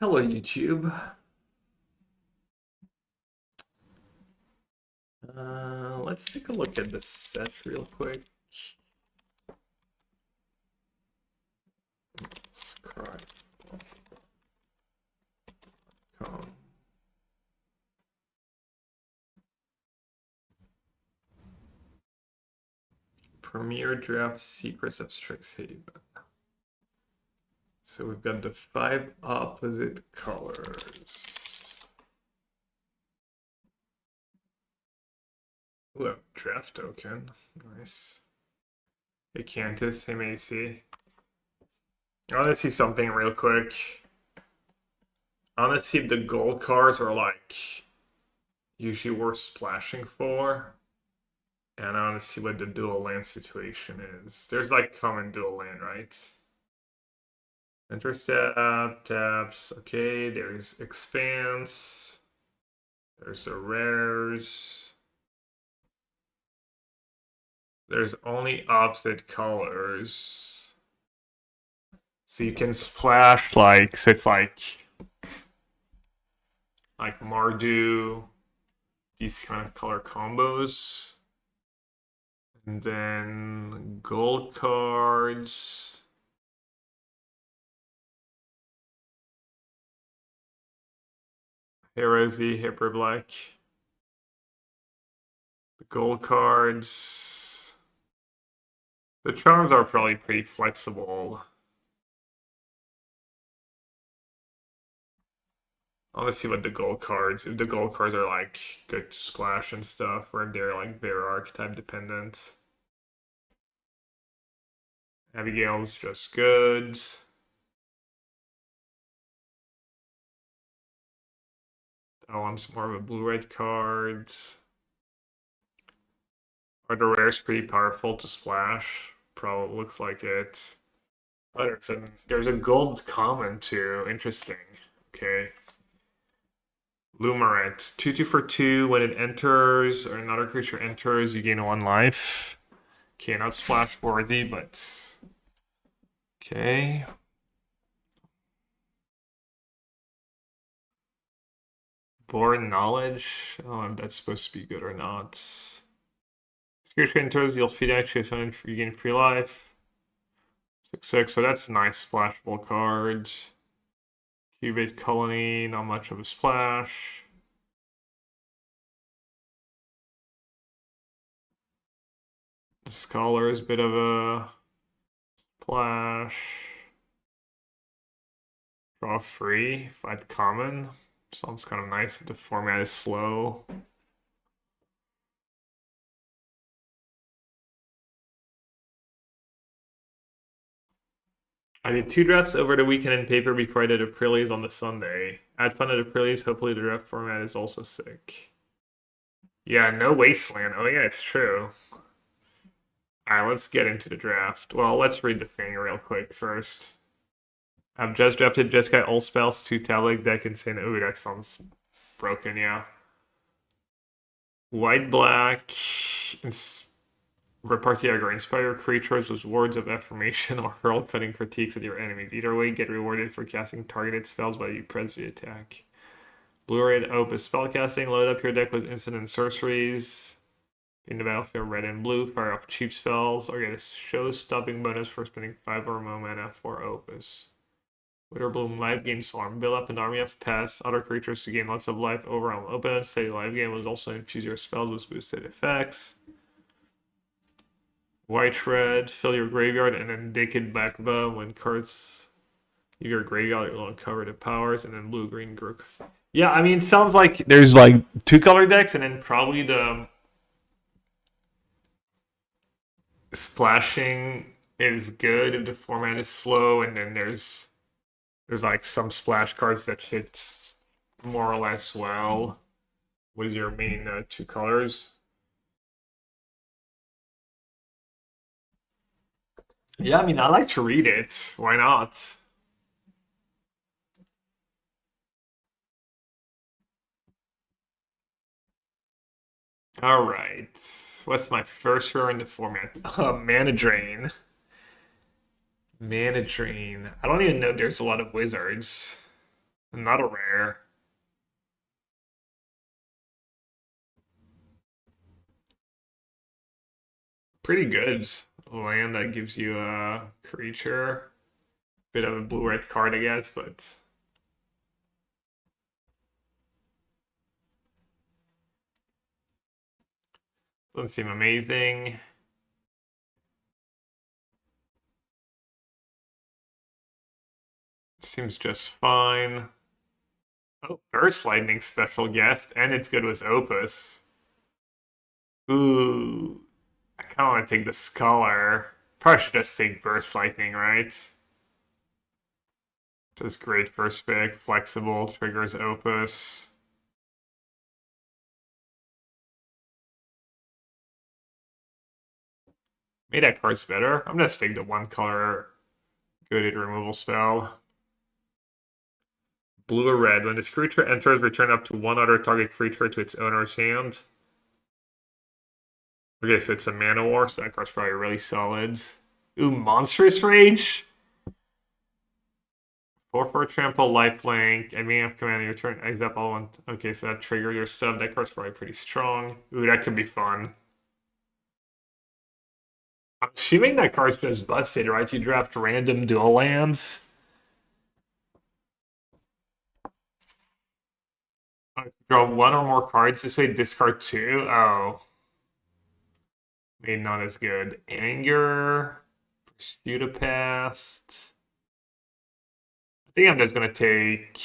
Hello, YouTube. Let's take a look at this set real quick. Subscribe. Premier Draft Secrets of Strixhaven. So we've got the 5 opposite colors. Ooh, a draft token. Nice. Hey Cantus, hey Macy. I want to see something real quick. I want to see if the gold cards are like usually worth splashing for. And I want to see what the dual land situation is. There's like common dual land, right? Enter step, taps. Okay, there's expanse. There's the rares. There's only opposite colors. So you can splash like, so it's like Mardu, these kind of color combos. And then gold cards. Heresy, Hyper Black. The gold cards. The charms are probably pretty flexible. I want to see what the gold cards, if the gold cards are like good to splash and stuff, or if they're like very archetype dependent. Abigail's just good. That one's more of a blue-red card. Are the rares pretty powerful to splash? Probably looks like it. Oh, there's a gold common too. Interesting. Okay. Lumerant. 2/2 for 2. When it enters, or another creature enters, you gain 1 life. Okay, not splash worthy, but okay. Born knowledge. Oh, if that's supposed to be good or not. Creature enters, you'll feed actually you gain free life. 6/6, so that's nice splashable cards. Cubit Colony, not much of a splash. The Scholar is a bit of a splash. Draw free, fight common. Sounds kind of nice if the format is slow. I did 2 drafts over the weekend in paper before I did Aprilis on the Sunday. I had fun at Aprilis, hopefully the draft format is also sick. Yeah, no Wasteland. Oh yeah, it's true. Alright, let's get into the draft. Well, let's read the thing real quick first. I've just drafted Jeskai all spells, 2 tablet deck and saying, ooh, that sounds broken, yeah. White, black, repartee aggro. Inspire creatures with words of affirmation or hurl cutting critiques at your enemies. Either way, get rewarded for casting targeted spells while you press the attack. Blue-red opus spellcasting. Load up your deck with instant and sorceries. In the battlefield, red and blue. Fire off cheap spells or get a show-stopping bonus for spending 5 or more mana for opus. Witterbloom live gain swarm. Build up an army of pests, other creatures to gain lots of life overall opponents. Say live game will also infuse your spells with boosted effects. White red, fill your graveyard, and then Naked Backbow. When cards leave your graveyard, it will uncover the powers, and then blue green Grook. Yeah, I mean, it sounds like there's like 2 color decks, and then probably the splashing is good if the format is slow, and then there's like some splash cards that fit more or less well. What is your main 2 colors? Yeah, I mean, I like to read it. Why not? All right. What's my first row in the format? Mana Drain. Mana Drain. I don't even know there's a lot of wizards. Not a rare. Pretty good land that gives you a creature. Bit of a blue-red card, I guess, but doesn't seem amazing. Seems just fine. Oh, Burst Lightning special guest, and it's good with Opus. Ooh, I kind of want to take the Scholar. Probably should just take Burst Lightning, right? Just great first pick, flexible, triggers Opus. Made that card's better. I'm gonna take the one color goaded removal spell. Blue or red. When this creature enters, return up to one other target creature to its owner's hand. Okay, so it's a Mana War, so that card's probably really solid. Ooh, Monstrous Rage? 4/4 trample, lifelink, and being of command, your turn, exile all one. Okay, so that triggered your stuff. That card's probably pretty strong. Ooh, that could be fun. I'm assuming that card's just busted, right? You draft random dual lands. Draw one or more cards. This way, discard two. Oh. Maybe not as good. Anger. Pursuit of Past. I think I'm just going to take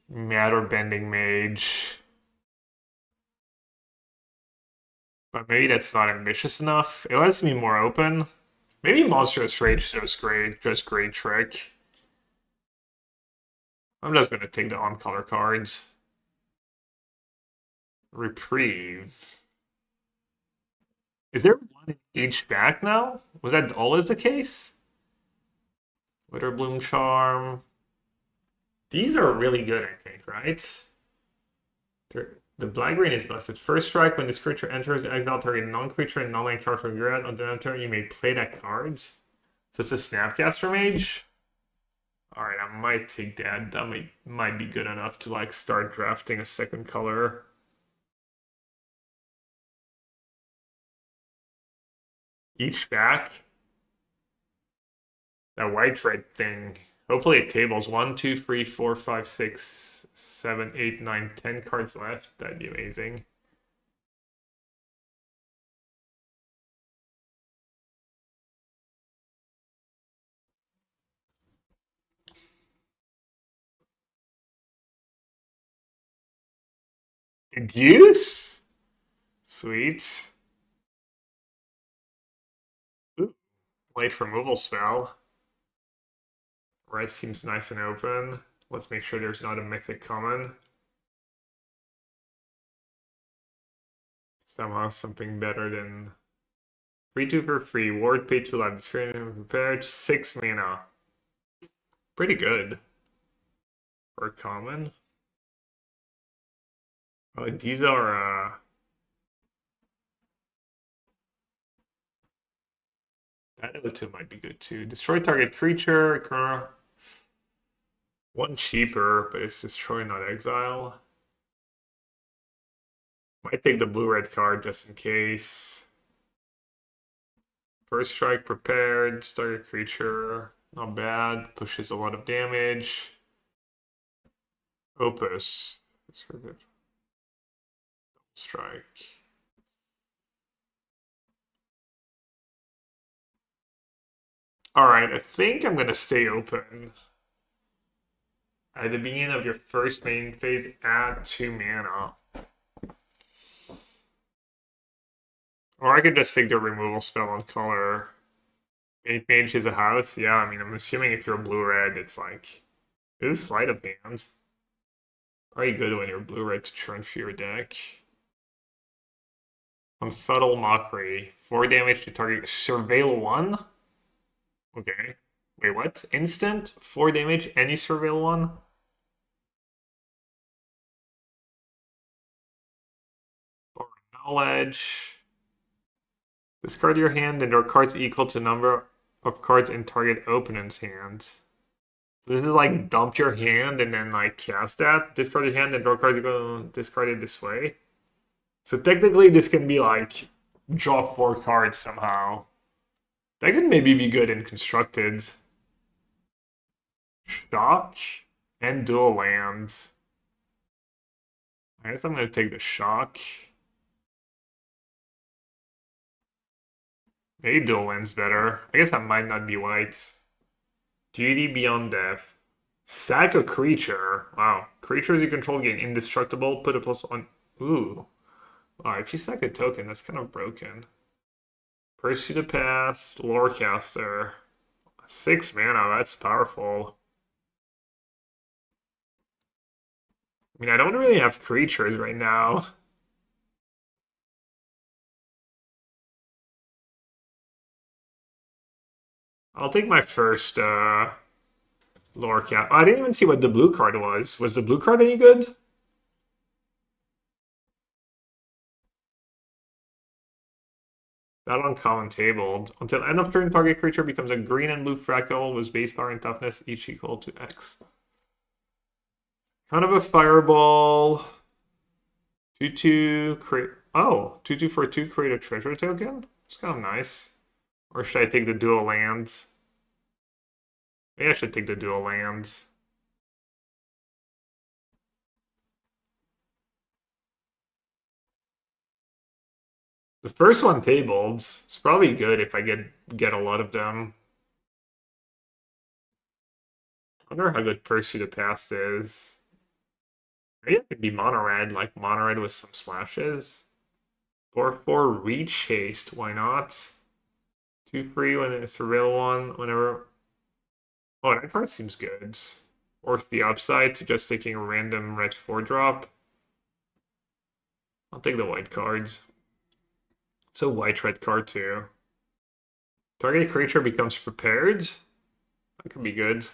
Matter Bending Mage. But maybe that's not ambitious enough. It lets me more open. Maybe Monstrous Rage is just great trick. I'm just gonna take the on-color cards. Reprieve. Is there one in each back now? Was that always the case? Witterbloom Charm. These are really good, I think, right? The black green is busted. First strike, when this creature enters, exile target non-creature and non-land card from your hand. On the end turn, you may play that card. So it's a Snapcaster Mage. Alright, I might take that. That might be good enough to like start drafting a second color. Each back. That white red thing. Hopefully it tables 1, 2, 3, 4, 5, 6, 7, 8, 9, 10 cards left. That'd be amazing. Deuce? Sweet. Ooh, late removal spell. Right seems nice and open. Let's make sure there's not a mythic common. Somehow something better than 3/2 for free. Ward pay 2 life. Prepared 6 mana. Pretty good for common. These are that O2 might be good too. Destroy target creature. One cheaper, but it's destroy, not exile. Might take the blue-red card just in case. First strike prepared. Target creature. Not bad. Pushes a lot of damage. Opus. That's good. Double strike. Alright, I think I'm gonna stay open. At the beginning of your first main phase, add 2 mana. Or I could just take the removal spell on color. Mage is a house? Yeah, I mean, I'm assuming if you're blue-red, it's like... Ooh, sleight of hand. Probably good when you're blue-red to churn for your deck. On Subtle Mockery. 4 damage to target Surveil 1? Okay. Wait, what? Instant? 4 damage, any Surveil 1? Or Knowledge. Discard your hand and draw cards equal to number of cards in target opponent's hand. This is like dump your hand and then like cast that. Discard your hand and draw cards. You're going to discard it this way. So technically, this can be like draw 4 cards somehow. That could maybe be good in constructed. Shock and dual lands. I guess I'm going to take the shock. Maybe dual lands better. I guess that might not be white. Duty Beyond Death. Sack a creature. Wow. Creatures you control get indestructible. Put a plus on. Ooh. Wow, if you sack a token, that's kind of broken. Pursue the Past. Lorecaster. 6 mana, that's powerful. I mean, I don't really have creatures right now. I'll take my first lore cap. I didn't even see what the blue card was. Was the blue card any good? That uncommon tabled. Until end of turn, target creature becomes a green and blue fractal with base power and toughness, each equal to X. Kind of a fireball. 2/2 create. Oh, 2/2 for 2 create a treasure token? It's kind of nice. Or should I take the dual lands? Maybe I should take the dual lands. The first one tabled. It's probably good if I get a lot of them. I wonder how good Pursue the Past is. Maybe it could be mono red, like mono red with some splashes. 4/4 reach haste, why not? 2 free when it's a real one, whenever. Oh, that card seems good. Worth the upside to just taking a random red 4-drop. I'll take the white cards. It's a white red card too. Target creature becomes prepared. That could be good. The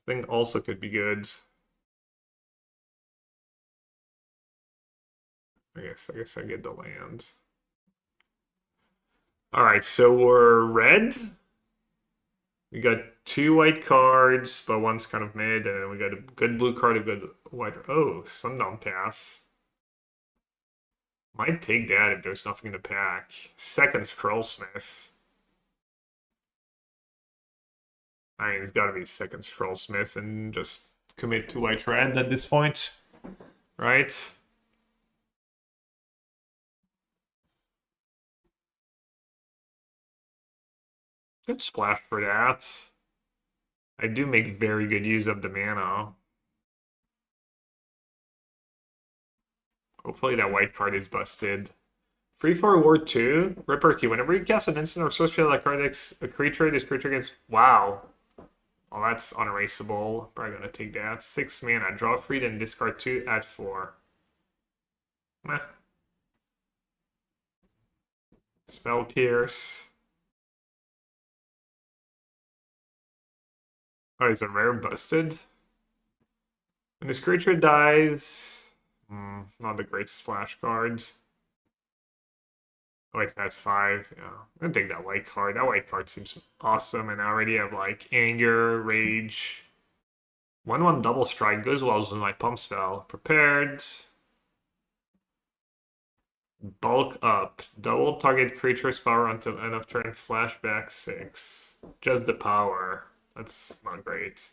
thing also could be good. I guess I get the land. Alright, so we're red. We got 2 white cards, but one's kind of mid, and then we got a good blue card, a good white. Oh, Sundown Pass. Might take that if there's nothing in the pack. Second Scrollsmith. I mean, it's got to be second Scrollsmith and just commit to white red at this point, right? Good splash for that. I do make very good use of the mana. Hopefully that white card is busted. Free for Ward 2, Repartee. Whenever you cast an instant or sorcery that card takes a creature, this creature gets. Wow. Well, that's unerasable. Probably gonna take that. 6 mana. Draw 3, then discard 2, add 4. Meh. Spell Pierce. Oh, is a rare busted? When this creature dies. Not the great splash cards. Oh, it's at 5. Yeah. I'm gonna take that white card. That white card seems awesome, and I already have like anger, rage. 1/1 double strike goes well with my pump spell. Prepared. Bulk up. Double target creature's power until end of turn. Flashback 6. Just the power. That's not great.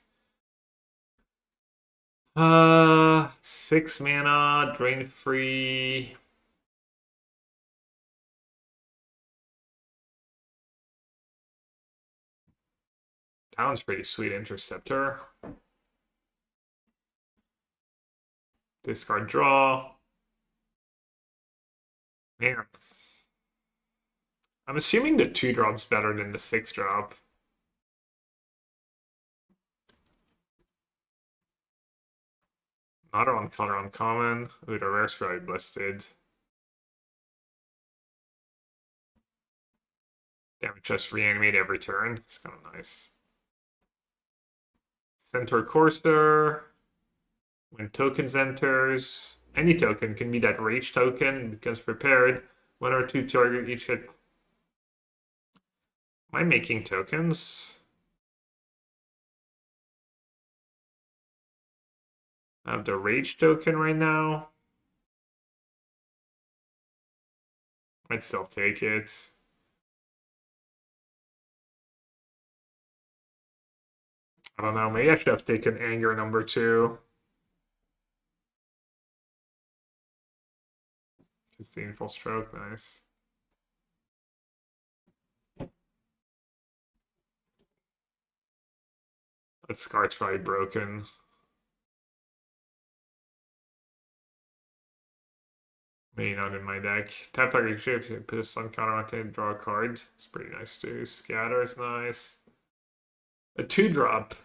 6 mana, drain free. That one's pretty sweet. Interceptor. Discard draw. Man. I'm assuming the 2-drop's better than the 6-drop. Not on color uncommon. Ooh, the rare's probably busted. Damn, just reanimate every turn. It's kind of nice. Centaur Courser. When tokens enters, any token can be that rage token, becomes prepared. 1 or 2 target each hit. Am I making tokens? I have the Rage token right now. I'd still take it. I don't know, maybe I should have taken Anger number 2. Disdainful Stroke, nice. That Scar's probably broken. Maybe not in my deck. Tap target shift, put a stun counter on it, draw a card. It's pretty nice too. Scatter is nice. A 2-drop.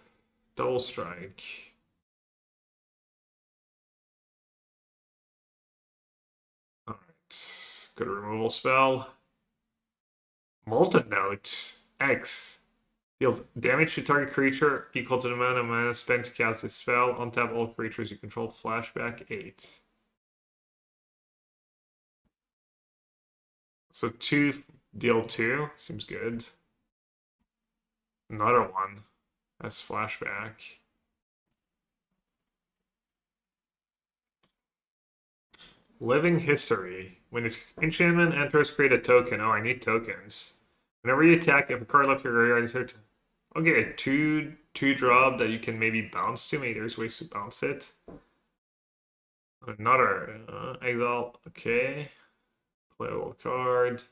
Double strike. Alright. Good removal spell. Molten Note. X. Deals damage to target creature equal to the amount of mana spent to cast this spell. Untap all creatures you control. Flashback 8. So 2 deal 2. Seems good. Another one. That's flashback. Living History. When this enchantment enters, create a token. Oh, I need tokens. Whenever you attack, if a card left your graveyard is hurt. Okay, a two drop that you can maybe bounce to. Maybe there's ways to bounce it. Another exile. Okay. Playable card.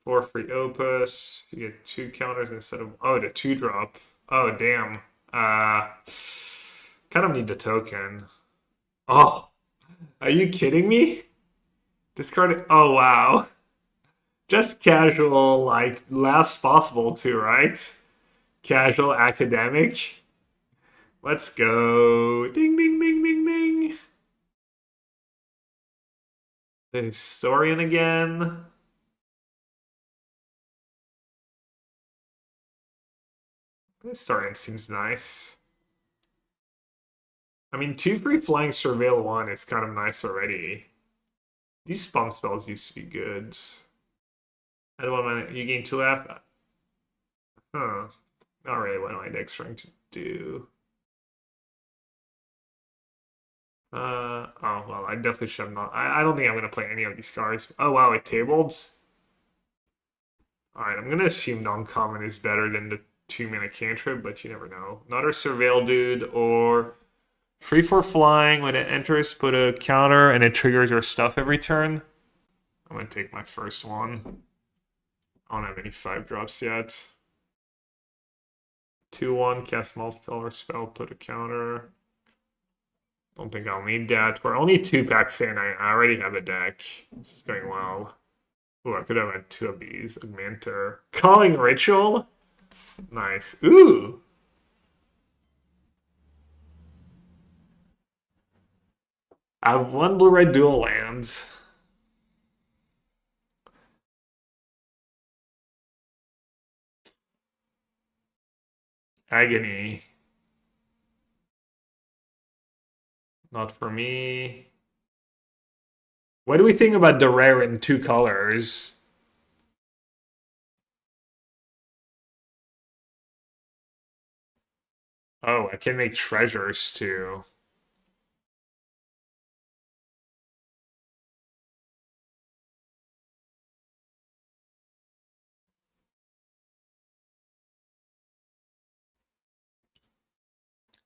4 free opus. You get 2 counters instead of the 2-drop. Oh damn. Kind of need the token. Oh, are you kidding me? Discard. Oh wow. Just casual, like last possible too, right? Casual academic. Let's go. Ding ding ding ding ding. The historian again. The historian seems nice. I mean, 2 free flying surveil 1 is kind of nice already. These spawn spells used to be good. I don't want you gain 2 life. Huh. Not really what my deck's trying to do. Oh, well, I definitely should have not. I don't think I'm going to play any of these cards. Oh, wow, it tabled? Alright, I'm going to assume non-common is better than the 2-mana cantrip, but you never know. Another Surveil Dude, or free for flying. When it enters, put a counter, and it triggers your stuff every turn. I'm going to take my first one. I don't have any 5-drops yet. 2-1, cast multicolor spell, put a counter. Don't think I'll need that. We're only 2 packs in. I already have a deck. This is going well. Ooh, I could have had 2 of these. Augmenter. Calling Ritual? Nice. Ooh! I have 1 blue-red dual lands. Agony. Not for me. What do we think about the rare in 2 colors? Oh, I can make treasures too.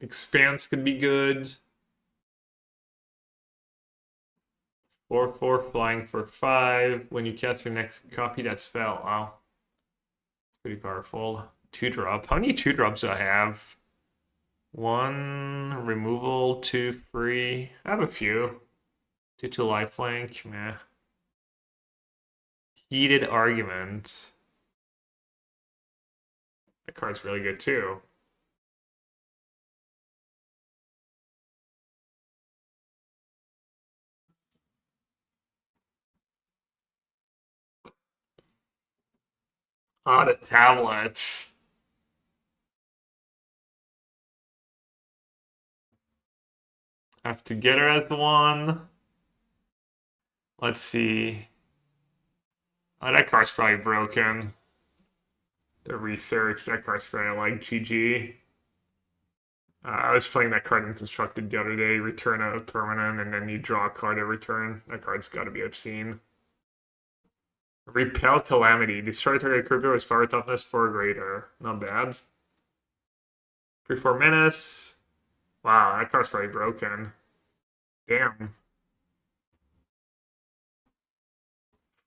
Expanse could be good. 4/4 flying for 5. When you cast your next copy that spell. Wow. Pretty powerful. 2-drop. How many 2-drops do I have? 1 removal, 2 free. I have a few. 2 lifelink. Meh. Heated Argument. That card's really good too. Ah, the tablet. Have to get her as 1. Let's see. Oh, that card's probably broken. The research, that card's probably like GG. I was playing that card in Constructed the other day. Return a permanent, and then you draw a card every turn. That card's got to be obscene. Repel Calamity. Destroy target creature with power toughness 4 greater. Not bad. 3/4 menace. Wow, that card's probably broken. Damn.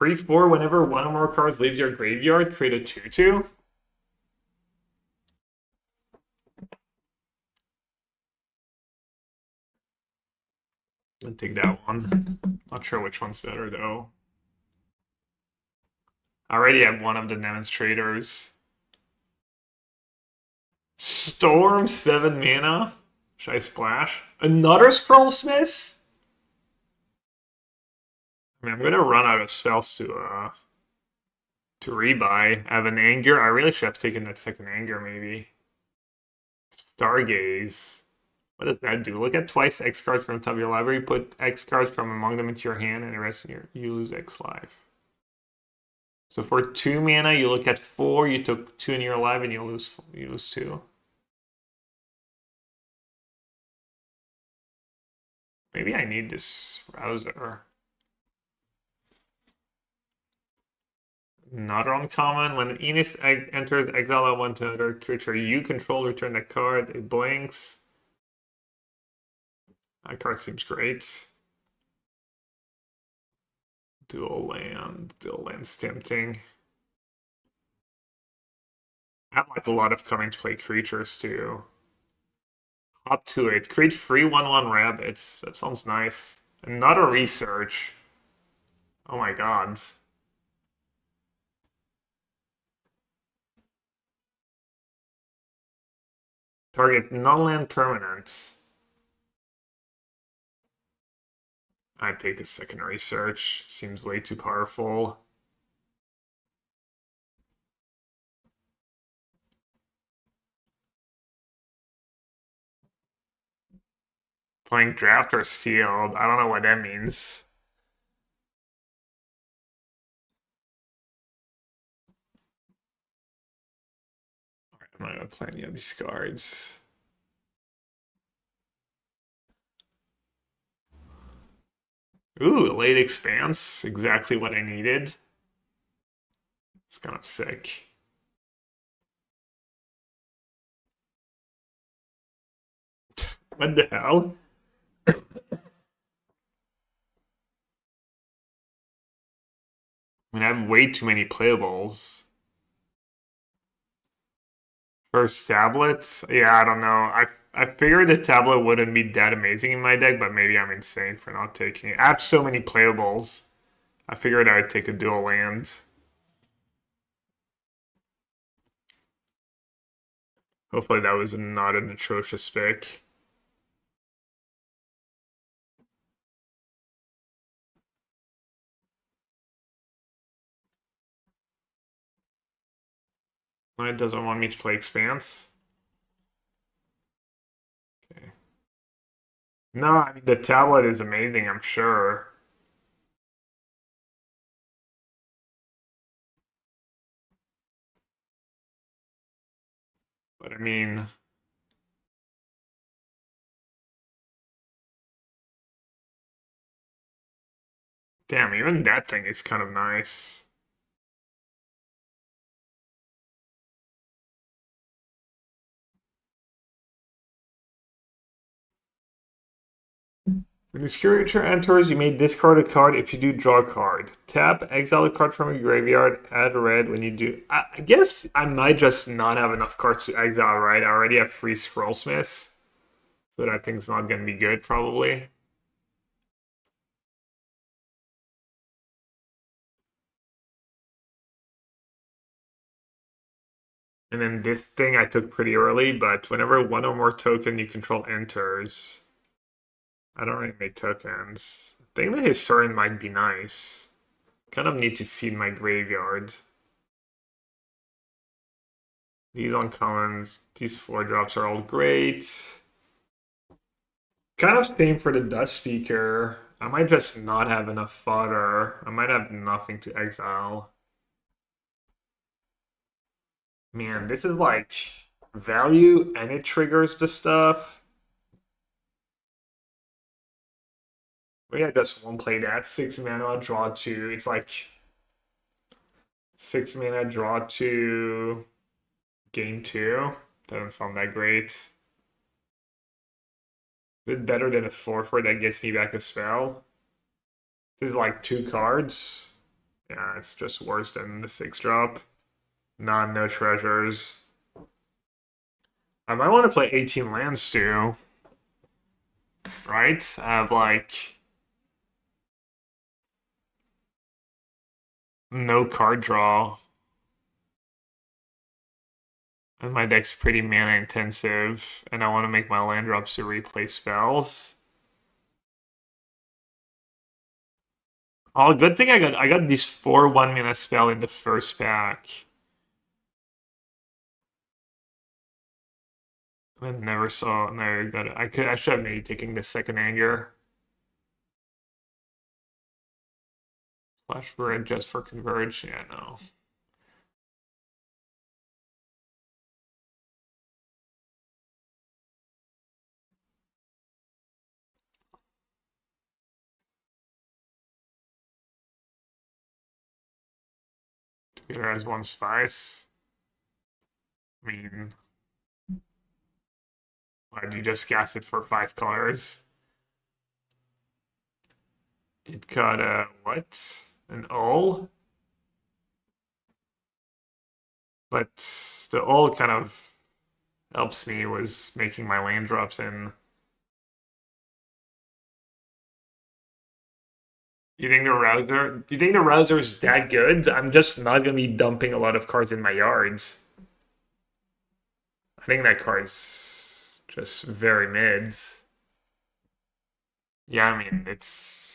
3/4, whenever one or more cards leaves your graveyard, create a 2/2. I'll take that one. Not sure which one's better though. I already have one of the demonstrators. Storm 7 mana. Should I splash? Another Scrollsmith? I mean, I'm gonna run out of spells to rebuy. I have an Anger. I really should have taken that second Anger, maybe. Stargaze. What does that do? Look at twice X cards from the top of your library. Put X cards from among them into your hand, and the rest of you lose X life. So for 2 mana, you look at 4. You took 2 in your life, and you lose 2. Maybe I need this browser. Not uncommon. When Enis enters, exile one to another creature you control, return that card. It blinks. That card seems great. Dual land's tempting. I have like a lot of coming to play creatures too. Up to it. Create free 1/1 rabbits. That sounds nice. Another research. Oh my god. Target non-land permanent. I'd take a second research. Seems way too powerful. Playing draft or sealed. I don't know what that means. Alright, I'm not gonna play any of these cards. Ooh, late expanse. Exactly what I needed. It's kind of sick. What the hell? I mean, I have way too many playables. First tablets? Yeah, I don't know. I figured the tablet wouldn't be that amazing in my deck, but maybe I'm insane for not taking it. I have so many playables. I figured I'd take a dual land. Hopefully that was not an atrocious pick. It doesn't want me to play Expanse. Okay. No, I mean the tablet is amazing, I'm sure. But I mean, damn, even that thing is kind of nice. When this creature enters, you may discard a card. If you do, draw a card. Tap, exile a card from your graveyard, add red when you do. I guess I might just not have enough cards to exile, right? I already have 3 Scrollsmiths. So that thing's not going to be good, probably. And then this thing I took pretty early, but whenever one or more token you control enters, I don't really make tokens. I think the Historian might be nice. Kind of need to feed my graveyard. These uncommons, these 4 drops are all great. Kind of same for the Dust Speaker. I might just not have enough fodder. I might have nothing to exile. Man, this is like value and it triggers the stuff. Maybe I just won't play that. 6 mana, draw 2. It's like 6 mana, draw 2, gain 2. Doesn't sound that great. Is it better than a 4/4 that gets me back a spell? This is like 2 cards. Yeah, it's just worse than the 6-drop. No treasures. I might want to play 18 lands too. Right? I have like no card draw. And my deck's pretty mana intensive, and I want to make my land drops to replay spells. Oh, good thing I got these 4 1-mana spell in the first pack. I never got it. I should have maybe taken the second anger. Flash Bridge just for Converge. Yeah, no. Together as one spice. I mean, why do you just cast it for 5 colors? It got a what? An ul? But the ul kind of helps me was making my land drops in. You think the rouser is that good? I'm just not gonna be dumping a lot of cards in my yards. I think that card's just very mids. Yeah, I mean it's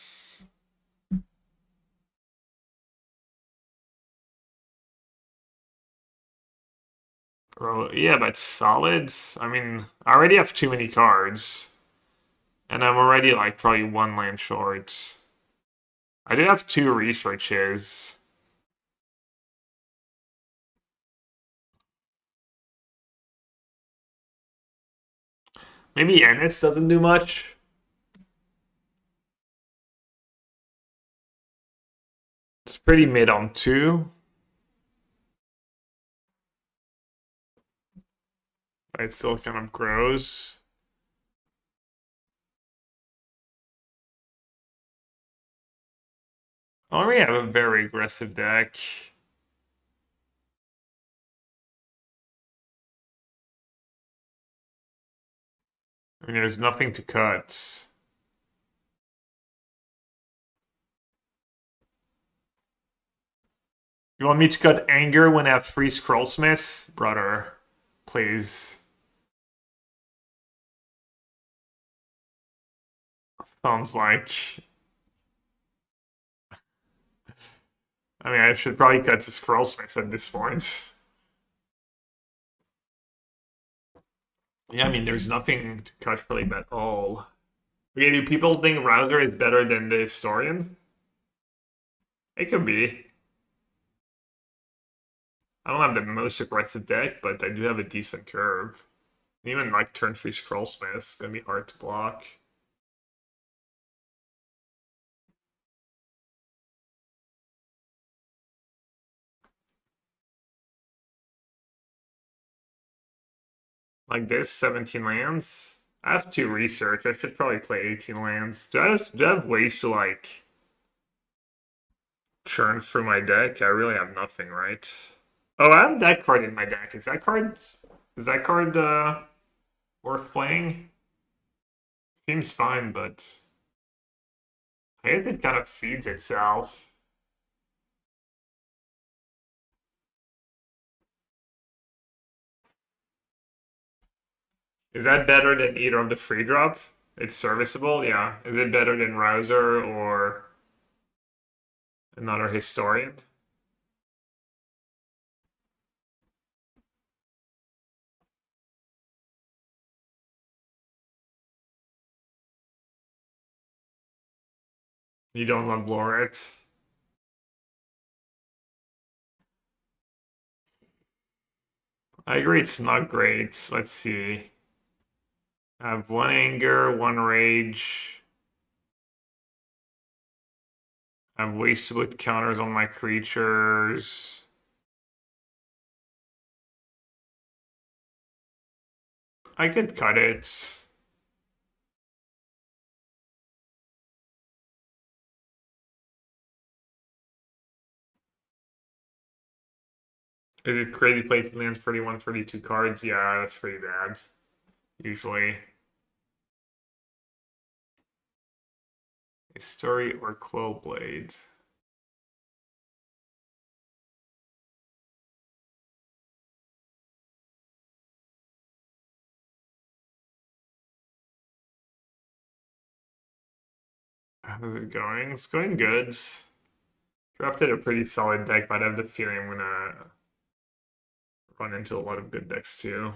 yeah, but solid. I mean, I already have too many cards. And I'm already like probably 1 land short. I do have 2 researches. Maybe Ennis doesn't do much. It's pretty mid on 2. It still kind of grows. I already have a very aggressive deck. I mean, there's nothing to cut. You want me to cut anger when I have 3 Scrollsmiths? Brother, please. Sounds like... I mean, I should probably cut the Scrollsmiths at this point. Yeah, I mean, there's nothing to cut really at all. Okay, do people think Rouser is better than the Historian? It could be. I don't have the most aggressive deck, but I do have a decent curve. Even like turn 3 Scrollsmith is gonna be hard to block. Like this, 17 lands. I have 2 research. I should probably play 18 lands. Do I have ways to like churn through my deck? I really have nothing, right? Oh, I have that card in my deck. Is that card worth playing? Seems fine, but I guess it kind of feeds itself. Is that better than either of the free drop? It's serviceable, yeah. Is it better than Rouser or another Historian? You don't love Loret? I agree it's not great. Let's see. I have one anger, one rage. I have ways to put counters on my creatures. I could cut it. Is it crazy play to land 31, 32 cards? Yeah, that's pretty bad. Usually. A story or quill blade. How's it going? It's going good. Drafted a pretty solid deck, but I have the feeling I'm gonna run into a lot of good decks too.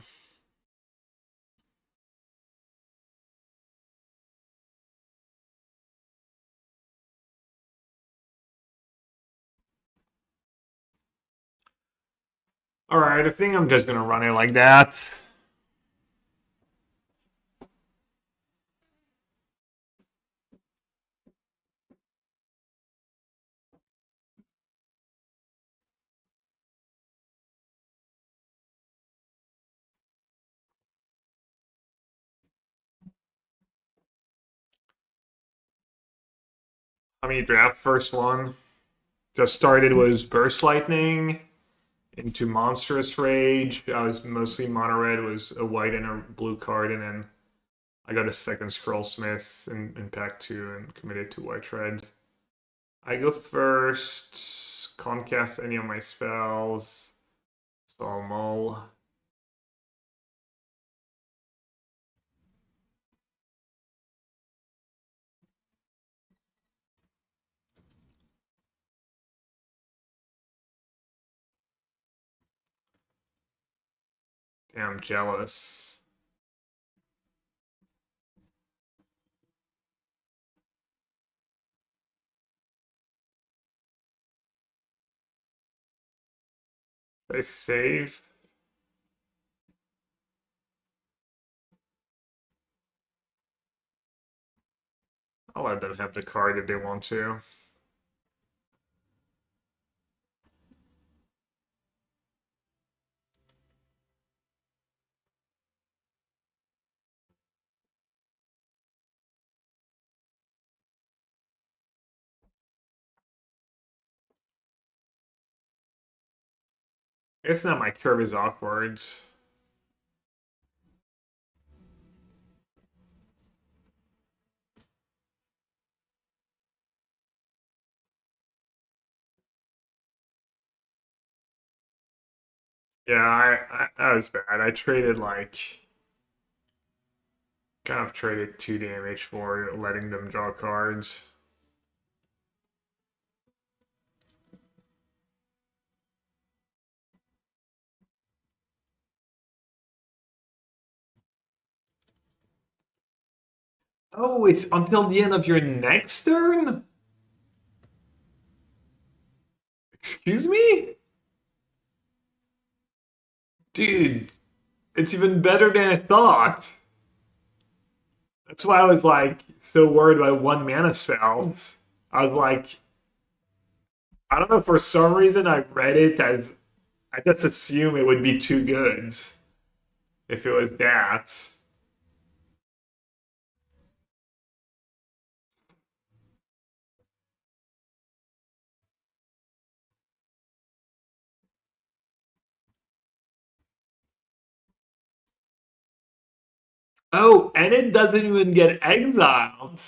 Alright, I think I'm just gonna run it like that. How many draft? First one. Just started was Burst Lightning into Monstrous Rage. I was mostly mono red, was a white and a blue card, and then I got a second Scroll Smith in pack 2 and committed to white red. I go first, can't cast any of my spells, so I'll mull. Damn, jealous. I save. I'll let them have the card if they want to. It's not my curve is awkward. Yeah, that was bad. I traded like kind of traded 2 damage for letting them draw cards. Oh, it's until the end of your next turn? Excuse me? Dude, it's even better than I thought. That's why I was like so worried about one mana spells. I was like, I don't know, for some reason I read it as I just assume it would be two goods if it was that. Oh, and it doesn't even get exiled.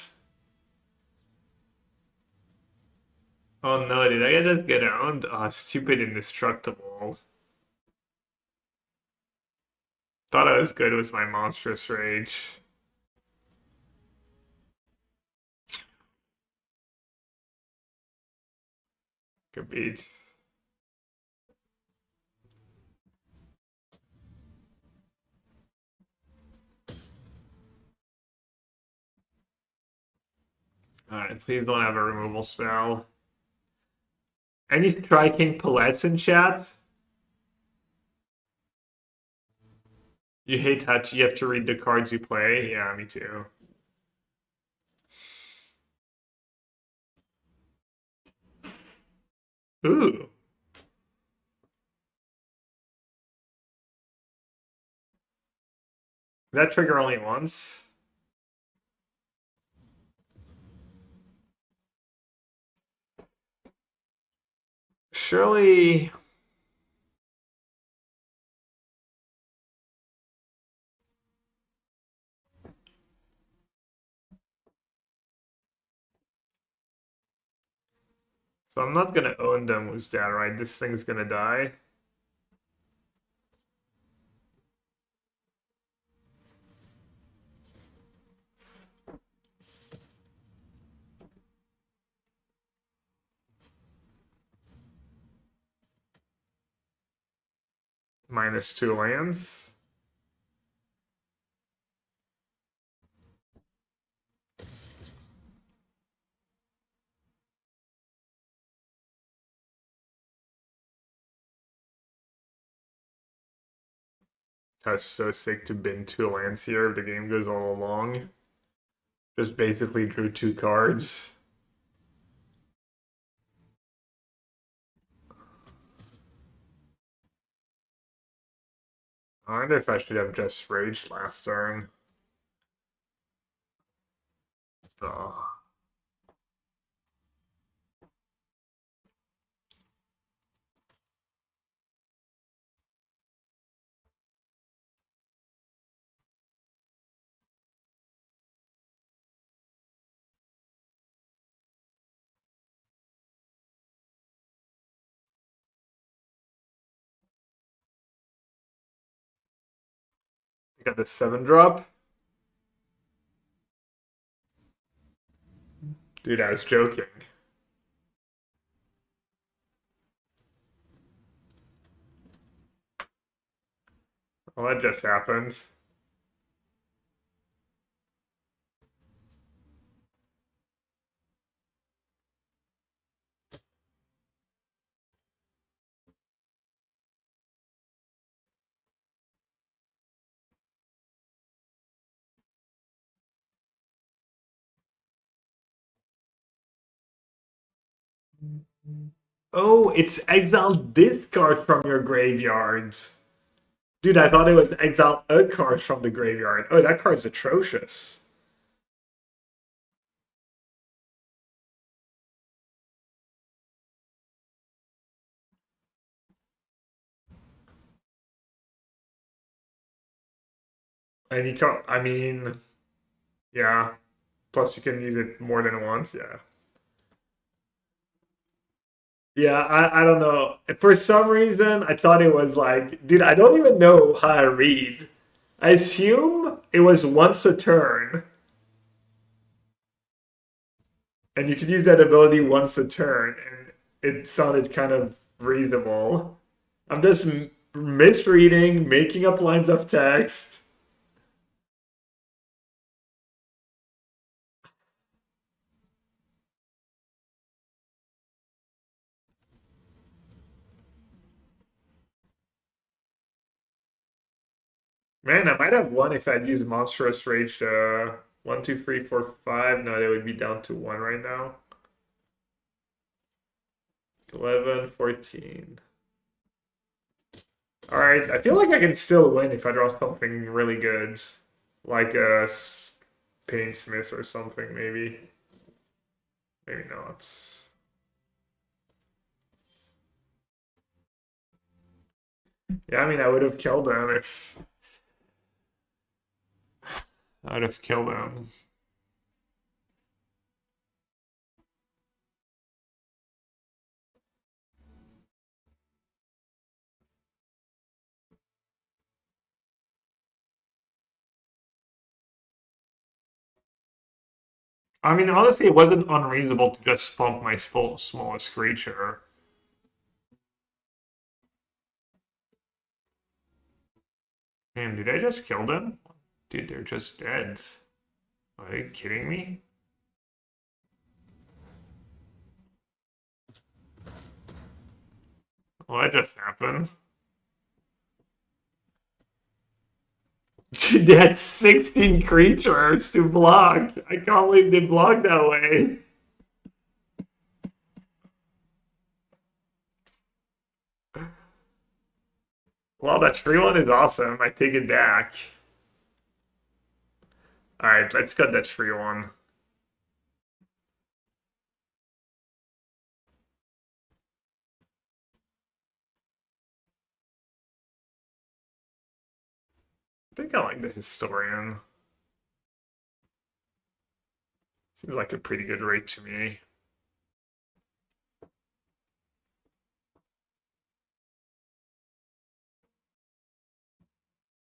Oh no, did I just get owned? Oh, stupid indestructible. Thought I was good with my monstrous rage. Good beats. Alright, please don't have a removal spell. Any striking palettes in chat? You hate touch, you have to read the cards you play? Yeah, me too. Ooh. That trigger only once? Surely... So I'm not gonna own them with that, right? This thing's gonna die. -2 lands. That's so sick to bin 2 lands here if the game goes all along. Just basically drew 2 cards. I wonder if I should have just raged last turn. Oh. Got the 7-drop. Dude, I was joking. Well, that just happened. Oh, it's exile this card from your graveyard. Dude, I thought it was exile a card from the graveyard. Oh, that card's atrocious. And you can't, I mean, yeah. Plus you can use it more than once, yeah. Yeah, I don't know. For some reason, I thought it was like, dude, I don't even know how I read. I assume it was once a turn. And you could use that ability once a turn, and it sounded kind of reasonable. I'm just misreading, making up lines of text. Man, I might have won if I'd used Monstrous Rage to 1, 2, 3, 4, 5. No, they would be down to 1 right now. 11, 14. Alright, I feel like I can still win if I draw something really good. Like a Painsmith or something, maybe. Maybe not. Yeah, I mean, I would have killed him if... I would have killed him. I mean, honestly, it wasn't unreasonable to just pump my smallest creature. Man, did I just kill them? Dude, they're just dead. Are you kidding me? Well, that just happened. They had 16 creatures to block. I can't believe they blocked that way. Well, that free one is awesome. I take it back. Alright, let's cut that free one. I think I like the Historian. Seems like a pretty good rate to me.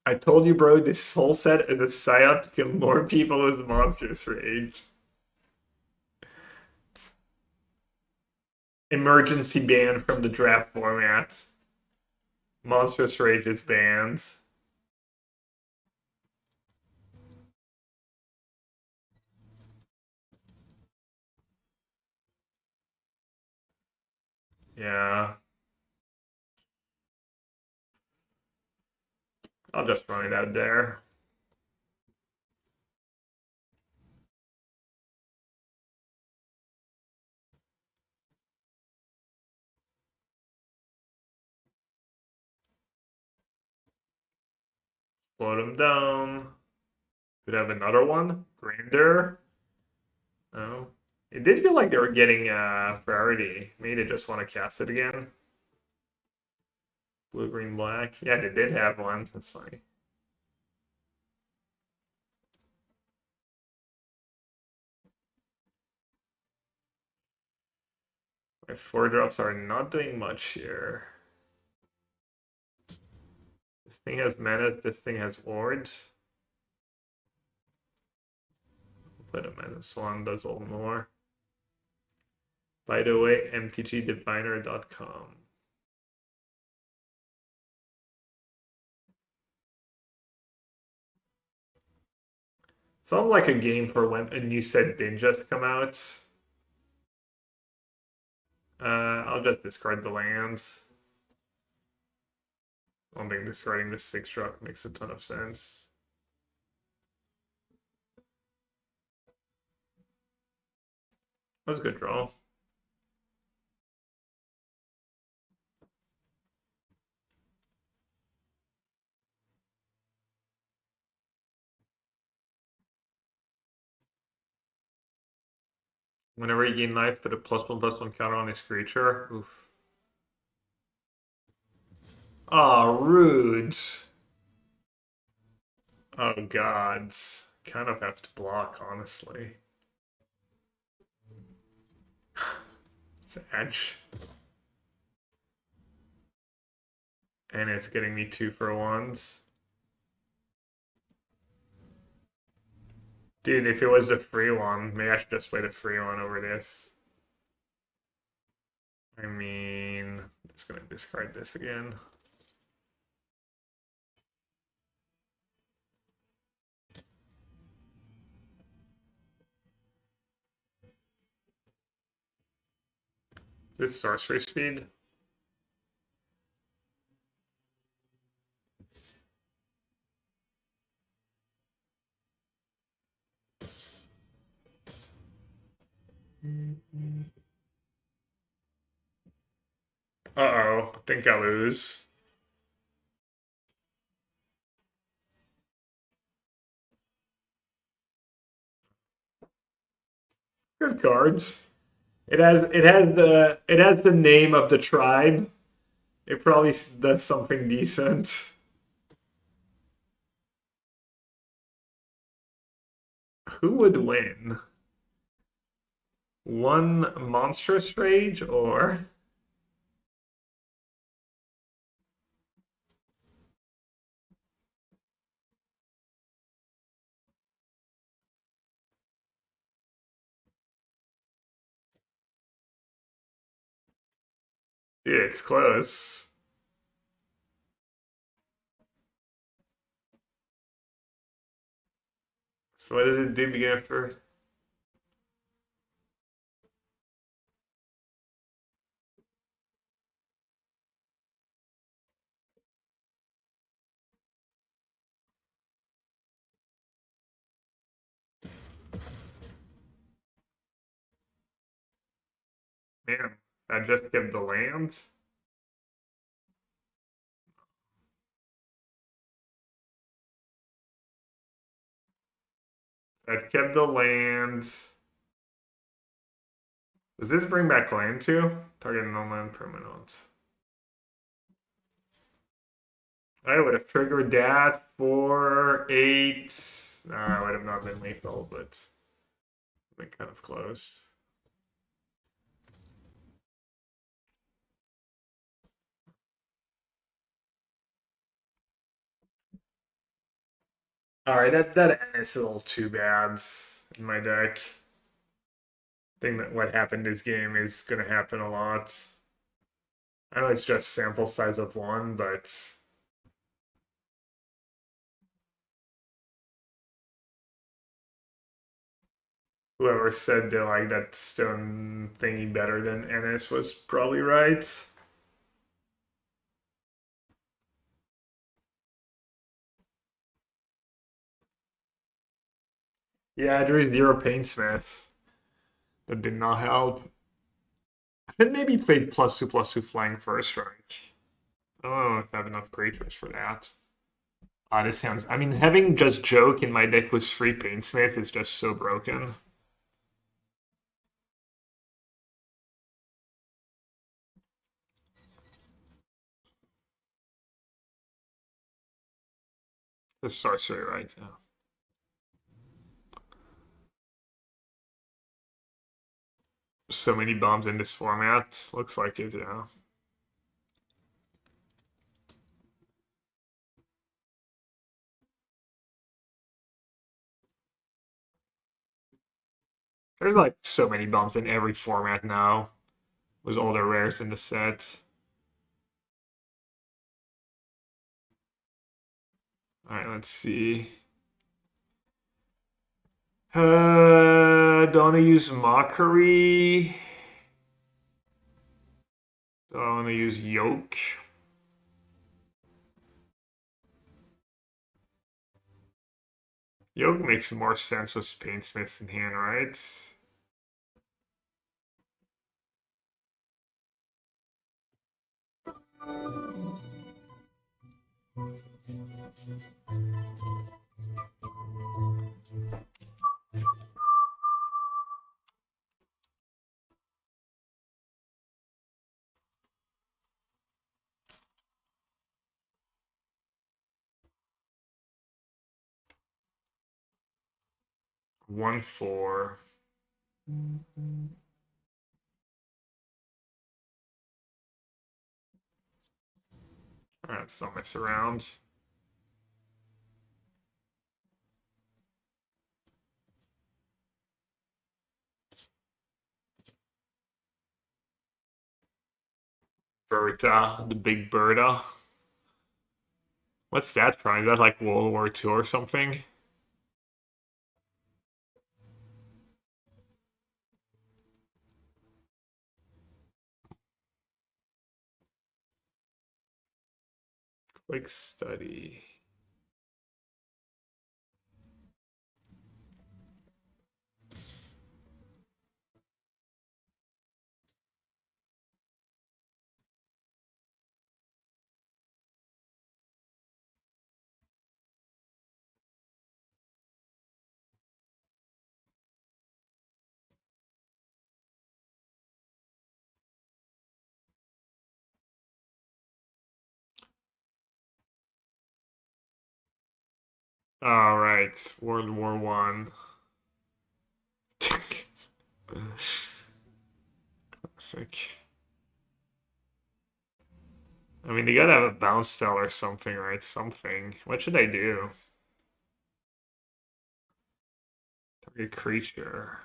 I told you, bro, this whole set is a psyop to kill more people with Monstrous Rage. Emergency ban from the draft format. Monstrous Rage is banned. Yeah. I'll just run it out there. Float him down. Could have another one. Grander. Oh. It did feel like they were getting priority. Maybe they just want to cast it again. Blue, green, black. Yeah, they did have one. That's funny. My 4-drops are not doing much here. This thing has menace, this thing has wards. Play the menace one, does all more. By the way, mtgdefiner.com. Sounds like a game for when a new set did just come out. I'll just discard the lands. I don't think discarding this 6-drop makes a ton of sense. That was a good draw. Whenever you gain life, put a +1/+1 counter on this creature. Oof. Aw, rude. Oh god. Kind of have to block, honestly. Edge. And it's getting me 2-for-1s. Dude, if it was the free one, maybe I should just play the free one over this. I mean, I'm just gonna discard this again. This sorcery speed. Uh-oh, I think I lose. Good cards. It has the name of the tribe. It probably does something decent. Who would win? One monstrous rage or yeah, it's close. So what does it do begin first? Man, I just kept the land. I've kept the land. Does this bring back land too? Target non-land permanent. I would have triggered that for 8. I would have not been lethal, but been kind of close. Alright, that is a little too bad in my deck. I think that what happened this game is gonna happen a lot. I know it's just sample size of 1, but whoever said they like that stone thingy better than Ennis was probably right. Yeah, there is 0 Painsmiths. That did not help. I think maybe played +2/+2 flying first rank. I don't know if I have enough creatures for that. This sounds. I mean, having just joke in my deck with 3 Painsmith is just so broken. The sorcery, right? Yeah. So many bombs in this format. Looks like it, yeah. There's like so many bombs in every format now. With all the rares in the set. Alright, let's see. Don't want to use Mockery. Don't want to use Yoke. Yoke makes more sense with Painsmiths in hand, right? One, 4. Alright, let's not mess around. Berta, the big Berta. What's that from? Is that like World War II or something? Quick study. All right, World War One. Classic. I mean, they gotta have a bounce spell or something, right? Something. What should I do? Target creature.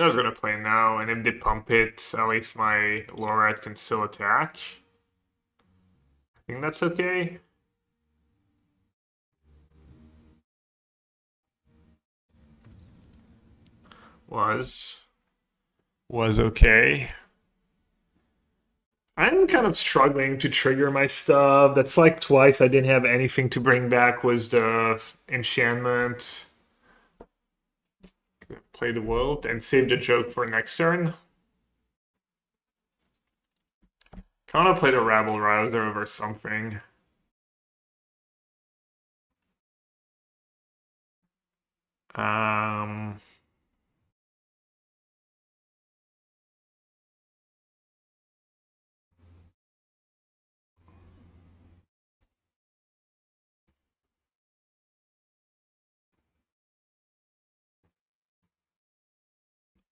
I was gonna play now, and if they pump it, at least my lower red can still attack. I think that's okay. Was okay. I'm kind of struggling to trigger my stuff. That's like twice I didn't have anything to bring back was the enchantment. Play the world and save the joke for next turn. I want to play the Rabble Rouser over something. Um,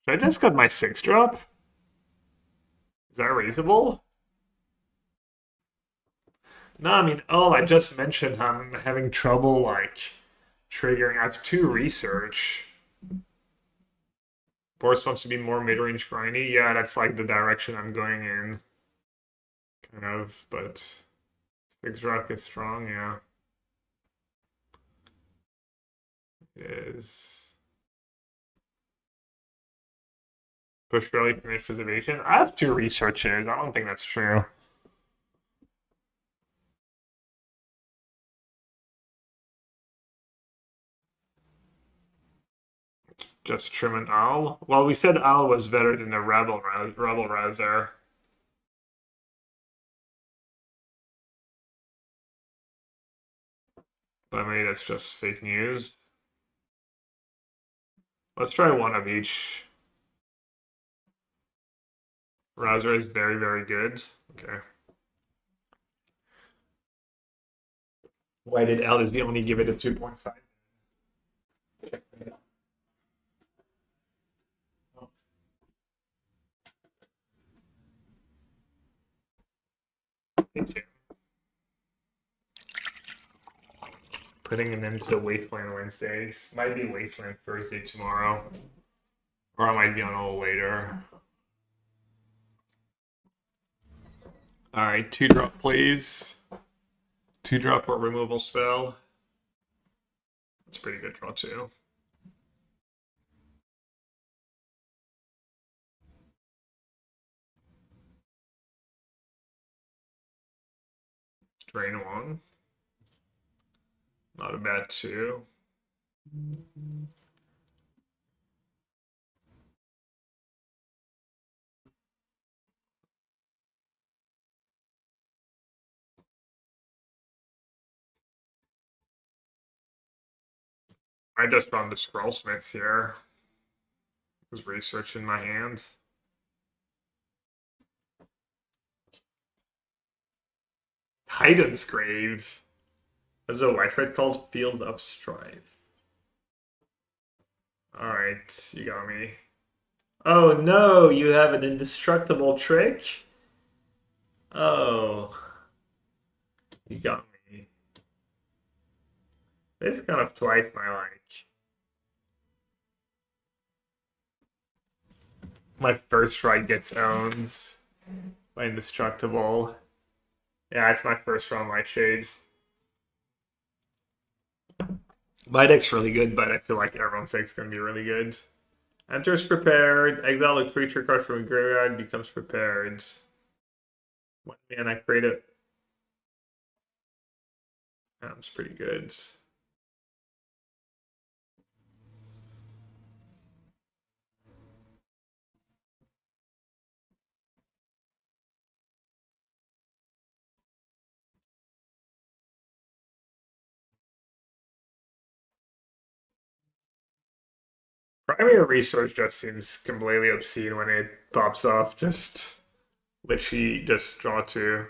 I just got my 6-drop? Is that reasonable? No, I mean, oh, I just mentioned I'm having trouble, like, triggering. I have 2 research. Boris wants to be more mid-range grindy. Yeah, that's like the direction I'm going in. Kind of, but 6-drop is strong, yeah. Is push early finish preservation. I have 2 researches. I don't think that's true. Just trim an owl. Well, we said owl was better than the rebel rouser. But maybe that's just fake news. Let's try one of each. Rouser is very, very good. Okay. Why did LSB only give it a 2.5? Thank you. Putting an end to Wasteland Wednesdays. Might be Wasteland Thursday tomorrow. Or I might be on a little later. Alright, 2-drop please. 2-drop or removal spell. That's a pretty good draw too. Drain 1. Not a bad 2. I just found the Scrollsmiths here. Was researching my hands. Titan's Grave. As a white red called Fields of Strife. Alright, you got me. Oh no, you have an indestructible trick? Oh. You got me. This is kind of twice my like. My first strike gets owned by indestructible. Yeah, it's my first round light shades. My deck's really good, but I feel like everyone's deck's gonna be really good. Enters prepared. Exile a creature card from a graveyard, becomes prepared. 1 mana, create it. That's pretty good. Primary resource just seems completely obscene when it pops off. Just literally just draw 2.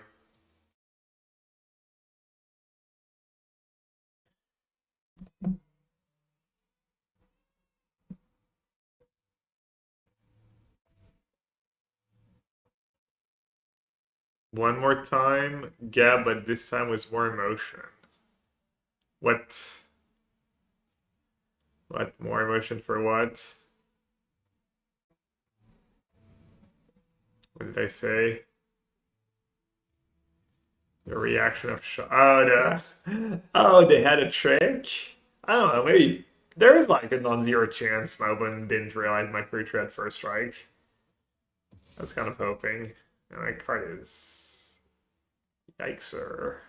One more time, yeah, but this time with more emotion. What? What more emotion for what? What did I say? The reaction of shock. Oh, they had a trick? I don't know, maybe there is like a non-zero chance my opponent didn't realize my creature had first strike. I was kind of hoping. And my card is Yikes-er.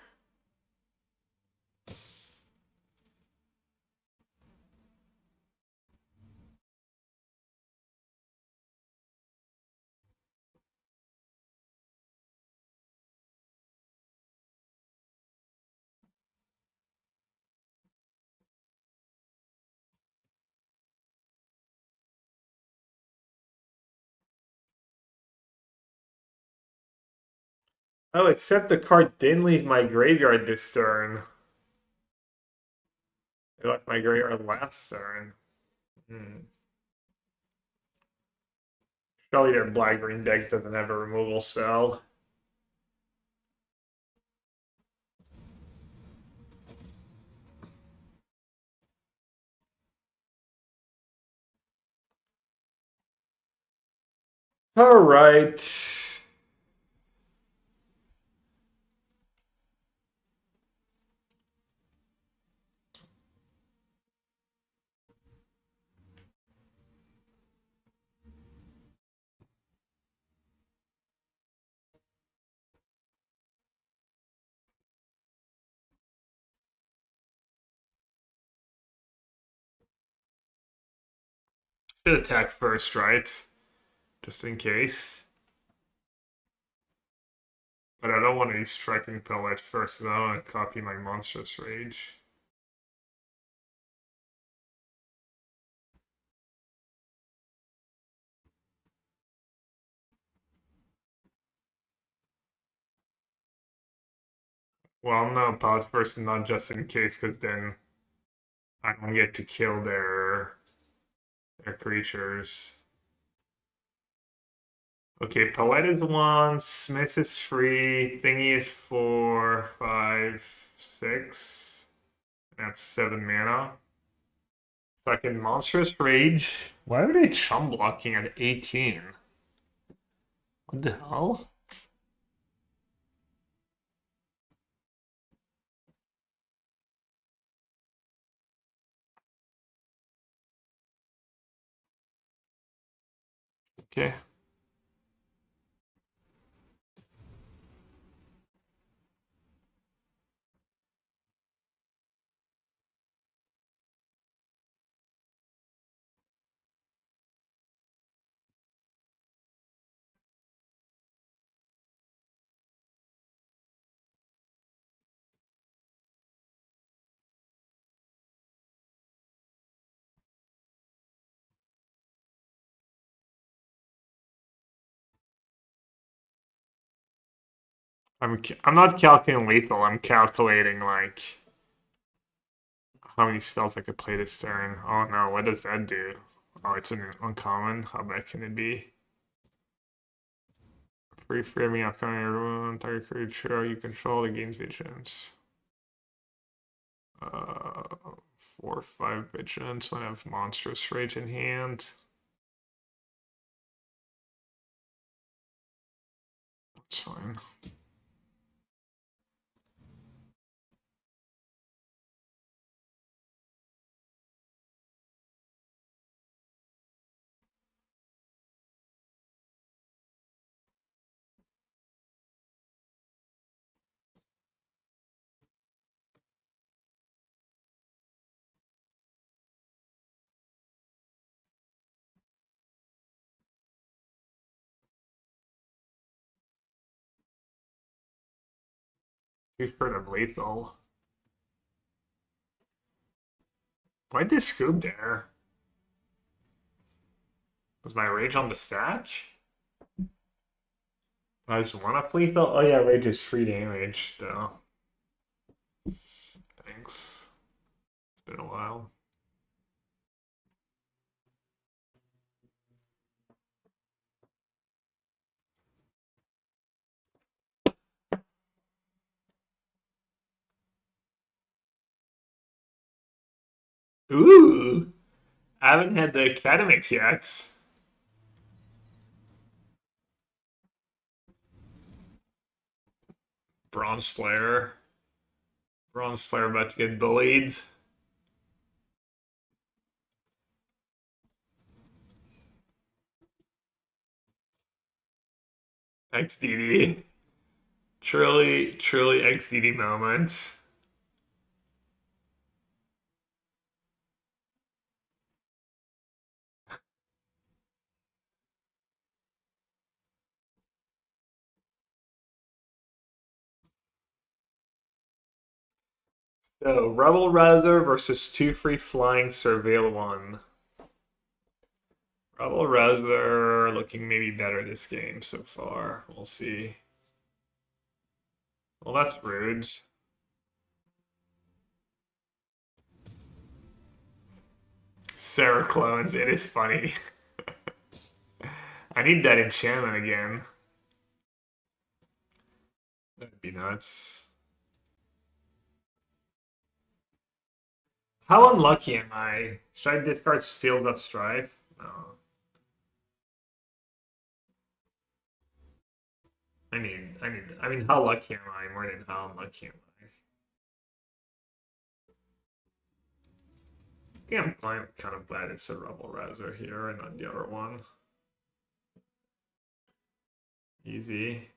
Oh, except the card didn't leave my graveyard this turn. It left my graveyard last turn. Probably their black-green deck doesn't have a removal spell. All right. Should attack first, right? Just in case. But I don't want to use Striking Pellet first because I don't want to copy my Monstrous Rage. Well, no, Pellet first and not just in case because then I don't get to kill their creatures. Okay, Palette is 1, Smith is 3, Thingy is 4, 5, 6. I have 7 mana. Second, Monstrous Rage. Why are they chum blocking at 18? What the hell? Okay. I'm not calculating lethal. I'm calculating like how many spells I could play this turn. Oh no, what does that do? Oh, it's an uncommon. How bad can it be? Free framing upcoming everyone target creature you control the game's vigilance. 4 or 5 vigilance when I have monstrous rage in hand. That's fine. He's pretty lethal. Why'd they scoop there? Was my rage on the stack? I just one up lethal? Oh yeah, rage is free damage though. Thanks. It's been a while. Ooh! I haven't had the academic yet. Bronze player. Bronze player about to get bullied. XDD. Truly XDD moment. So, Rebel Rouser versus 2 free flying Surveil 1. Rebel Rouser looking maybe better this game so far. We'll see. Well, that's rude. Sarah clones, it is funny. I need that enchantment again. That'd be nuts. How unlucky am I? Should I discard Field of Strife? No. I mean, how lucky am I more than how unlucky am I? Yeah, I'm kind of glad it's a Rebel Rouser here and not the other one. Easy.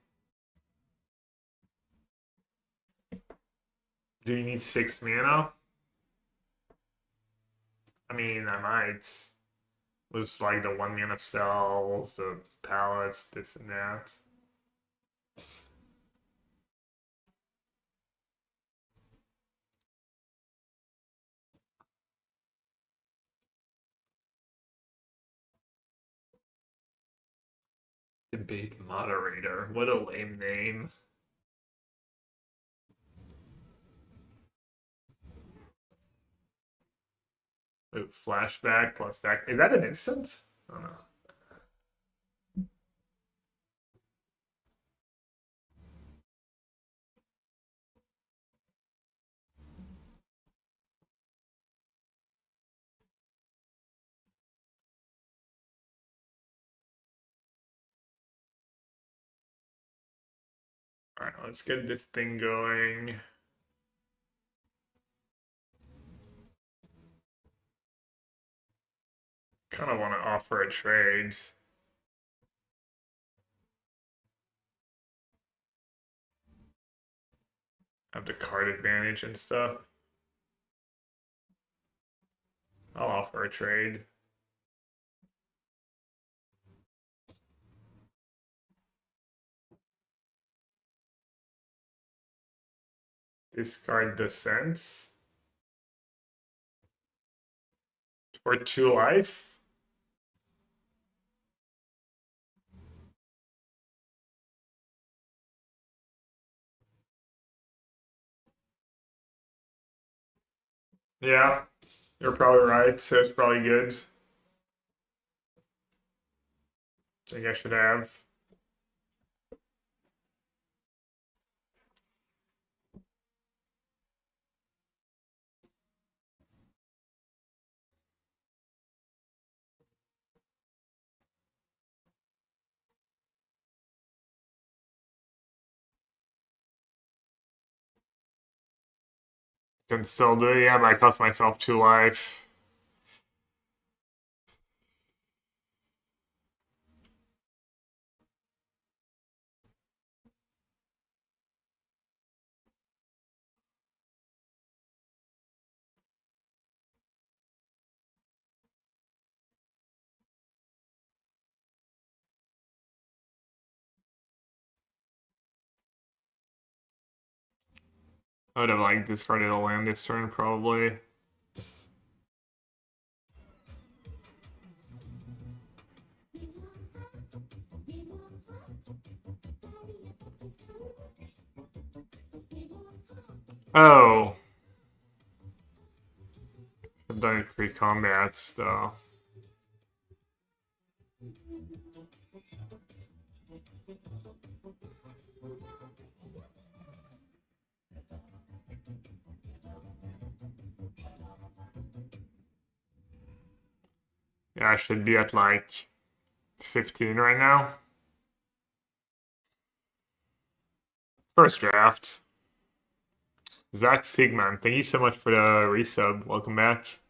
Do you need 6 mana? I mean, I might. Was like the 1 mana spells, the palettes, this and that. Debate moderator. What a lame name. Ooh, flashback plus that. Is that an instant? I don't know. Alright, let's get this thing going. Kind of want to offer a trade. Have the card advantage and stuff. I'll offer a trade. Discard Descent. For 2 life. Yeah, you're probably right. So it's probably good. I think I should have. Can still do it. Yeah, but I cost myself 2 life. I would have like discarded a land this turn probably. Oh. I've done it pre-combats though. Yeah, I should be at like 15 right now. First draft. Zach Sigman, thank you so much for the resub. Welcome back.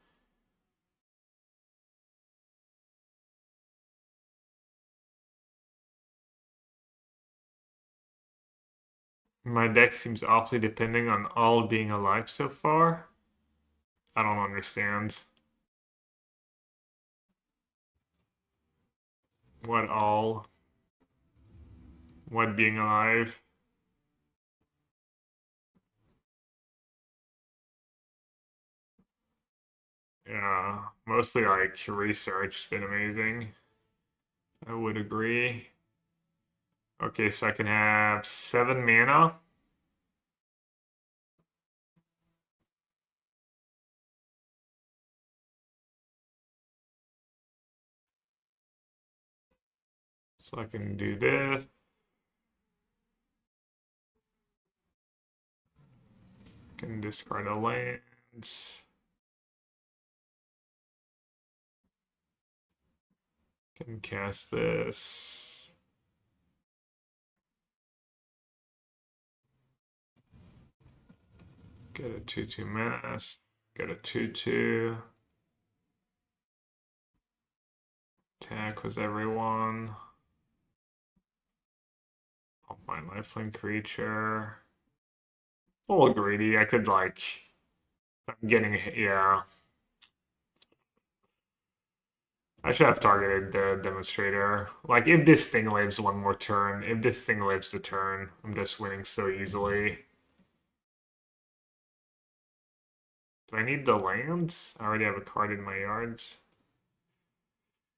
My deck seems awfully depending on all being alive so far. I don't understand. What all? What being alive? Yeah, mostly like research has been amazing. I would agree. Okay, so I can have 7 mana. So I can do this. Can discard a land. Can cast this. Get a 2/2 mass. Get a 2/2. Attack with everyone. Pop my lifelink creature. A little greedy. I could like. I'm getting. Yeah. I should have targeted the demonstrator. Like, if this thing lives one more turn, if this thing lives the turn, I'm just winning so easily. Do I need the lands? I already have a card in my yards.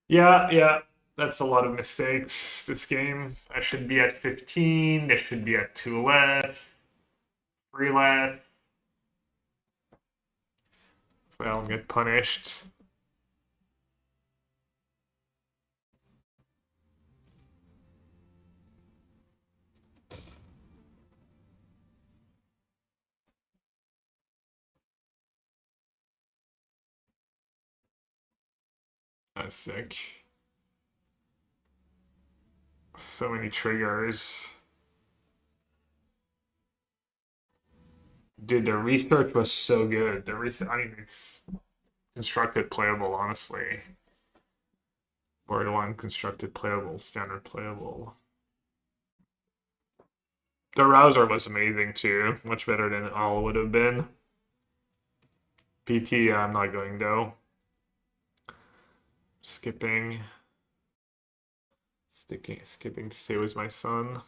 Yeah. That's a lot of mistakes this game. I should be at 15. This should be at 2 less. 3 less. If I don't get punished. That's sick. So many triggers. Dude, the research was so good. The research, I mean, it's constructed playable, honestly. Board 1, constructed playable, standard playable. The Rouser was amazing too. Much better than it all would have been. PT, I'm not going though. Skipping. Skipping to stay with my son.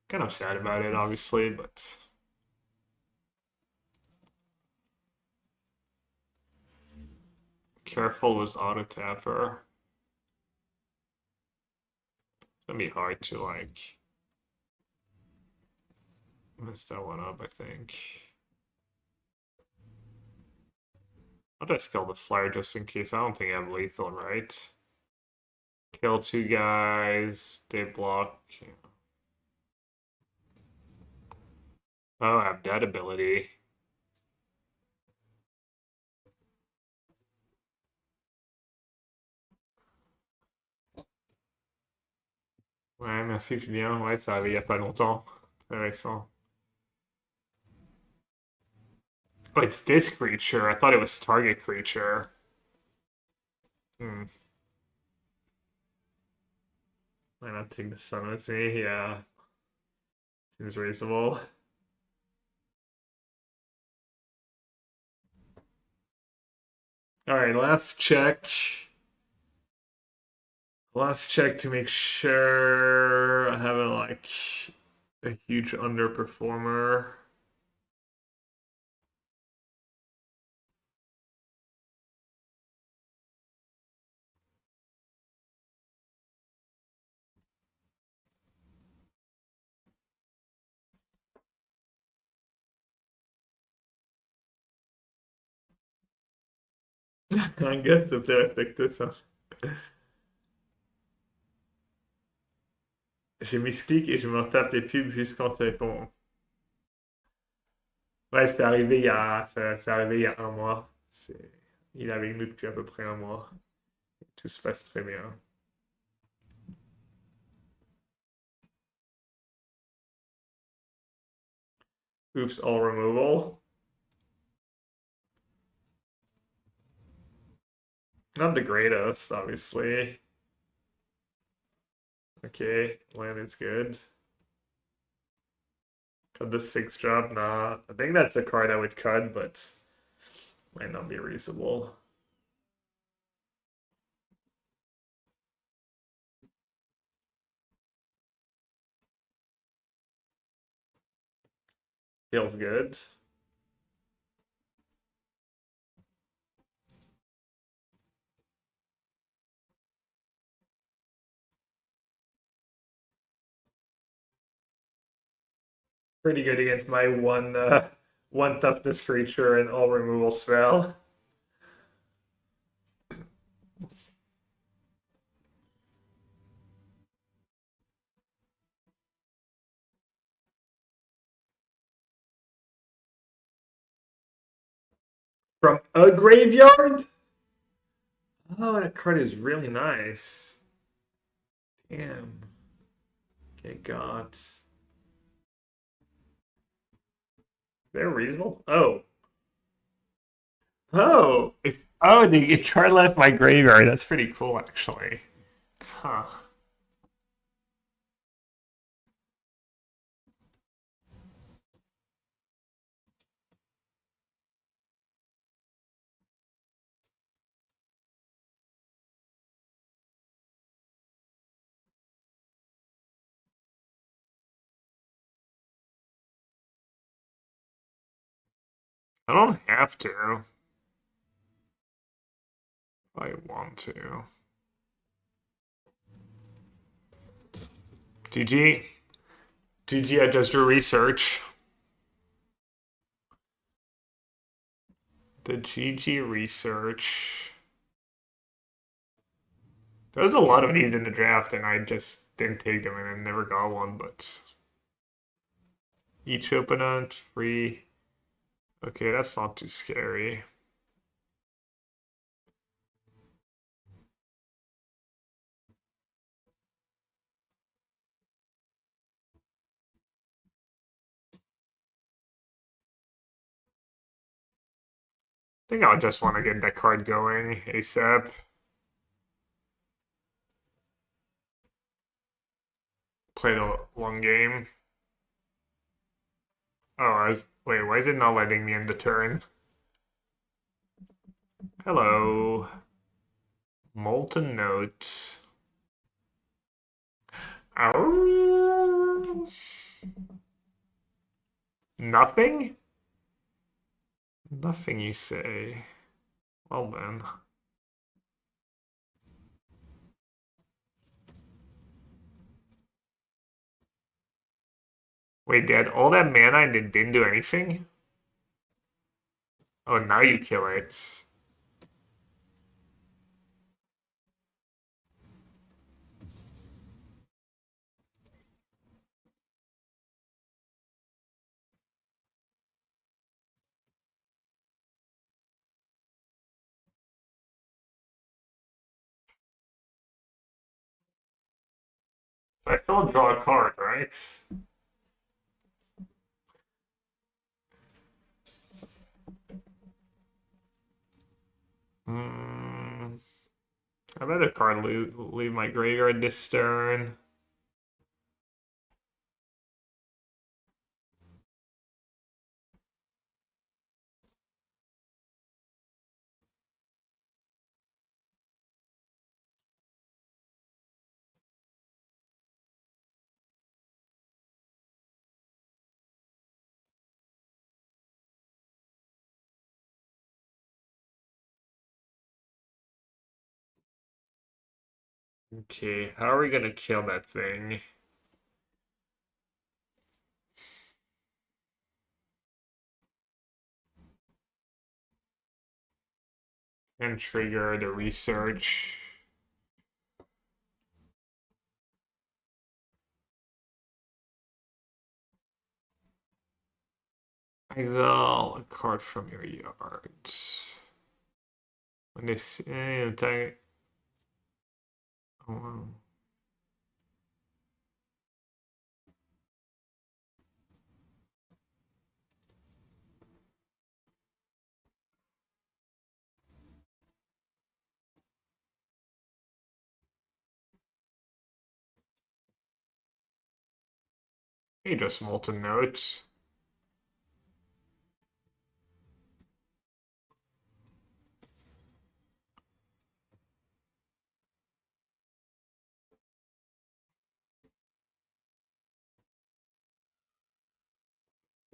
Kind of sad about it, obviously, but careful with auto tapper. It's gonna be hard to like mess that one up, I think. I'll just kill the flyer just in case. I don't think I have lethal, right? Kill 2 guys. They block. Oh, I have that ability. Ouais, merci Julien. Ouais, ça arrivé il y a pas longtemps. Intéressant. Oh, it's this creature. I thought it was target creature. Hmm. Why not take the sun with me? Yeah. Seems reasonable. Alright, last check. Last check to make sure I haven't like a huge underperformer. I guess if they respectent ça. J'ai mis clic et je me retape les pubs juste quand tu réponds. Ouais, c'est arrivé c'est arrivé il y a un mois. Il est avec nous depuis à peu près un mois. Tout se passe très bien. Oops, all removal. Not the greatest, obviously. Okay, land is good. Cut the 6-drop, nah. I think that's the card I would cut, but might not be reasonable. Feels good. Pretty good against my one toughness creature and all removal spell. From a graveyard? Oh, that card is really nice. Damn. Okay, got. They're reasonable. Oh. Oh. The card left my graveyard. That's pretty cool, actually. Huh. I don't have to. I want to. GG. GG, I just drew research. The GG research. There was a lot of these in the draft, and I just didn't take them, and I never got one, but each opponent free. Okay, that's not too scary. I think I'll just want to get that card going ASAP. Play the long game. Oh, wait, why is it not letting me end the turn? Hello. Molten Notes. Oh. Nothing? Nothing you say. Well then. Wait, Dad, all that mana and it didn't do anything? Oh, now you kill it. I still draw a card, right? Hmm. I bet a card leave my graveyard this turn. Okay, how are we gonna kill that thing? And trigger the research. Exile a card from your yard. When this attack. Oh, Hey, just molten notes.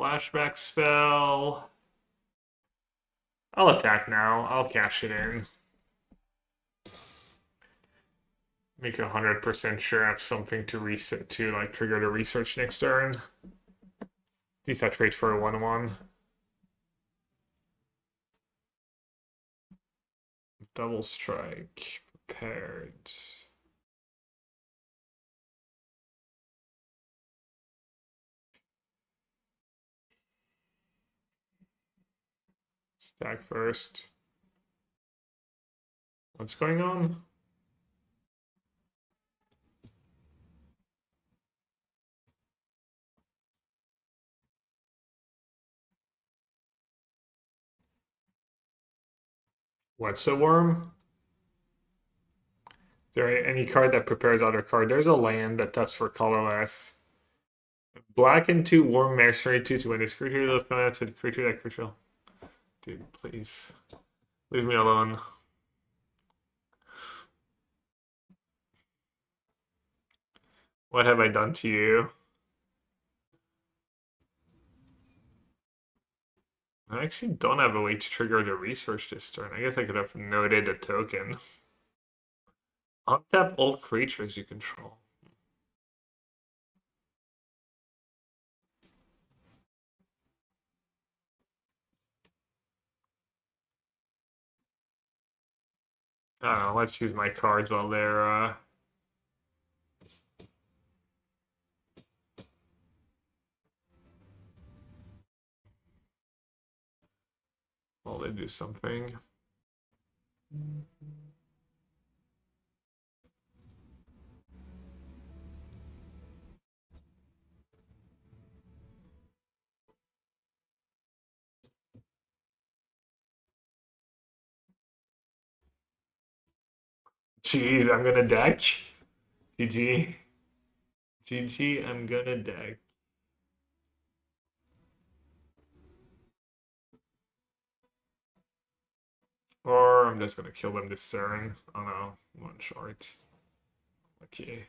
Flashback spell. I'll attack now. I'll cash it in. Make 100% sure I have something to reset to like trigger the research next turn. At least I trade for a 1/1. Double strike. Prepared. Stack first. What's going on? What's a worm? Is there any card that prepares other card? There's a land that taps for colorless. Black and 2 worm mercenary 2 to win this creature. Those comments to the creature that crucial. Dude, please. Leave me alone. What have I done to you? I actually don't have a way to trigger the research this turn. I guess I could have noted a token. Untap all creatures you control. I don't know, let's use my cards while they're while they do something. Jeez, I'm gonna deck. GG. GG, I'm gonna deck. Or I'm just gonna kill them this turn. Oh no, one short. Okay.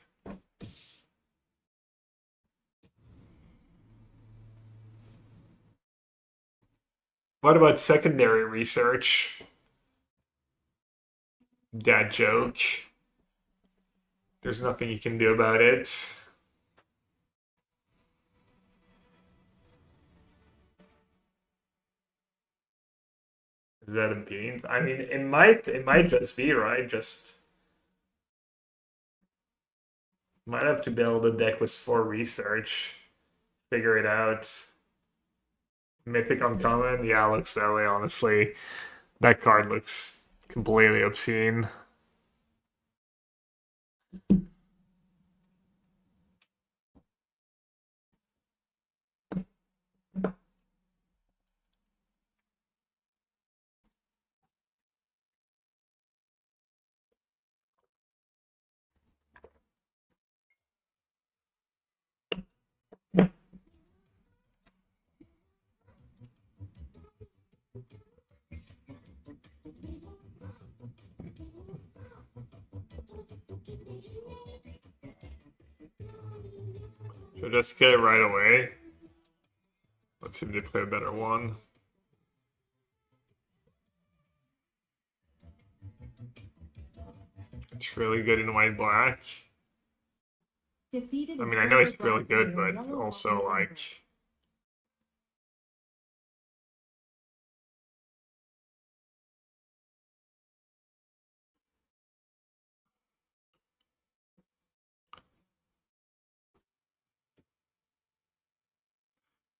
What about secondary research? Dad joke. There's nothing you can do about it. Is that a beans? I mean, it might just be, right? Just might have to build a deck with 4 research. Figure it out. Mythic uncommon? Yeah, it looks that way, honestly. That card looks completely obscene. So just get it right away. Let's see if they play a better one. It's really good in white black. I mean, I know it's really good, but also like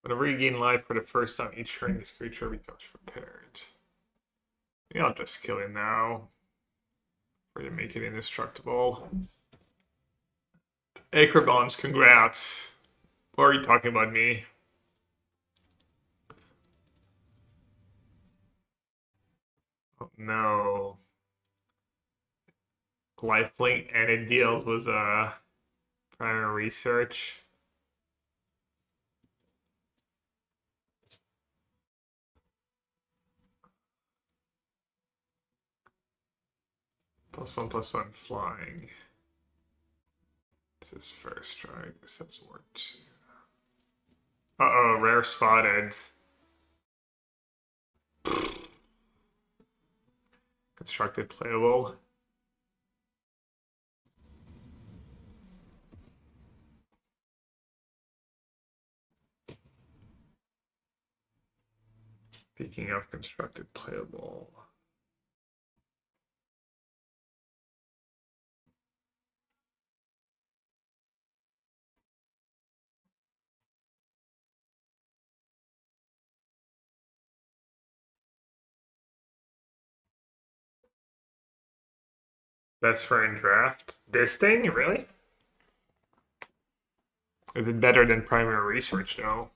whenever you gain life for the first time each turn, this creature becomes prepared. Maybe I'll just kill it now. For to make it indestructible. Acrebons, congrats. Or are you talking about me? Oh, no. Lifelink and it deals with primary research. +1/+1 flying. This is first strike. This has more two. Uh-oh, rare spotted. Constructed playable. Speaking of constructed playable. Best friend draft. This thing, really? Is it better than primary research though?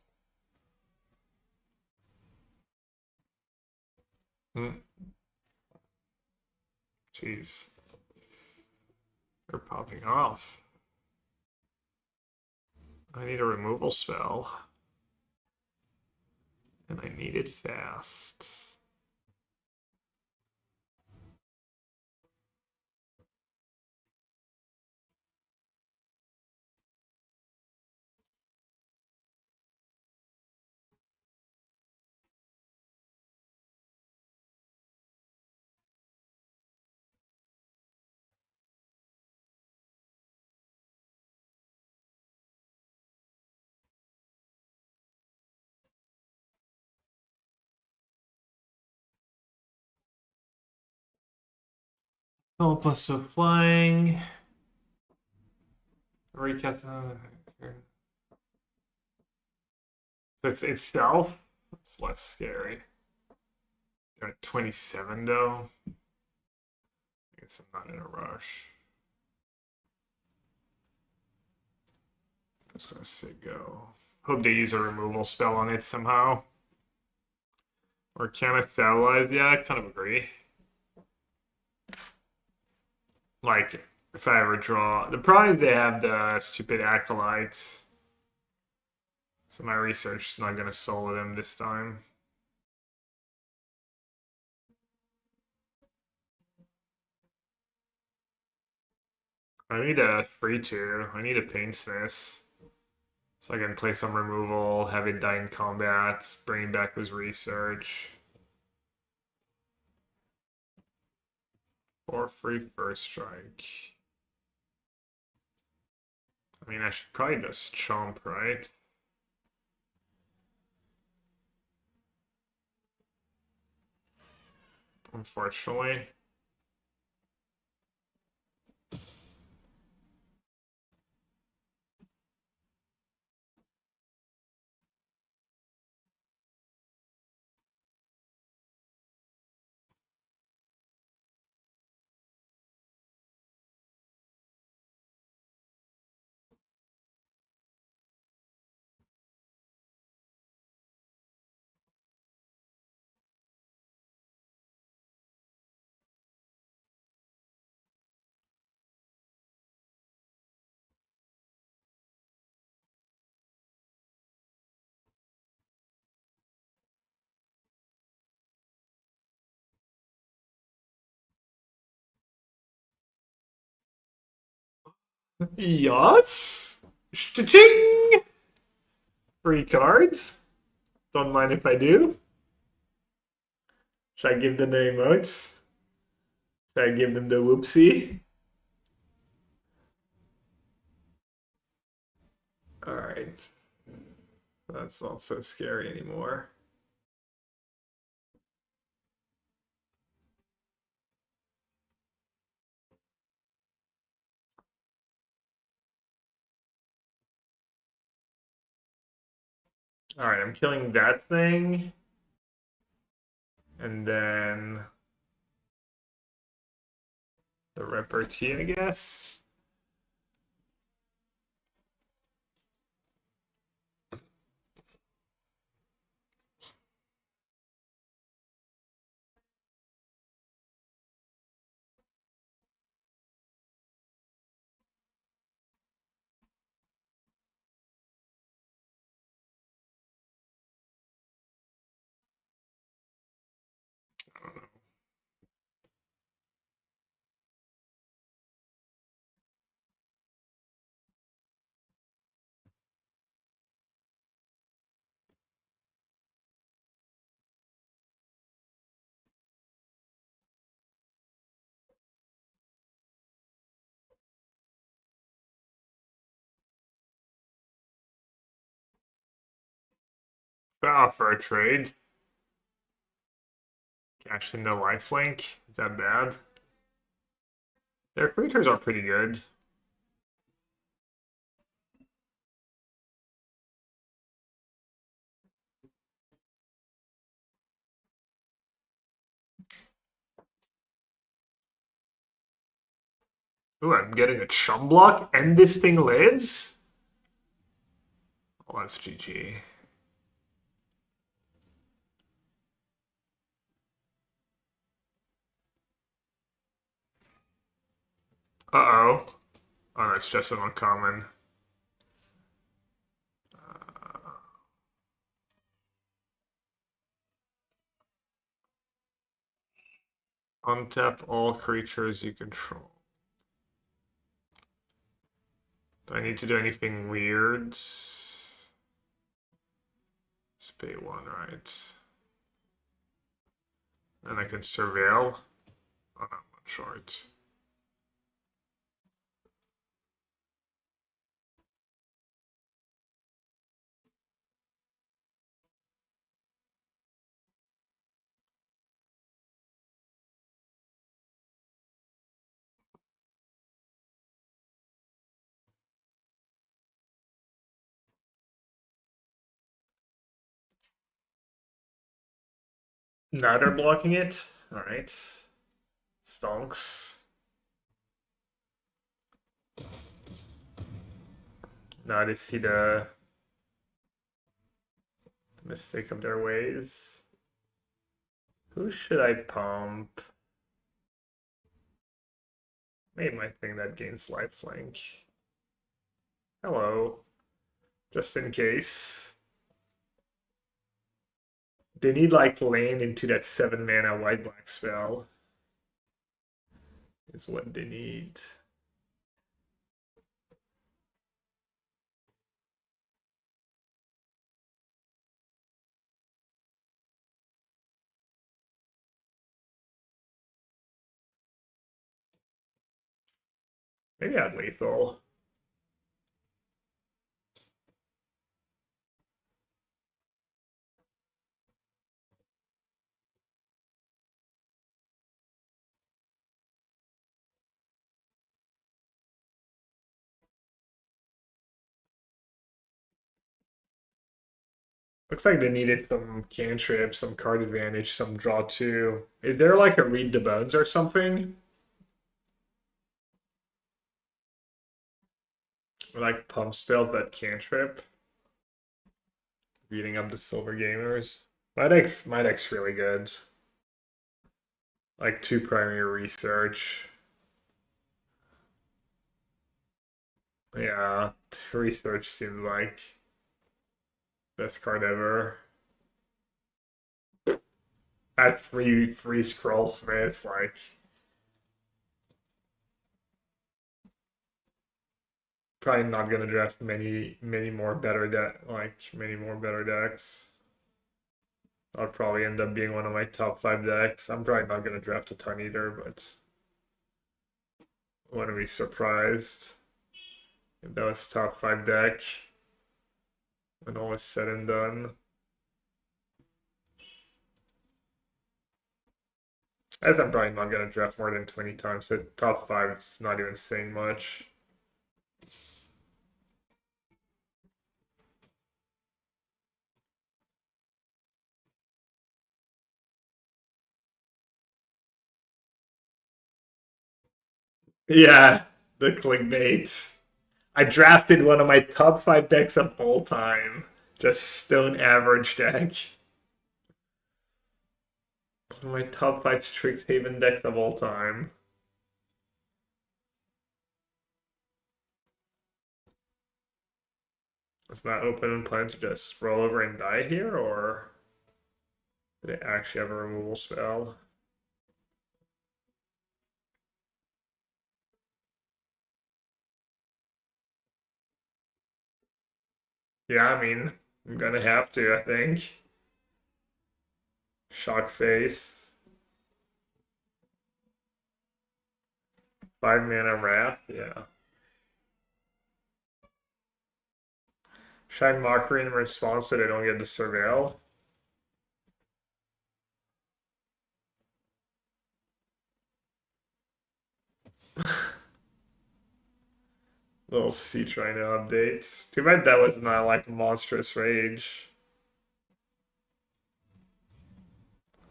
Jeez. They're popping off. I need a removal spell. And I need it fast. Oh, plus so flying. Recast. So it's itself. It's less scary. Got 27 though. I guess I'm not in a rush. I'm just gonna say go. Hope they use a removal spell on it somehow. Or can I stabilize? Yeah, I kind of agree. Like, if I ever draw. The problem is they have the stupid acolytes. So my research is not gonna solo them this time. I need a free two. I need a Painsmith. So I can play some removal, have it die in combat, bring it back with research. Or free first strike. I mean, I should probably just chomp, right? Unfortunately. Yes! Cha-ching! Free card. Don't mind if I do. Should I give them the emotes? Should I give them the whoopsie? Alright. That's not so scary anymore. Alright, I'm killing that thing. And then the repartee, I guess. I don't know. For a trade. Cash into lifelink. Is that bad? Their creatures are pretty good. Ooh, I'm getting a chum block and this thing lives? Oh, that's GG. Uh-oh. Oh, that's just an uncommon. Untap all creatures you control. Do I need to do anything weird? Pay one, right? And I can surveil. Oh, no, one short. Neither blocking it. All right. Stonks. Now they see the mistake of their ways. Who should I pump? Maybe my thing that gains lifelink. Hello. Just in case. They need like land into that 7 mana white black spell. Is what they need. Maybe I'd lethal. Looks like they needed some cantrip, some card advantage, some draw two. Is there like a read the bones or something? Or like pump spells that cantrip? Beating up the silver gamers. My deck's really good. Like two primary research. Yeah, research seems like best card ever. At free scroll smiths, like probably not gonna draft many more better many more better decks. I'll probably end up being one of my top 5 decks. I'm probably not gonna draft a ton either, but I want to be surprised if that was top 5 deck when all is said and done. As I'm probably not gonna draft more than 20 times, so top 5 is not even saying much. Yeah, the clickbait. I drafted one of my top 5 decks of all time. Just stone average deck. One of my top 5 Strixhaven decks of all time. It's not open and plan to just roll over and die here, or do they actually have a removal spell? Yeah, I mean, I'm gonna have to, I think. Shock face. 5 mana wrath, yeah. Shine Mockery in response so they don't get the surveil. Little C trying to update. Too bad that was not like Monstrous Rage.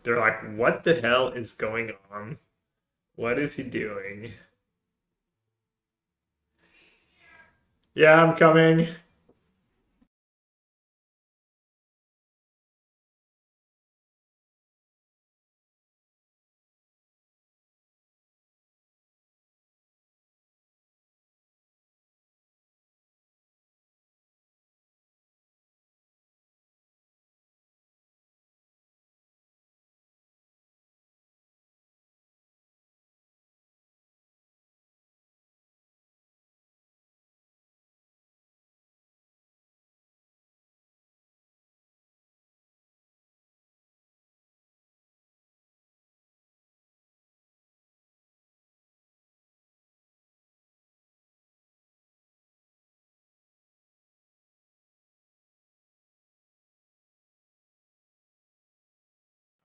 They're like, what the hell is going on? What is he doing? Yeah, I'm coming.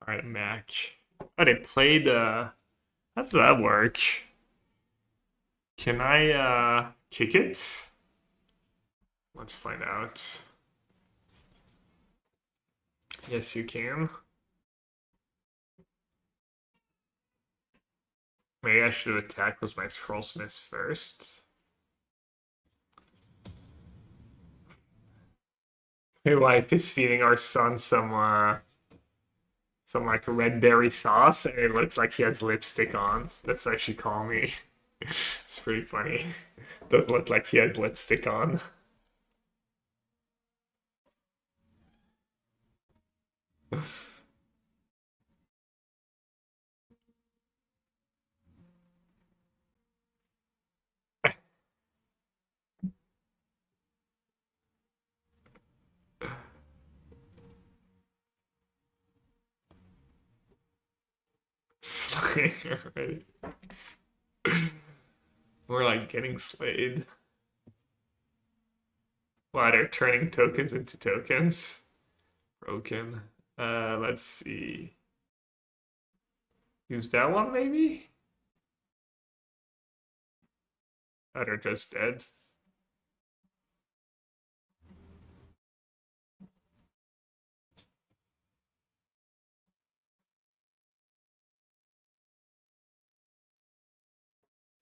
All right, Mac. Oh, they played. How does that work? Can I kick it? Let's find out. Yes, you can. Maybe I should have attacked with my Scrollsmith first. My wife is feeding our son some like red berry sauce, and it looks like he has lipstick on. That's why she called me. It's pretty funny. Does look like he has lipstick on. Right. We're like getting slayed. Wow, they're turning tokens into tokens. Broken. Let's see. Use that one maybe? Oh, they're just dead.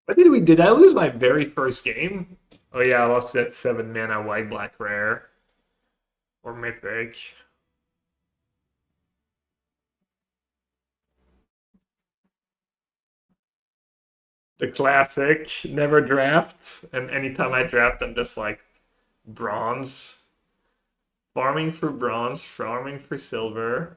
What did we? Did I lose my very first game? Oh yeah, I lost that 7 mana white black rare or mythic. The classic, never draft, and anytime I draft, I'm just like bronze, farming for bronze, farming for silver.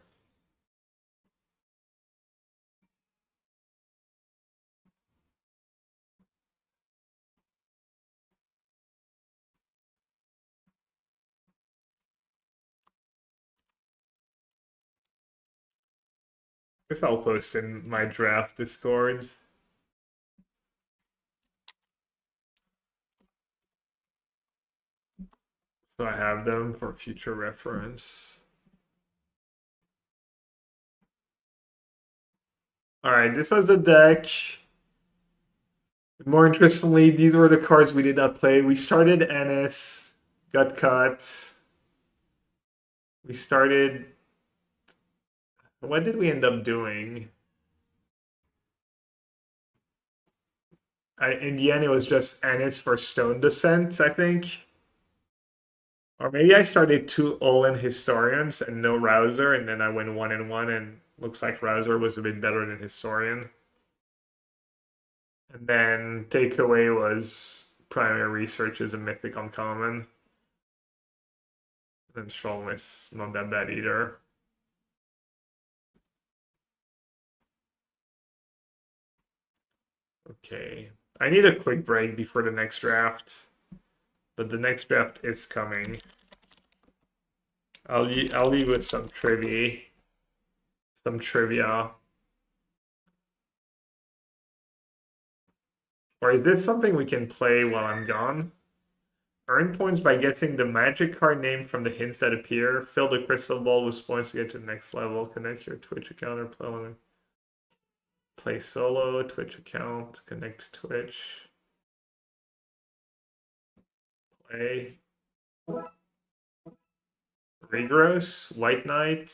Guess I'll post in my draft Discord. So I have them for future reference. Alright, this was the deck. More interestingly, these were the cards we did not play. We started Ennis, got cut. We started. What did we end up doing? In the end, it was just Ennis for Stone Descent, I think. Or maybe I started 2 all-in Historians and no Rouser, and then I went 1-1, and looks like Rouser was a bit better than Historian. And then takeaway was Primary Research is a Mythic Uncommon. And Strongness, not that bad either. Okay. I need a quick break before the next draft. But the next draft is coming. I'll leave with some trivia. Some trivia. Or is this something we can play while I'm gone? Earn points by guessing the magic card name from the hints that appear. Fill the crystal ball with points to get to the next level. Connect your Twitch account or play solo. Twitch account. Connect to Twitch. Play. Regross. White Knight.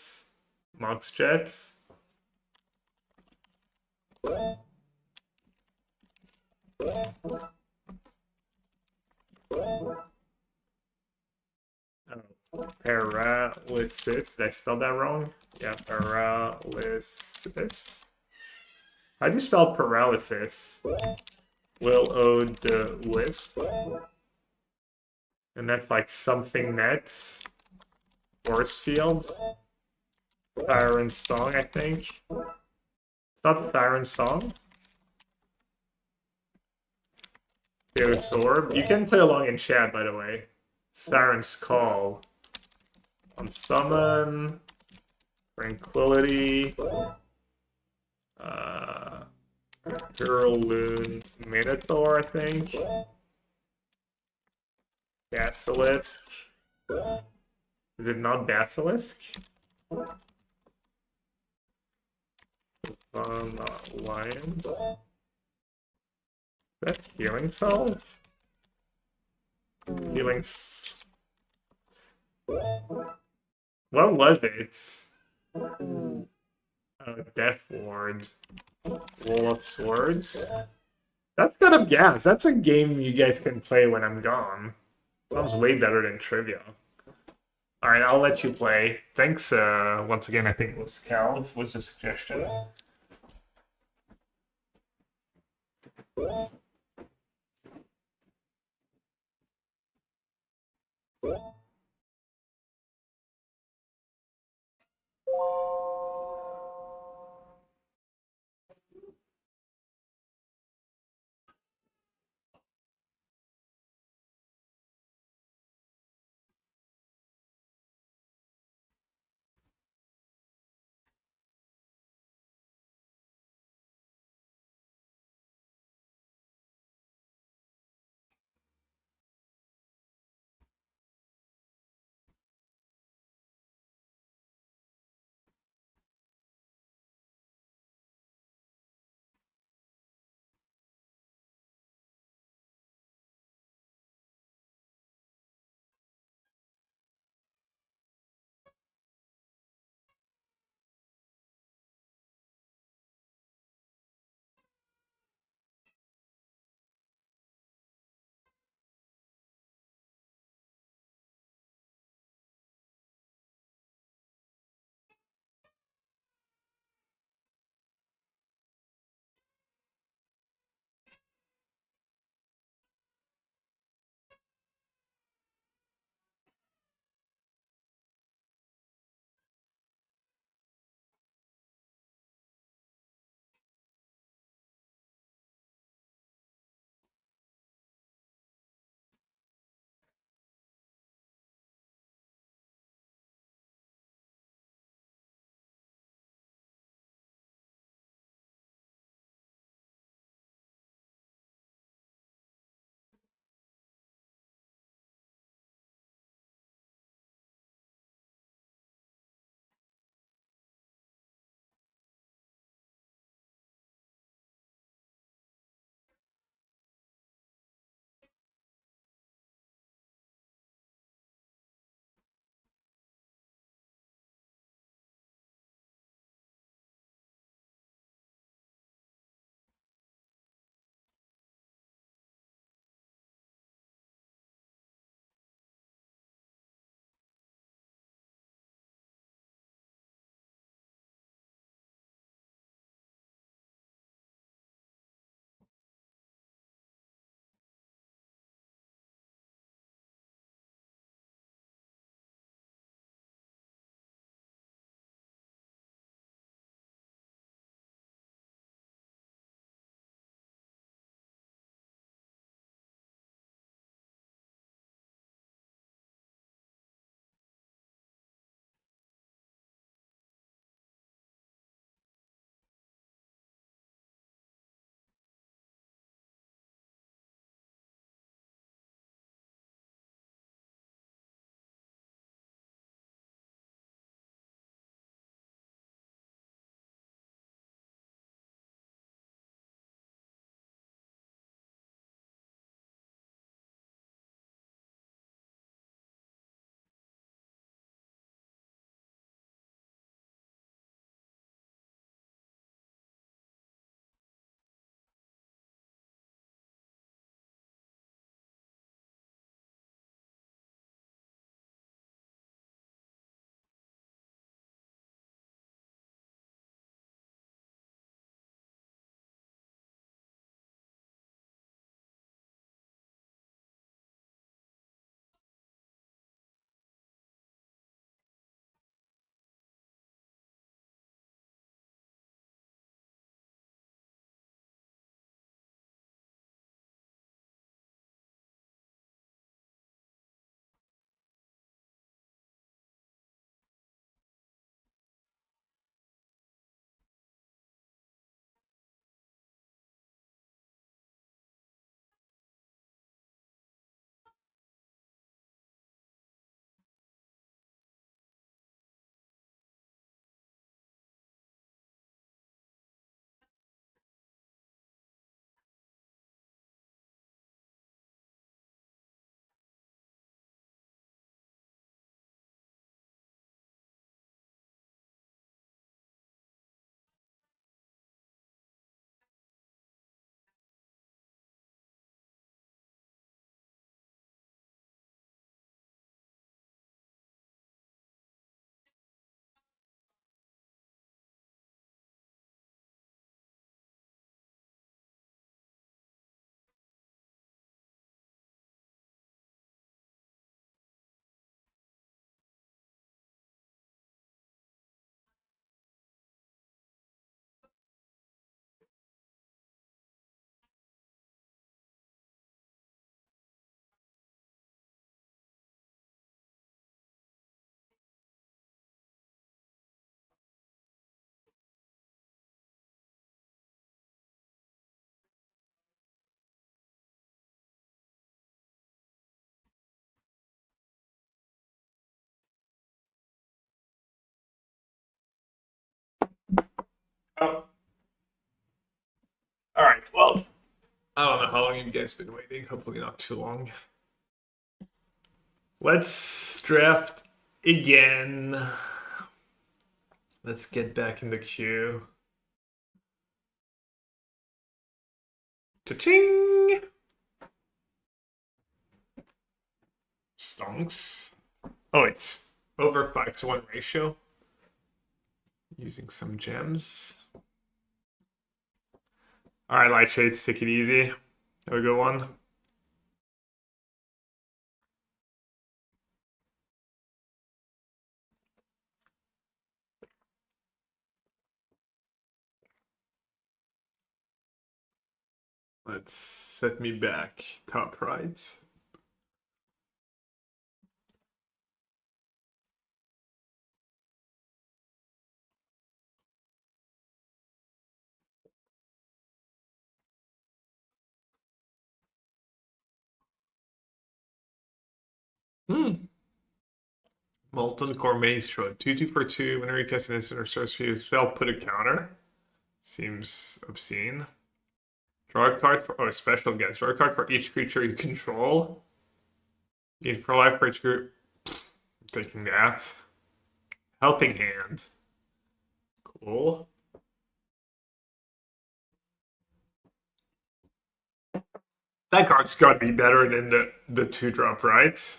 Mox Jets. Paralysis. Did I spell that wrong? Yeah, paralysis. How do you spell paralysis? Will-o-the-wisp. And that's like something net. Force field. Siren Song, I think. It's not Siren Song. Theo's Orb. You can play along in chat, by the way. Siren's Call. On Summon. Tranquility. Duraloon Minotaur, I think. Basilisk. Is it not Basilisk? Lions. That's Healing Salve? Healing. What was it? Death Ward. Wall of Swords. That's got a gas. That's a game you guys can play when I'm gone. Sounds way better than Trivia. Alright, I'll let you play. Thanks, once again, I think it was Cal was the suggestion. Oh. Alright, well. I don't know how long you guys been waiting. Hopefully not too long. Let's draft again. Let's get back in the queue. Cha-ching! Stonks. Oh, it's over 5-to-1 ratio. Using some gems. Alright, light shades, take it easy. Have a good one. Let's set me back. Top right. Molten Core Maestro. 2/2 for 2. Whenever you cast an instant or sorcery, spell, put a counter. Seems obscene. Draw a card for. Oh, special guest. Draw a card for each creature you control. Gain for life for each group. I'm taking that. Helping Hand. Cool. That card's got to be better than the 2-drop, right?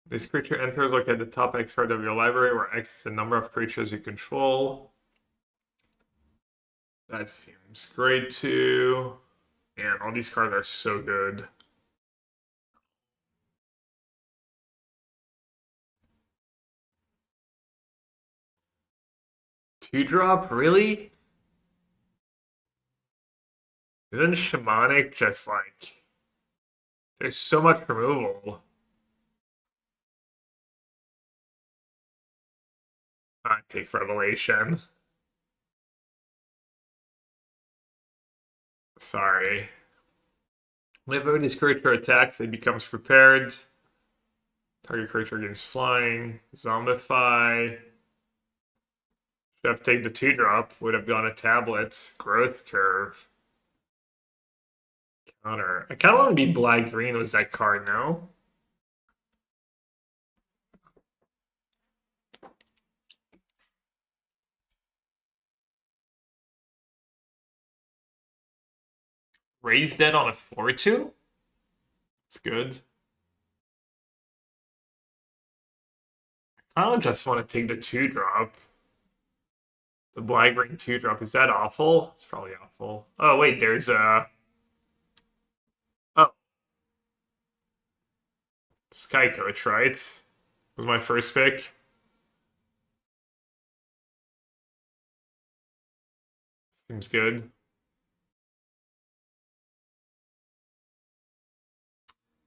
This creature enters, look at the top X card of your library, where X is the number of creatures you control. That seems great too. And all these cards are so good. Two-drop, really? Isn't Shamanic just like... There's so much removal. I take Revelation. Sorry. Whenever this creature attacks, it becomes prepared. Target creature gains flying. Zombify. Should have taken the 2-drop. Would have gone a tablet. Growth curve. Counter. I kind of want to be black green with that card now. Raise that on a 4/2? It's good. I don't just want to take the 2-drop. The black green 2-drop. Is that awful? It's probably awful. Oh, wait, there's a. Oh. Sky Coach, right? Was my first pick. Seems good.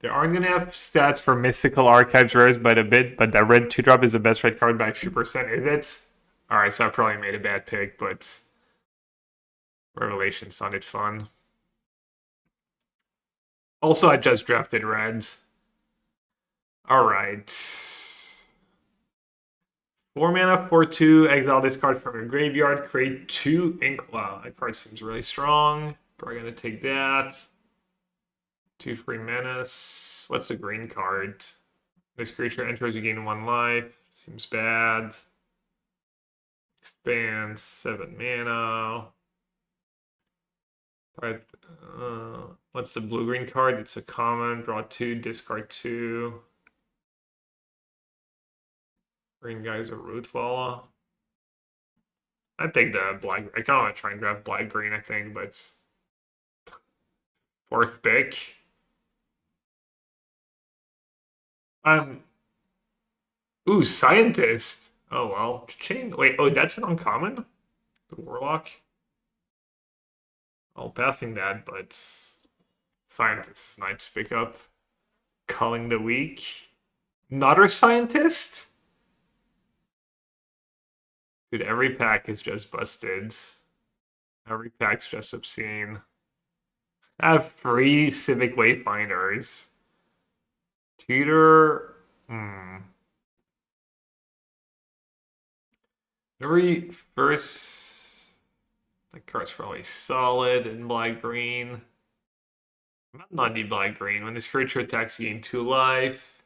They aren't going to have stats for Mystical Archives rares by a bit, but that red 2-drop is the best red card by a few percent, is it? Alright, so I probably made a bad pick, but Revelation sounded fun. Also, I just drafted reds. Alright. 4 mana, 4/2, exile this card from your graveyard, create 2 ink. Wow, that card seems really strong. Probably gonna take that. 2 free menace. What's the green card? This creature enters, you gain 1 life. Seems bad. Expand, 7 mana. Alright, what's the blue-green card? It's a common. Draw 2, discard 2. Green guy's a Rootwalla. I think the black. I kind of want to try and draft black green, I think, but 4th pick. Ooh, Scientist. Oh well. Chain. Wait. Oh, that's an uncommon. The Warlock. Oh, passing that, but Scientist is nice to pick up. Culling the Weak. Another Scientist. Dude, every pack is just busted. Every pack's just obscene. I have 3 Civic Wayfinders. Tutor. Every first, that card's probably solid in black green. Might not need black green. When this creature attacks, you gain 2 life.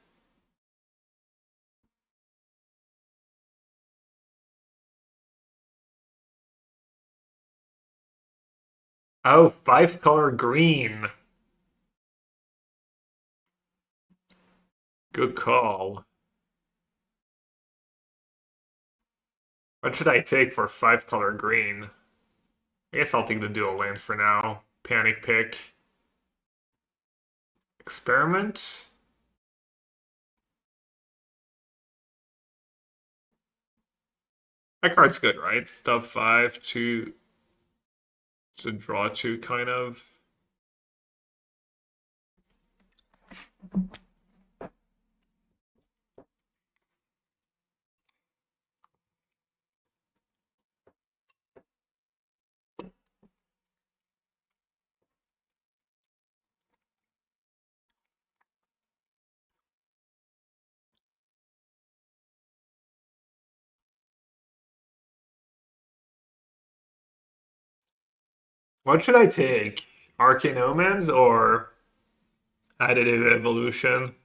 Oh, 5-color green. Good call. What should I take for 5-color green? I guess I'll take the dual land for now. Panic pick. Experiment. That card's good, right? Stub 5 to draw 2, kind of. What should I take? Arcane Omens or Additive Evolution?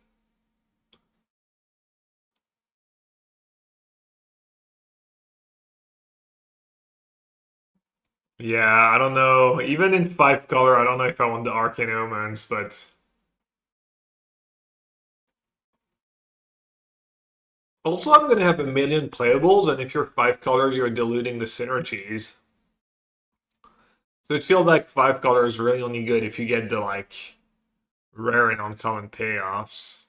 Yeah, I don't know. Even in 5-color, I don't know if I want the Arcane Omens, but also I'm gonna have a million playables, and if you're 5-colors, you're diluting the synergies. So it feels like 5-color is really only good if you get the like rare and uncommon payoffs.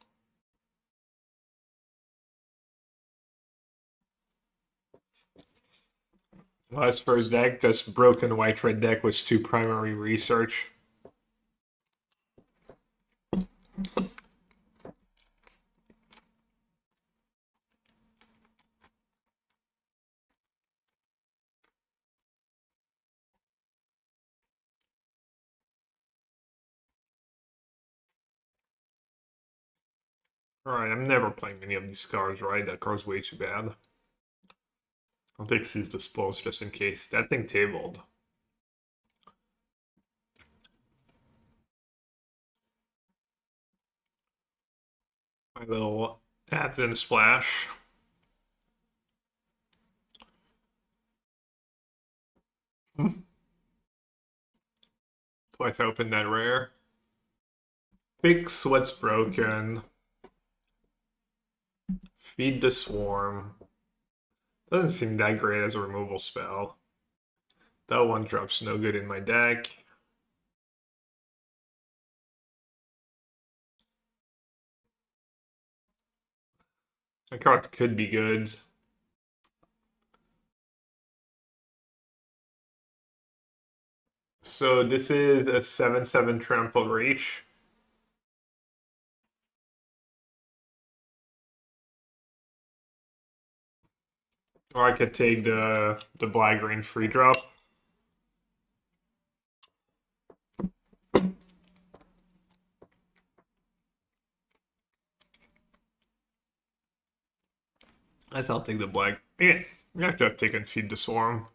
Last first deck, just broken white-red deck with 2 primary research. Alright, I'm never playing any of these cards, right? That card's way too bad. I'll take Seize Dispose just in case. That thing tabled. My little adds in splash. Twice I opened that rare. Fix what's broken. Feed the Swarm. Doesn't seem that great as a removal spell. That one drop's no good in my deck. That card could be good. So this is a 7/7 Trample Reach. Or I could take the black green free drop. Guess I'll take the black. Yeah, you have to have taken Feed the Swarm.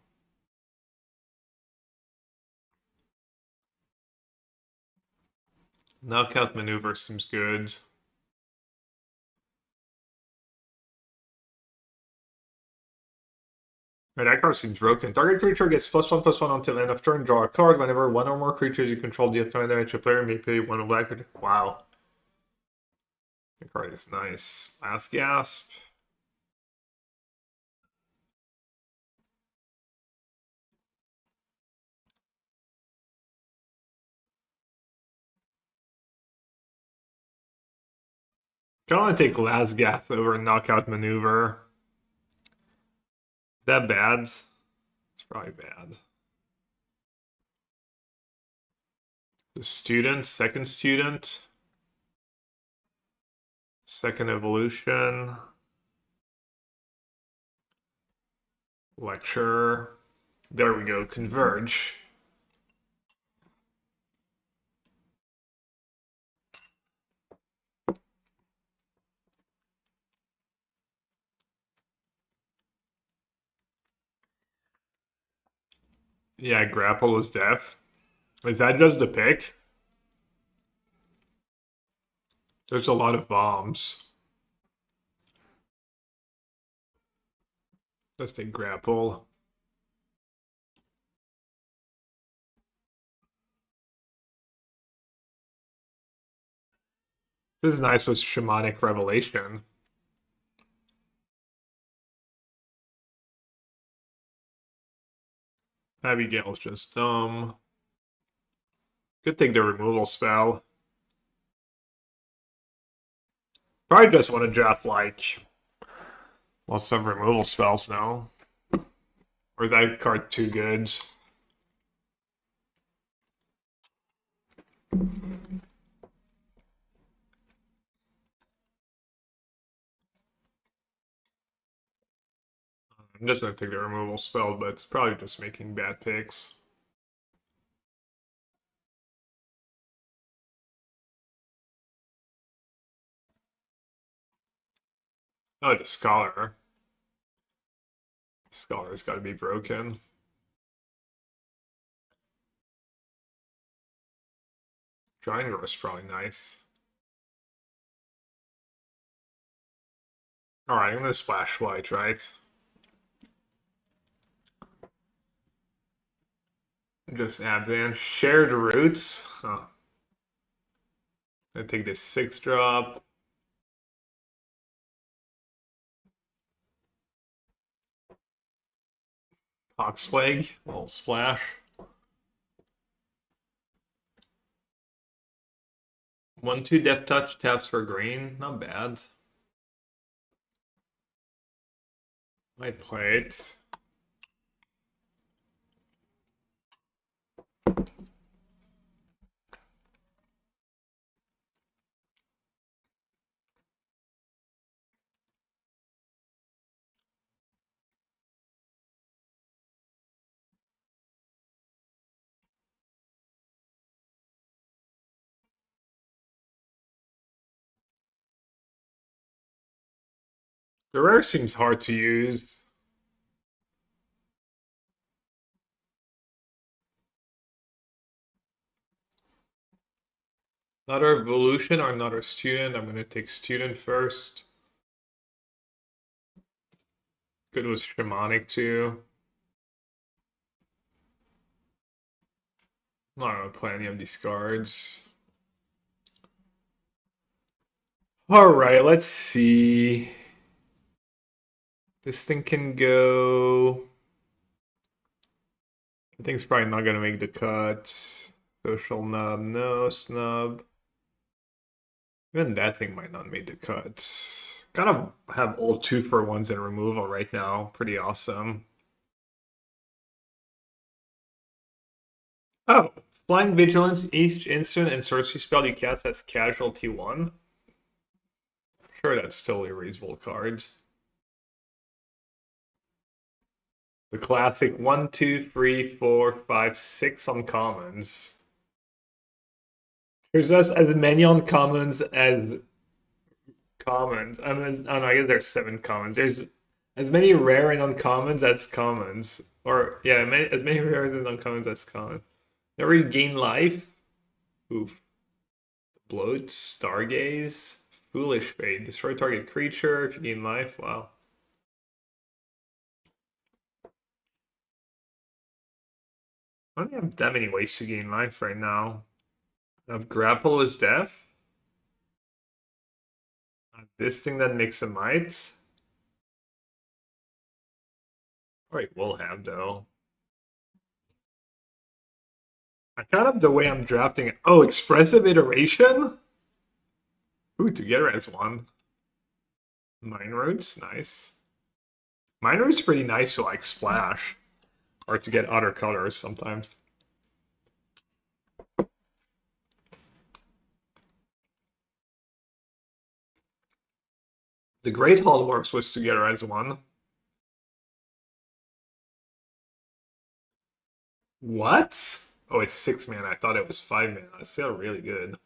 Knockout Maneuver seems good. That card seems broken. Target creature gets +1/+1 until end of turn. Draw a card. Whenever one or more creatures you control deal command damage to player, may pay 1 black. Wow. The card is nice. Last Gasp. I want to take Last Gasp over Knockout Maneuver. Is that bad? It's probably bad. The student, second student. Second evolution. Lecture. There we go, Converge. Yeah, grapple was death. Is that just the pick? There's a lot of bombs. Let's take grapple. This is nice with Shamanic Revelation. Abigail's just dumb. Could take the removal spell. Probably just want to draft like lots of removal spells now. Or is that card too good? I'm just gonna take the removal spell, but it's probably just making bad picks. Oh, the Scholar. Scholar's gotta be broken. Triangle is probably nice. Alright, I'm gonna splash white, right? Just Abzan. Shared Roots. Huh. I'm gonna take this 6-drop. Poxplague. Little splash. 1/2 Death Touch taps for green. Not bad. Might play it. The rare seems hard to use. Another evolution or another student. I'm gonna take student first. Good was shamanic too. I'm not gonna play any of these cards. Alright, let's see. This thing can go. I think it's probably not gonna make the cut. Social nub, no snub. Even that thing might not make the cut. Gotta have all 2-for-1s in removal right now. Pretty awesome. Oh, Flying Vigilance, each instant and sorcery spell you cast has casualty 1. Sure, that's totally a reasonable card. The classic 1, 2, 3, 4, 5, 6 uncommons. There's just as many uncommons as commons. I guess there's 7 commons. There's as many rare and uncommons as commons. Or, yeah, as many rares and uncommons as commons. Never you gain life. Oof. Bloat, Stargaze, Foolish Fate. Destroy target creature if you gain life. Wow. I don't have that many ways to gain life right now. Grapple is death. This thing that makes a might. Alright, we'll have though. I kind of the way I'm drafting it. Oh, expressive iteration? Ooh, together as one. Mine Roots, nice. Mine Roots pretty nice to like splash. Or to get other colors sometimes. The Great Hall works was together as one. What? Oh, it's 6 mana. I thought it was 5 mana. That's still really good.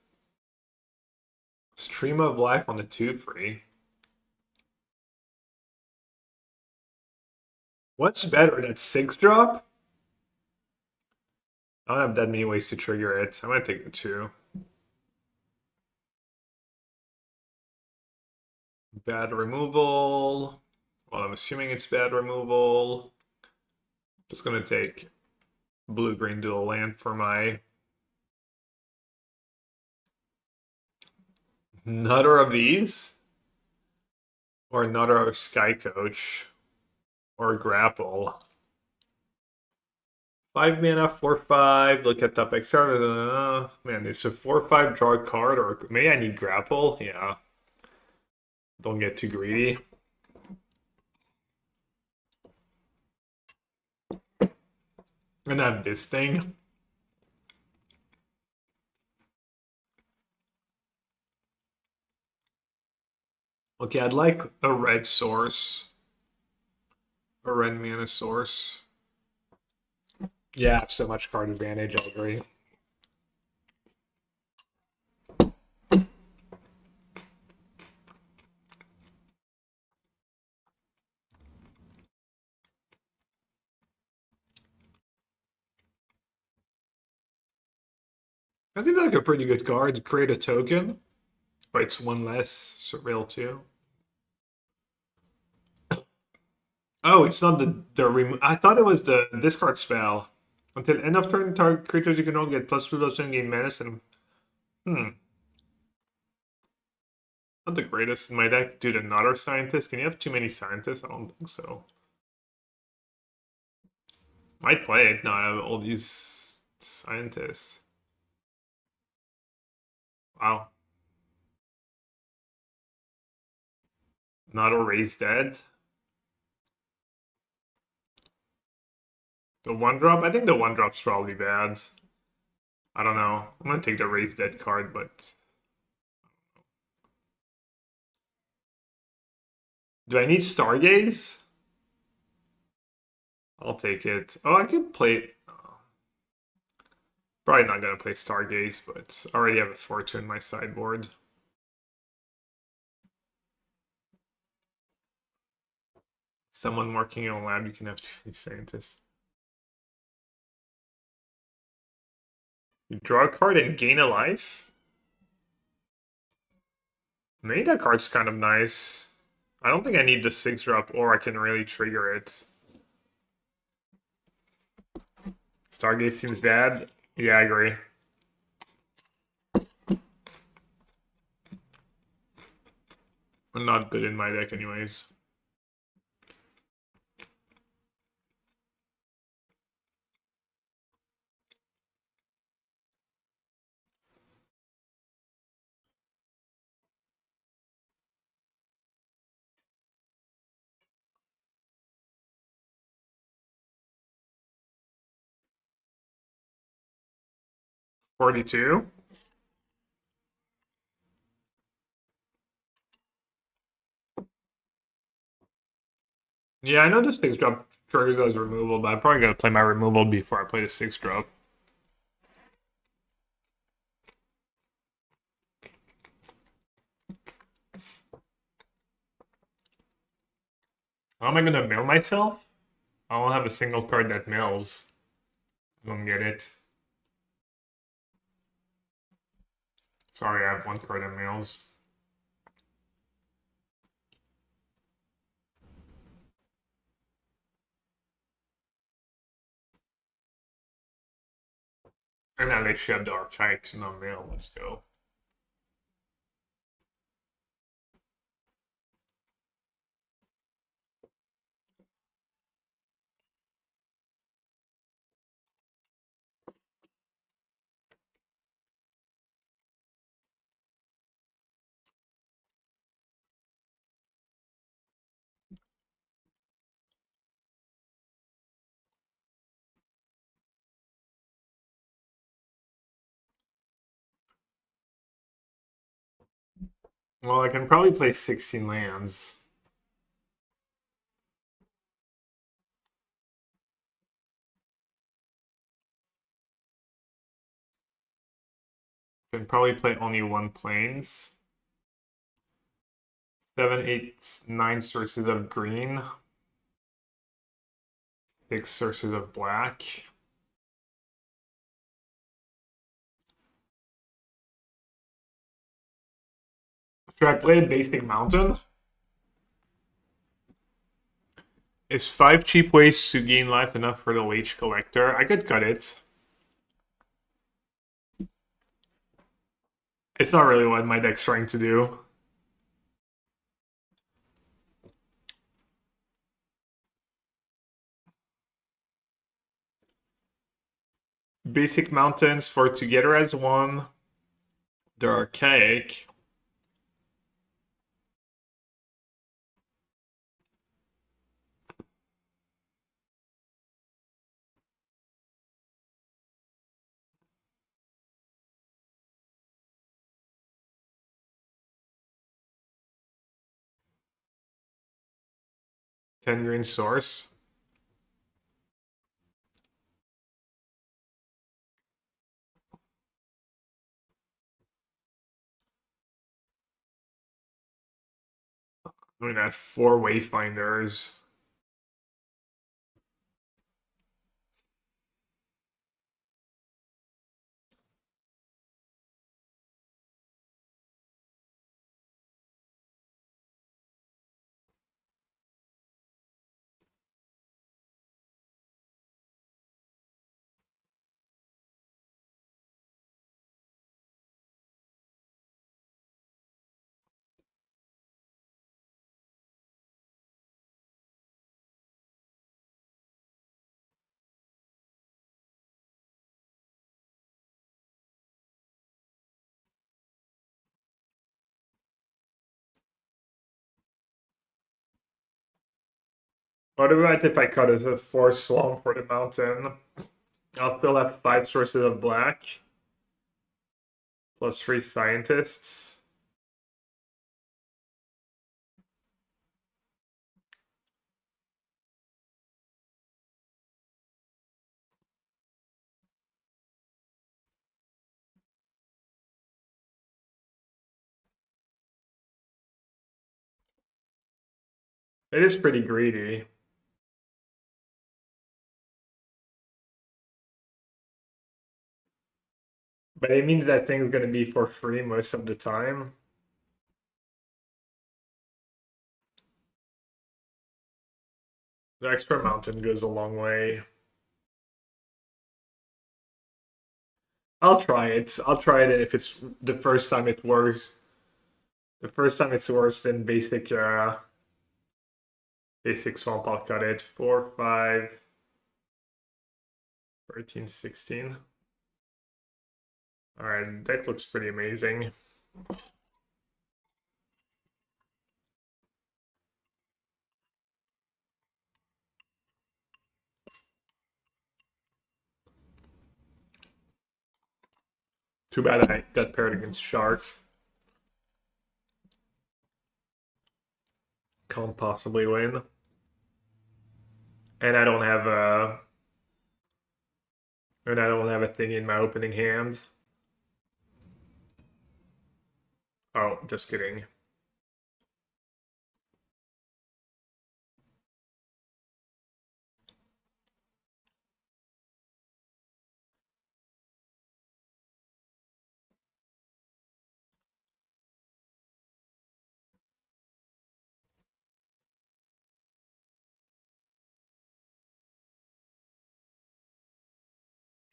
Stream of Life on the 2-free. What's better, that 6-drop? I don't have that many ways to trigger it. I'm gonna take the 2. Bad removal. Well, I'm assuming it's bad removal. Just gonna take blue-green dual land for my Nutter of these, or Nutter of Sky Coach, or Grapple. 5 mana, 4/5. Look at top X card. Man, it's a 4/5 draw a card, or maybe I need Grapple. Yeah. Don't get too greedy. And I have this thing. Okay, I'd like a red source. A red mana source. Yeah, I have so much card advantage, I agree. I think that's like a pretty good card. Create a token. But it's 1 less, surreal too. Oh, it's not the I thought it was the discard spell. Until end of turn, target creatures you can all get +2 gain menace and not the greatest in my deck. Dude, another scientist. Can you have too many scientists? I don't think so. Might play it now. I have all these scientists. Wow. Not a raised dead. The 1-drop? I think the 1-drop's probably bad. I don't know. I'm gonna take the raised dead card, but do I need Stargaze? I'll take it. Oh, I could play. Probably not gonna play Stargaze, but I already have a 4/2 in my sideboard. Someone working in a lab, you can have 2 scientists. You draw a card and gain a life? Maybe that card's kind of nice. I don't think I need the 6-drop, or I can really trigger it. Stargaze seems bad. Yeah, I agree. I'm not good in my deck anyways. $42? Yeah, I know the 6-drop triggers as removal, but I'm probably gonna play my removal before I play the 6-drop. How am I gonna mail myself? I don't have a single card that mails. I don't get it. Sorry, I have 1 card that mails. And I literally have the Archaics and no mail. Let's go. Well, I can probably play 16 lands. Can probably play only 1 planes. 7, 8, 9 sources of green. 6 sources of black. Should I play a basic mountain? Is 5 cheap ways to gain life enough for the leech collector? I could cut it. It's not really what my deck's trying to do. Basic mountains for together as one. They're archaic. Ten green source. I'm gonna have 4 wayfinders. What about if I cut as a 4 swamp for the mountain? I'll still have 5 sources of black. Plus 3 scientists. It is pretty greedy. But it means that thing's gonna be for free most of the time. The extra mountain goes a long way. I'll try it. I'll try it if it's the first time it works. The first time it's worse than basic swamp, I'll cut it. 4, 5, 13, 16. Alright, deck looks pretty amazing. Too bad I got paired against Shark. Can't possibly win. And I don't have a thing in my opening hand. Oh, just kidding.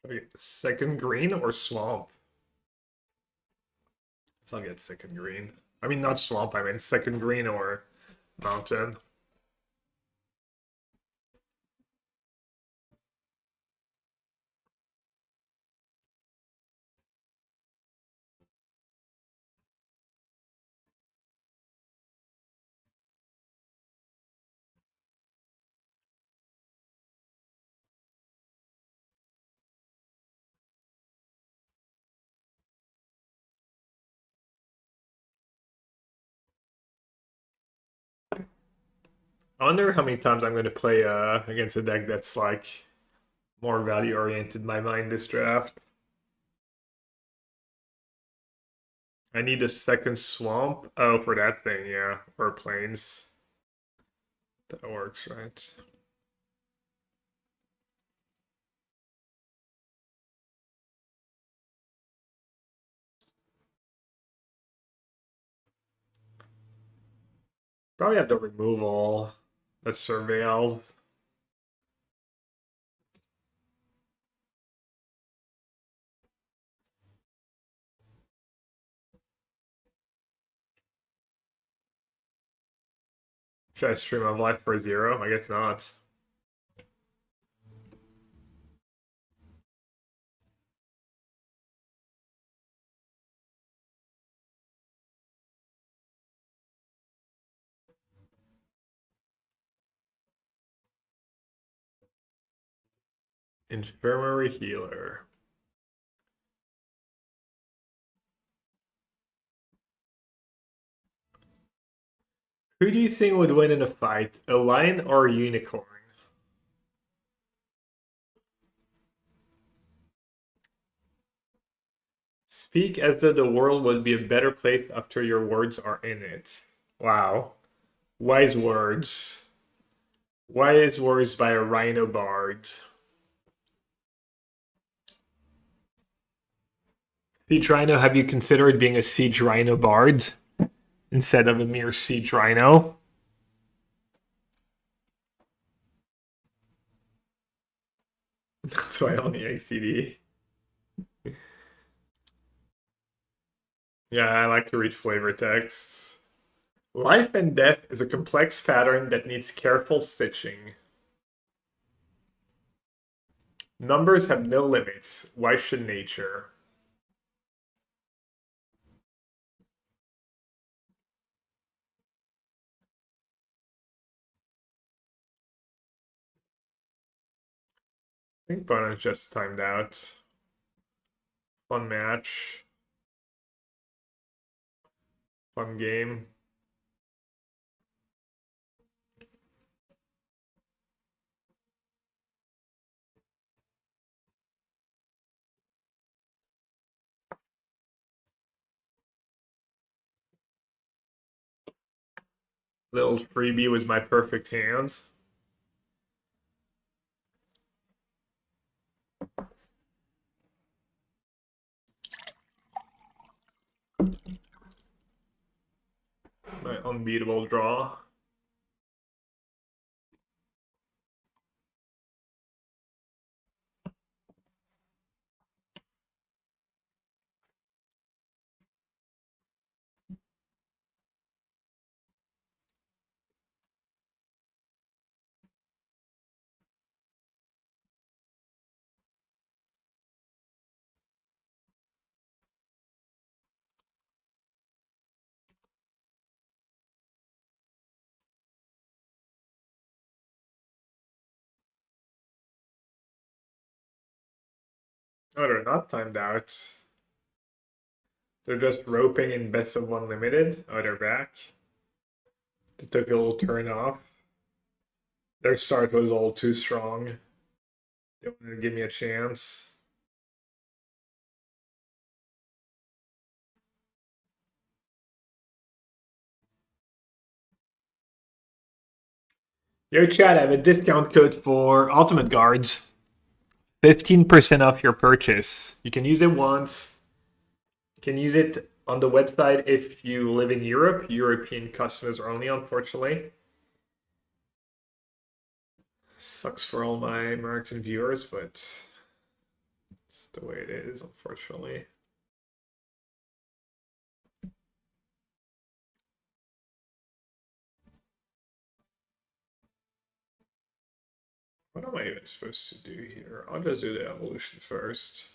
Okay, second green or swamp? So I'll get second green. I mean, not swamp, I mean second green or mountain. I wonder how many times I'm going to play against a deck that's like more value oriented in my mind this draft. I need a second swamp. Oh, for that thing, yeah. Or plains. That works, right? Probably have the removal that's surveilled. Should I stream of life for 0? I guess not. Infirmary healer. Who do you think would win in a fight, a lion or a unicorn? Speak as though the world would be a better place after your words are in it. Wow. Wise words. Wise words by a rhino bard. Siege Rhino, have you considered being a Siege Rhino bard instead of a mere Siege Rhino? That's why I only XCD. Yeah, I like to read flavor texts. Life and death is a complex pattern that needs careful stitching. Numbers have no limits. Why should nature? I think Bonus just timed out. Fun match. Fun game. Little freebie was my perfect hands. My unbeatable draw. Oh, they're not timed out. They're just roping in best of one limited. Oh, they're back. They took a little turn off. Their start was all too strong. They wanted to give me a chance. Yo, chat, I have a discount code for Ultimate Guards. 15% off your purchase. You can use it once. You can use it on the website if you live in Europe. European customers only, unfortunately. Sucks for all my American viewers, but it's the way it is, unfortunately. What am I even supposed to do here? I'll just do the evolution first.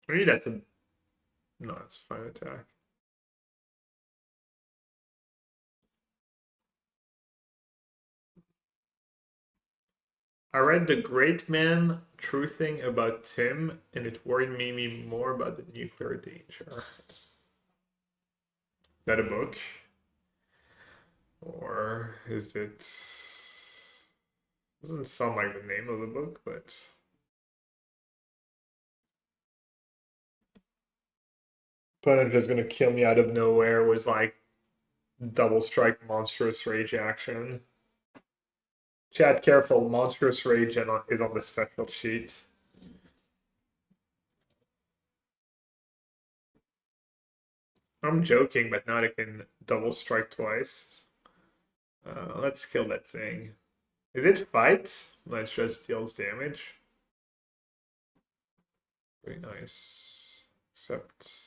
Maybe that's a... No, it's fine attack. I read The Great Man True Thing about Tim, and it worried me more about the nuclear danger. Is that a book? Or is it... Doesn't sound like the name of the book, but... Opponent is gonna kill me out of nowhere with like double strike monstrous rage action. Chat, careful, monstrous rage is on the special sheet. I'm joking, but now I can double strike twice. Let's kill that thing. Is it fight? Let's just deals damage. Very nice. Except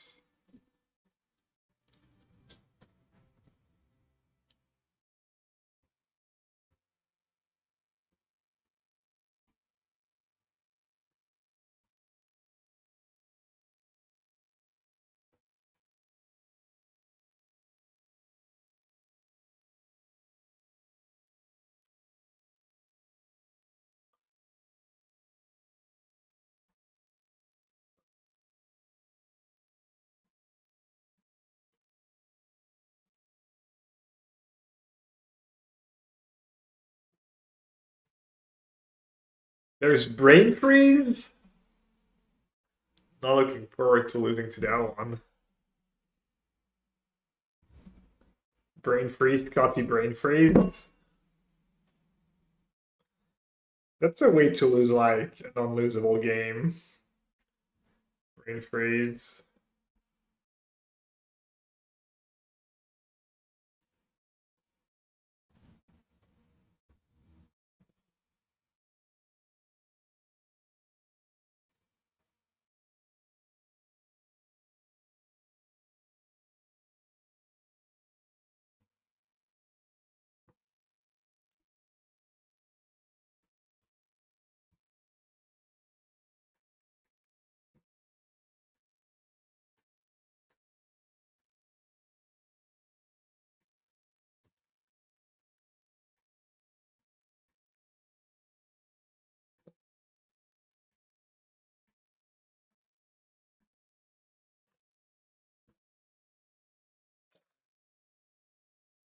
there's brain freeze. Not looking forward to losing to that one. Brain freeze, copy brain freeze. That's a way to lose like a non-losable game. Brain freeze.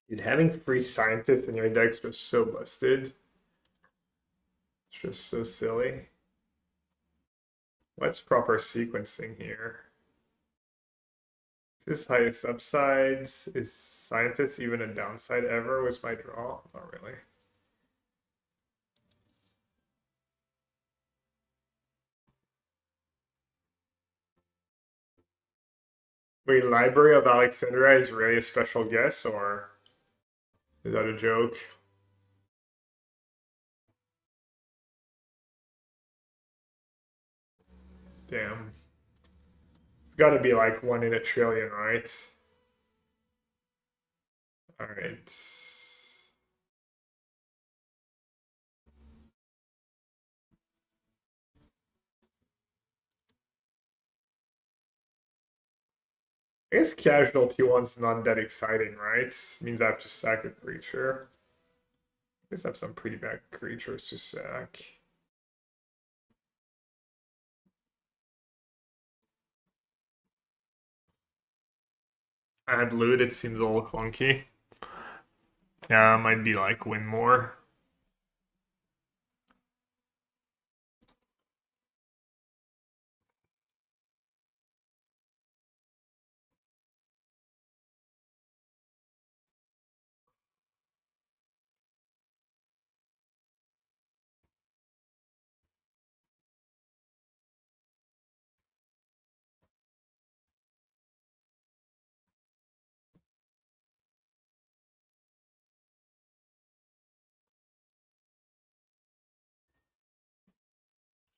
Dude, having free scientists in your decks was so busted. It's just so silly. What's proper sequencing here? Is this highest upsides? Is scientists even a downside ever? Was my draw? Not really. Wait, Library of Alexandria is really a special guest, or is that a joke? Damn. It's gotta be like 1 in a trillion, right? Alright. I guess casualty one's not that exciting, right? Means I have to sack a creature. I guess I have some pretty bad creatures to sack. Add loot, it seems a little clunky. Yeah, might be like win more.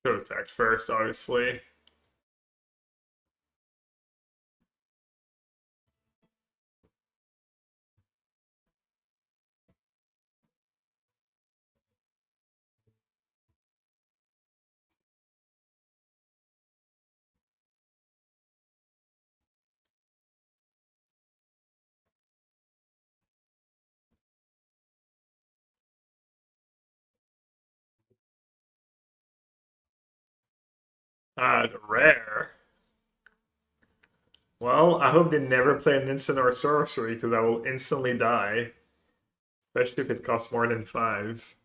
Should attack first, obviously. The rare. Well, I hope they never play an instant or sorcery, because I will instantly die. Especially if it costs more than 5.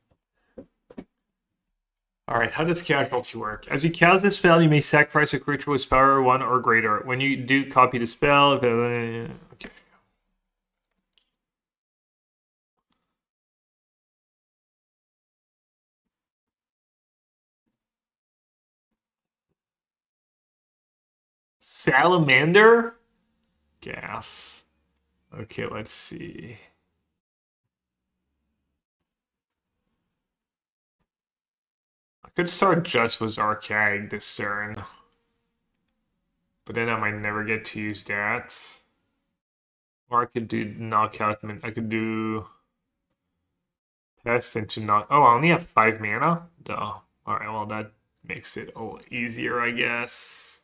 Alright, how does casualty work? As you cast this spell, you may sacrifice a creature with power 1 or greater. When you do, copy the spell. Okay. Salamander? Gas. Okay, let's see. I could start just with Archaic this turn. But then I might never get to use that. Or I could do knockout. I could do Pest into knock. Oh, I only have 5 mana? Duh. Alright, well, that makes it a little easier, I guess.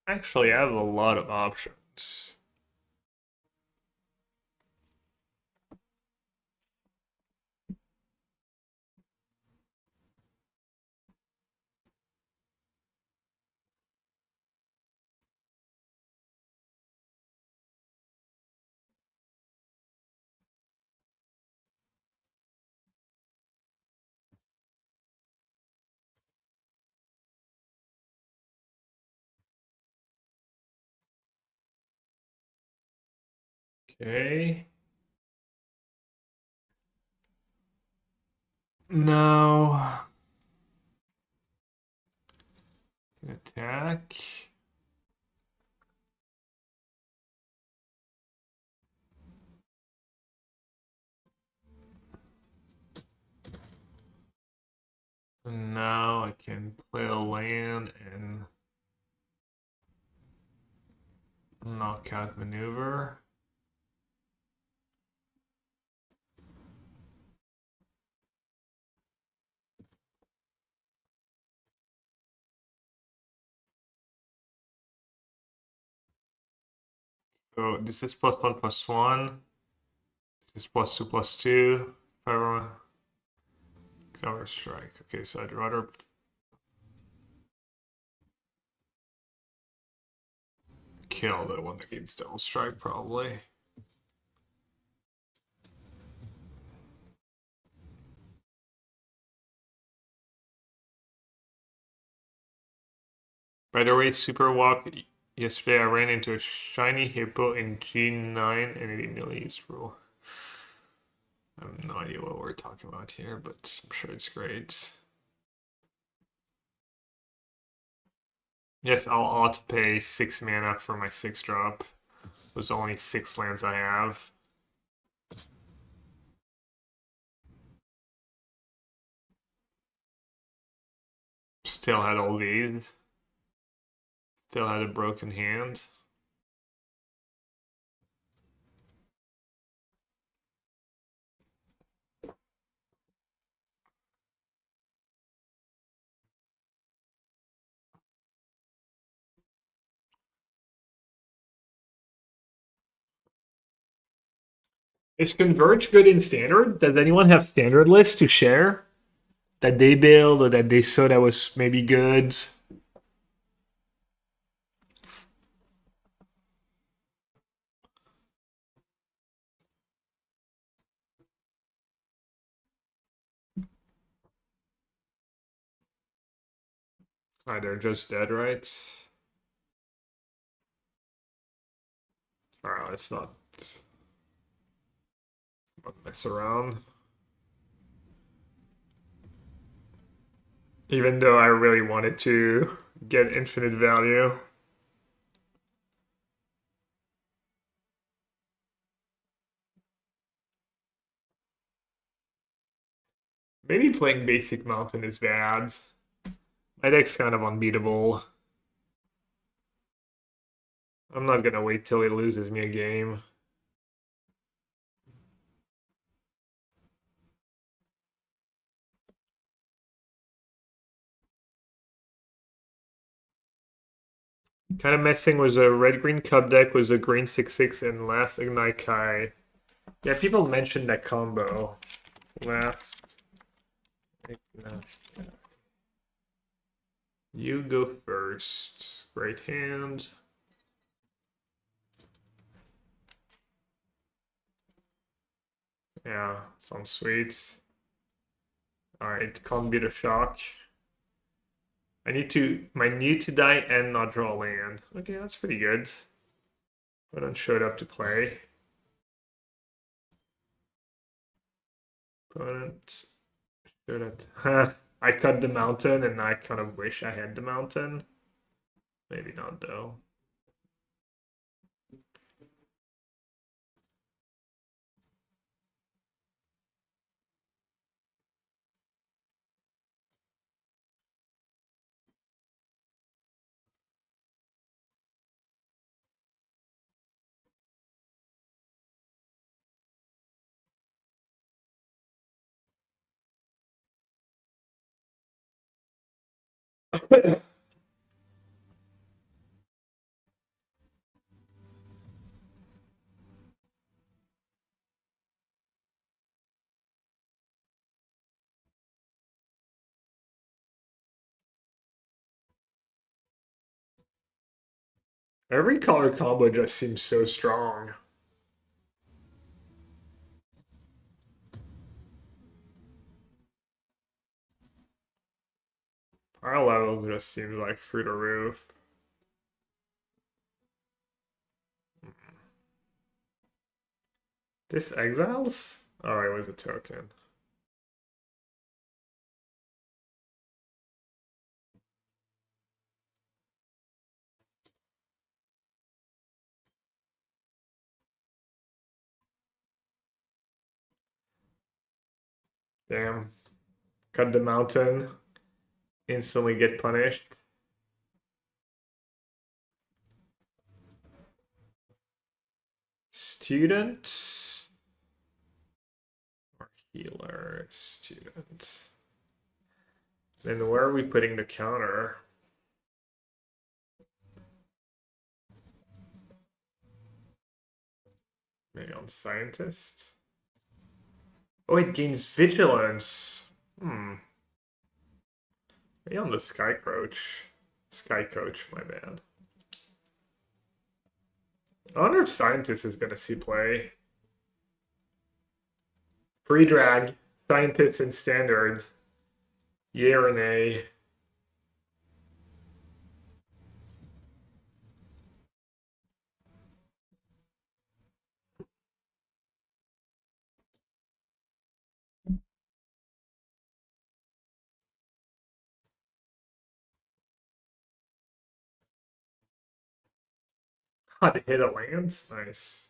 Actually, I have a lot of options. Okay. No. Attack. And now I can play a land and knockout maneuver. So this is +1/+1. This is +2/+2. Counter strike. Okay, so I'd rather kill the one that gets double strike, probably. By the way, Super Walk. Yesterday I ran into a shiny hippo in G9 and it immediately used rule. I have no idea what we're talking about here, but I'm sure it's great. Yes, I'll auto pay 6 mana for my 6-drop. There's only 6 lands I have. Still had all these. Still had a broken hand. Is Converge good in Standard? Does anyone have Standard lists to share? That they build or that they saw that was maybe good? They're just dead, right? Alright, let's not mess around. Even though I really wanted to get infinite value. Maybe playing Basic Mountain is bad. My deck's kind of unbeatable. I'm not gonna wait till he loses me a game. Kind of messing with a red-green cup deck with a green 6/6 and last Ignite Kai. Yeah, people mentioned that combo. Last Ignite Kai. You go first. Great hand. Yeah, sounds sweet. Alright, can't beat a shock. I need to die and not draw land. Okay, that's pretty good. Opponent showed up to play. Opponent showed up. I cut the mountain and I kind of wish I had the mountain. Maybe not though. Every color combo just seems so strong. Our levels just seems like through the roof. This exiles? Oh, it was a token. Damn. Cut the mountain. Instantly get punished. Student or healer? Student. Then where are we putting the counter? Maybe on scientist? Oh, it gains vigilance. Maybe on the sky coach. Sky coach, my bad. I wonder if scientist is gonna see play. Pre-drag, scientists and standard. Yay or nay? How to hit a land? Nice.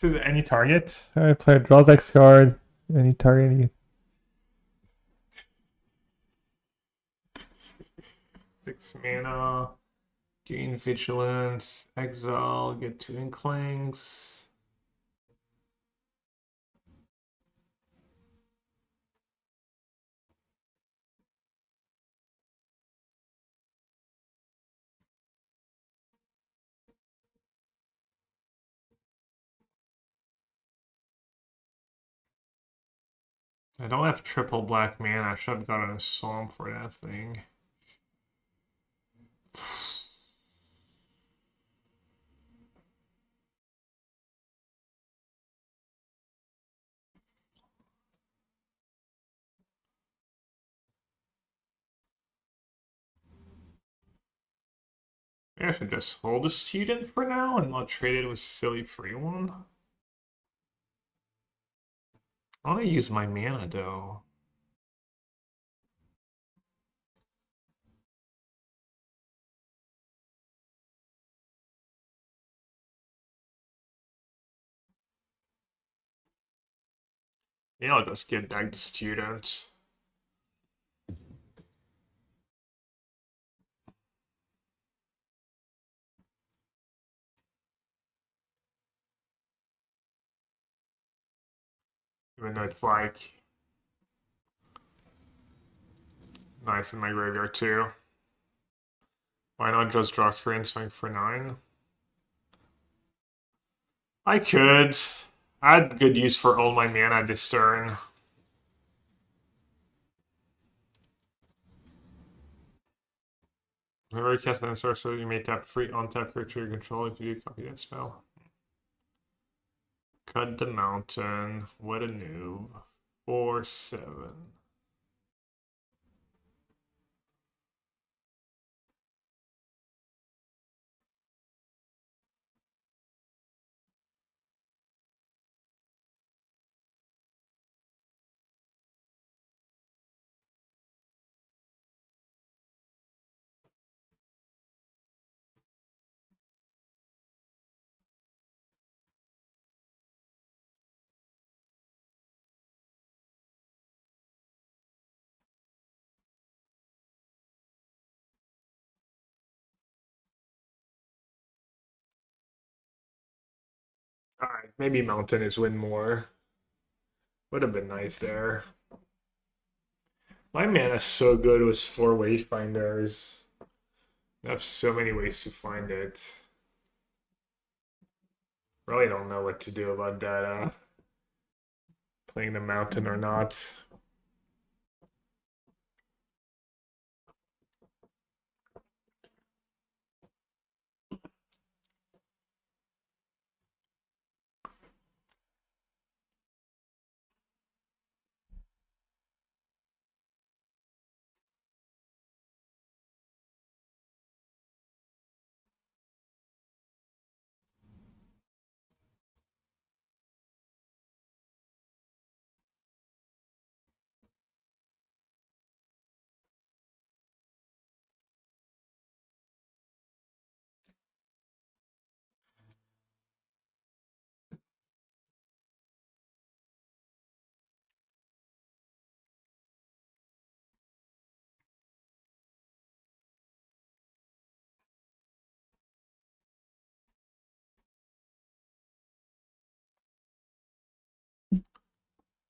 This is any target. I play a draw X card. Any target. Any... 6 mana. Gain vigilance. Exile. Get 2 inklings. I don't have triple black mana. I should have gotten a swamp for that thing. Maybe I should just hold a student for now and not trade it with silly free one. I want to use my mana though. Yeah, I'll just get back to students. Even though it's like Nice in my graveyard too. Why not just draw 3 and swing for 9? I could. I had good use for all my mana this turn. Whenever you cast an sorcerer, you may tap free untap creature you control if you do copy that spell. Cut the mountain. What a noob. 4/7. Alright, maybe mountain is win more. Would have been nice there. My mana's so good with 4 wayfinders. I have so many ways to find it. Really don't know what to do about that. Playing the mountain or not.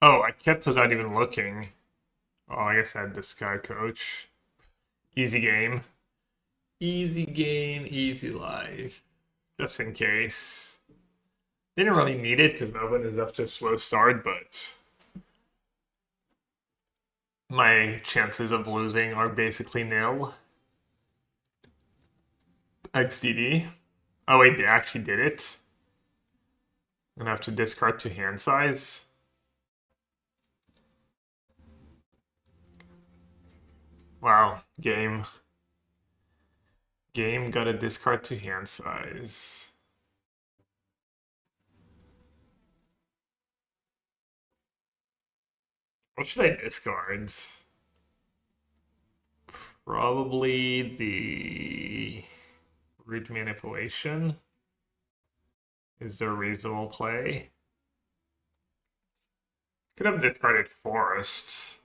Oh, I kept without even looking. Oh, I guess I had this guy coach. Easy game. Easy game, easy life. Just in case. Didn't really need it because Melvin is up to a slow start, but my chances of losing are basically nil. XDD. Oh wait, they actually did it. I'm gonna have to discard to hand size. Wow, game. Game got a discard to hand size. What should I discard? Probably the root manipulation is a reasonable play. Could have discarded forest.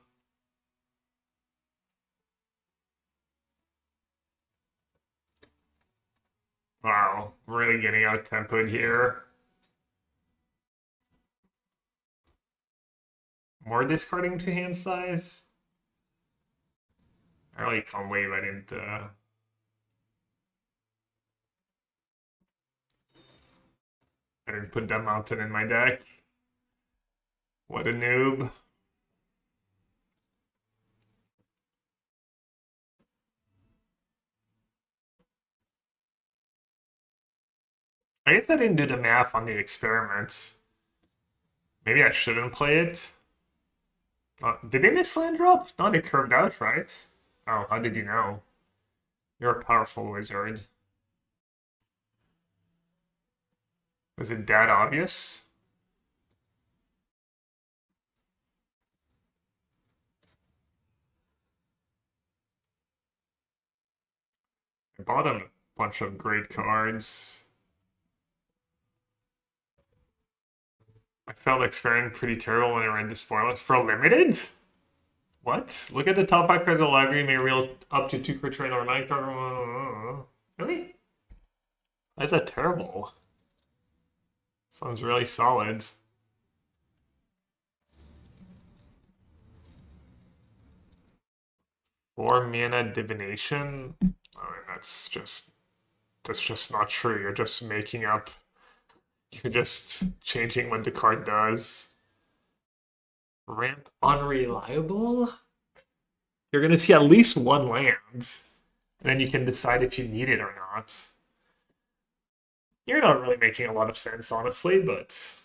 Wow, really getting out tempoed here. More discarding to hand size? I really can't believe I didn't put that mountain in my deck. What a noob. I guess I didn't do the math on the experiment. Maybe I shouldn't play it. Did they miss land drop? No, they curved out, right? Oh, how did you know? You're a powerful wizard. Was it that obvious? I bought a bunch of great cards. I felt experiment pretty terrible when I read the spoilers. For limited? What? Look at the top 5 cards of the library. May reel up to 2 creature or 9 card. Really? Why is that terrible? Sounds really solid. 4 mana divination. I mean, that's just not true. You're just making up. You're just changing what the card does. Ramp unreliable. You're gonna see at least one land, and then you can decide if you need it or not. You're not really making a lot of sense, honestly, but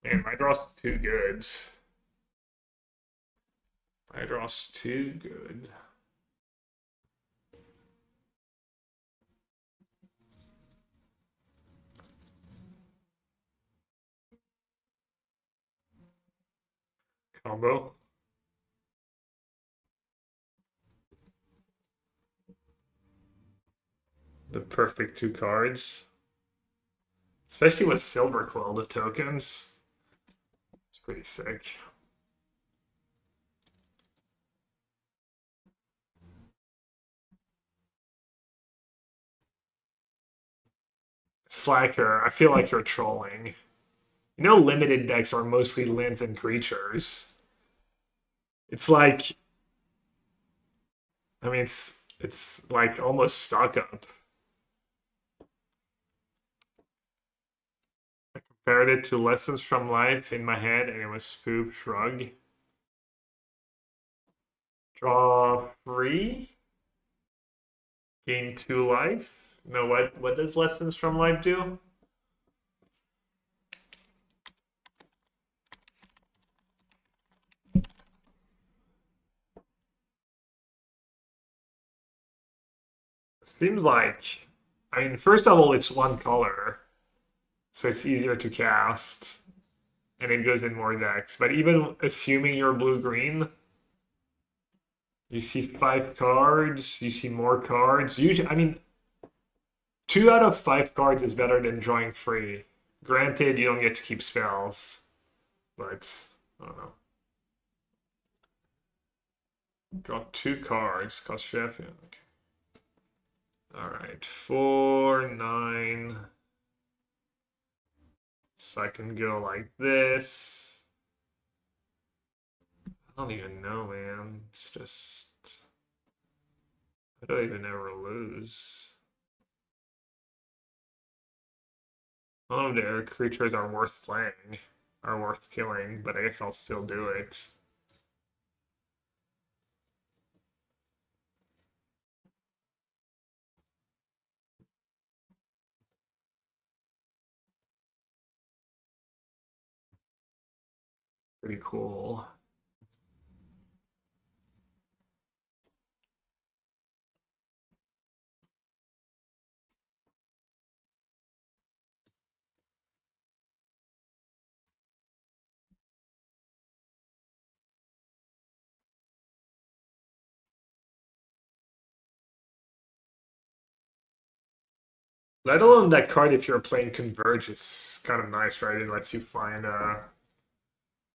man, my draw's too good. My draw's too good. Combo. The perfect 2 cards. Especially with Silver Quill, the tokens. It's pretty sick. Slacker, I feel like you're trolling. You know, limited decks are mostly lands and creatures. It's like, I mean, it's like almost stock up. I compared it to Lessons from Life in my head, and it was Spoof Shrug. Draw 3, gain 2 life. No, what does Lessons from Life do? Seems like, I mean, first of all, it's 1 color, so it's easier to cast, and it goes in more decks. But even assuming you're blue-green, you see 5 cards, you see more cards. Usually, I mean, 2 out of 5 cards is better than drawing 3. Granted, you don't get to keep spells, but I don't know. Draw 2 cards, cost Sheffield. Okay. All right, 4, 9. So I can go like this. I don't even know, man. It's just I don't even ever lose. None of their creatures are worth playing, are worth killing, but I guess I'll still do it. Pretty cool. Let alone that card if you're playing Converge is kind of nice, right? It lets you find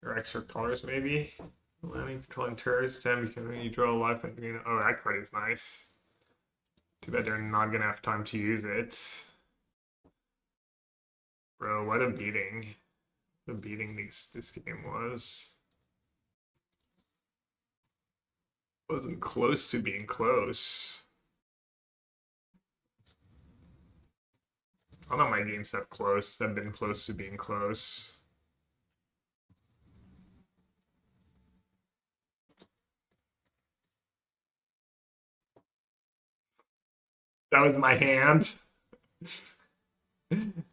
your extra colors maybe. Landing controlling turns, time you draw a life and oh, that card is nice. Too bad they're not gonna have time to use it. Bro, what a beating. The beating this game was. Wasn't close to being close. All of my games have been close to being close. That was my hand.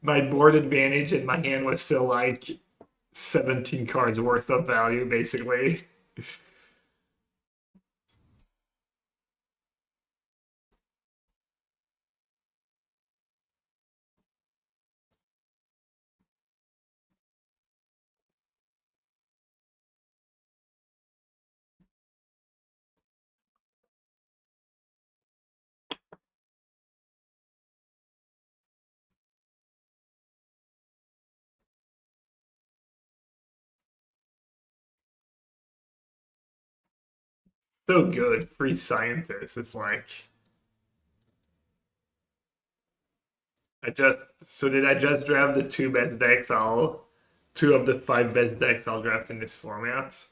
My board advantage and my hand was still like 17 cards worth of value, basically. So good. Free scientist. It's like Did I just draft the two best decks? Two of the five best decks I'll draft in this format.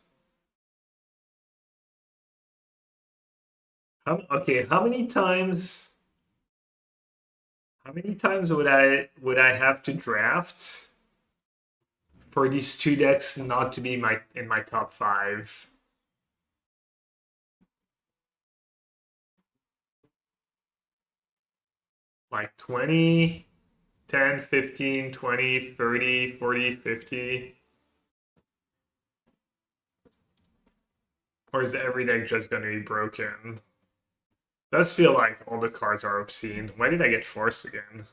Okay, how many times would I have to draft for these two decks not to be in my top five? Like 20, 10, 15, 20, 30, 40, 50? Or is every deck just going to be broken? Does feel like all the cards are obscene. Why did I get forced again?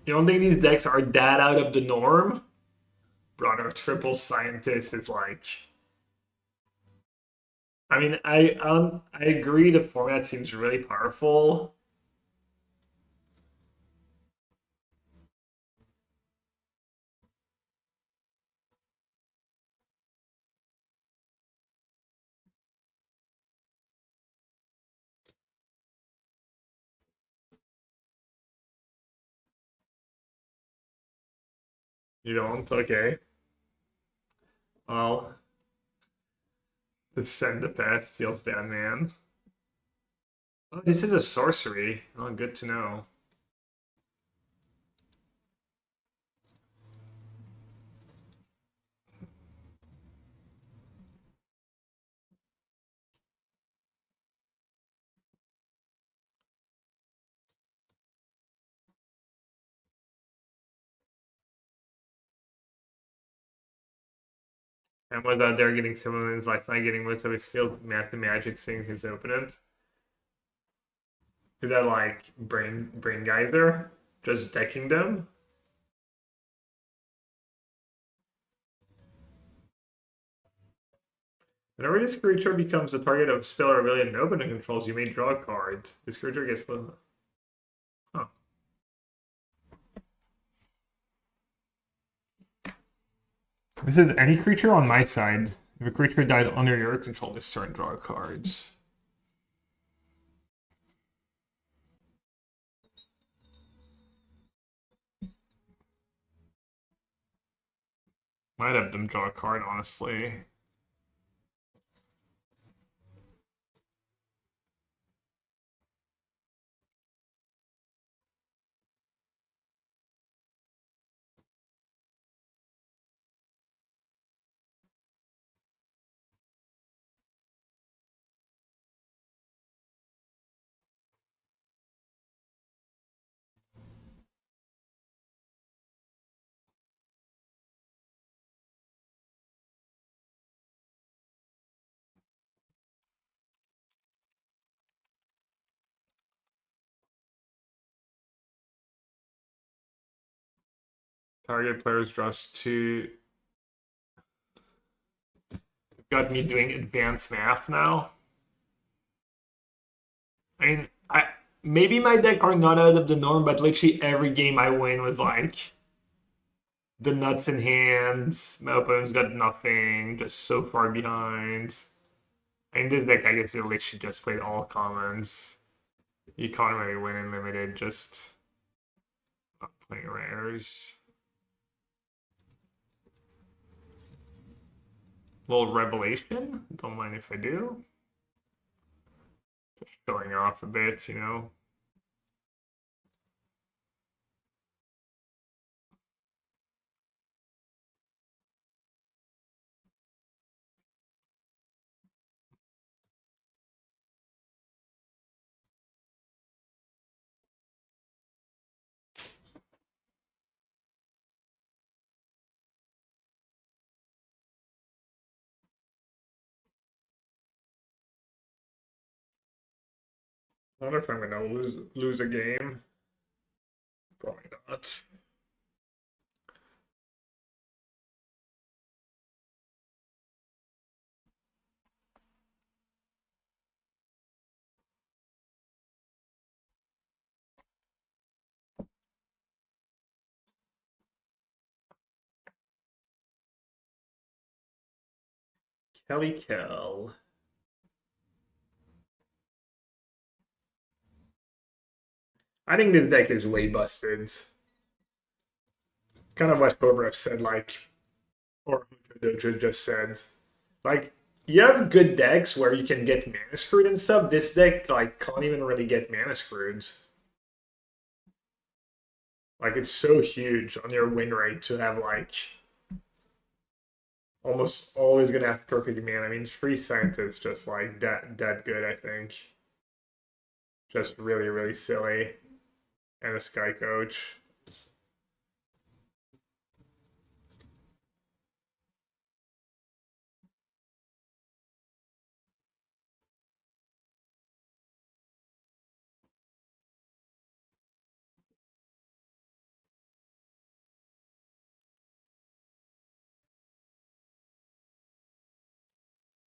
You don't think these decks are that out of the norm? Brother, triple scientist is like. I mean, I agree. The format seems really powerful. You don't? Okay. Well, the send the past feels bad, man. Oh, this is a sorcery. Oh, good to know. And was out there getting summons last night, getting most of his skills, magic, seeing his opponent. Is that like brain geyser? Just decking them? Whenever this creature becomes the target of a spell or ability an opponent controls, you may draw a card. This creature gets put. Huh. This is any creature on my side. If a creature died under your control this turn, draw cards. Might have them draw a card, honestly. Target players draws two. Got me doing advanced math now. I mean, maybe my deck are not out of the norm, but literally every game I win was like the nuts in hands. My opponent's got nothing, just so far behind. In this deck, I guess they literally just played all commons. You can't really win in limited, just not playing rares. Little revelation. Don't mind if I do. Just showing off a bit, you know. I wonder if I'm gonna lose a game. Probably not. Kelly Kell. I think this deck is way busted. Kind of what Cobra said, like, or Dojo just said. Like, you have good decks where you can get mana screwed and stuff. This deck, like, can't even really get mana screwed. Like, it's so huge on your win rate to have, like, almost always gonna have perfect mana. I mean, Free Scientist just, like, that good, I think. Just really, really silly. And a Sky Coach.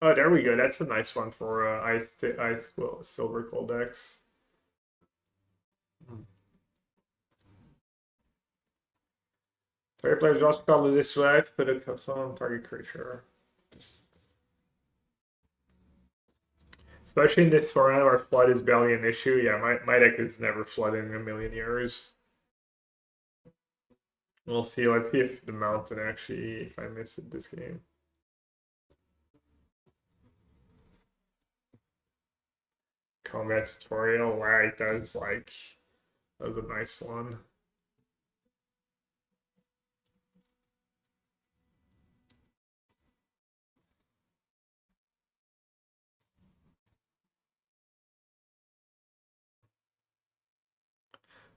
Oh, there we go. That's a nice one for Ice Silver Cold decks. Target players also call this swag, put a cup on target creature. Especially in this format where flood is barely an issue. Yeah, my deck is never flooding in a million years. We'll see. Let's see if the mountain actually, if I miss it this game. Combat tutorial, right? That was a nice one.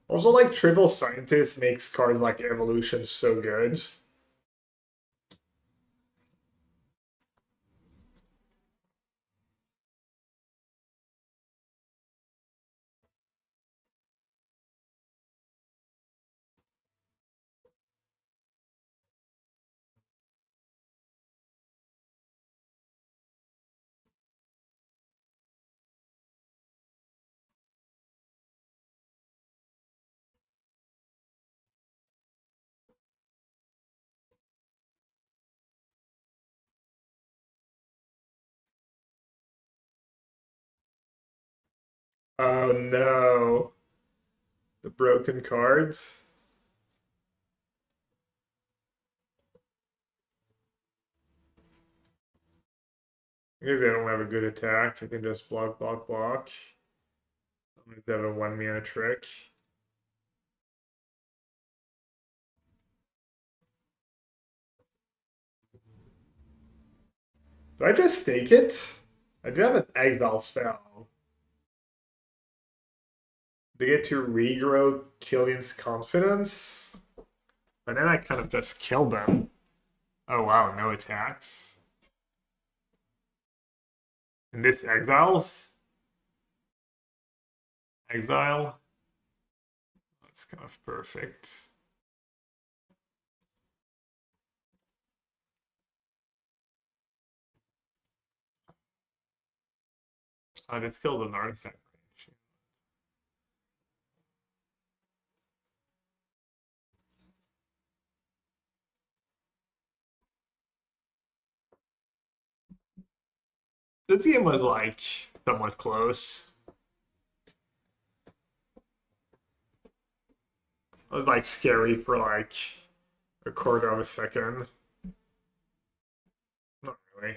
Also, like Triple Scientist makes cards like Evolution so good. Oh no. The broken cards. Maybe they don't have a good attack. I can just block, block, block. They have a 1 mana trick. Do I just stake it? I do have an exile spell. They get to regrow Killian's confidence. But then I kind of just kill them. Oh wow, no attacks. And this exiles? Exile? That's kind of perfect. Oh, this kills an artifact. This game was like somewhat close. It was like scary for like a quarter of a second. Not really.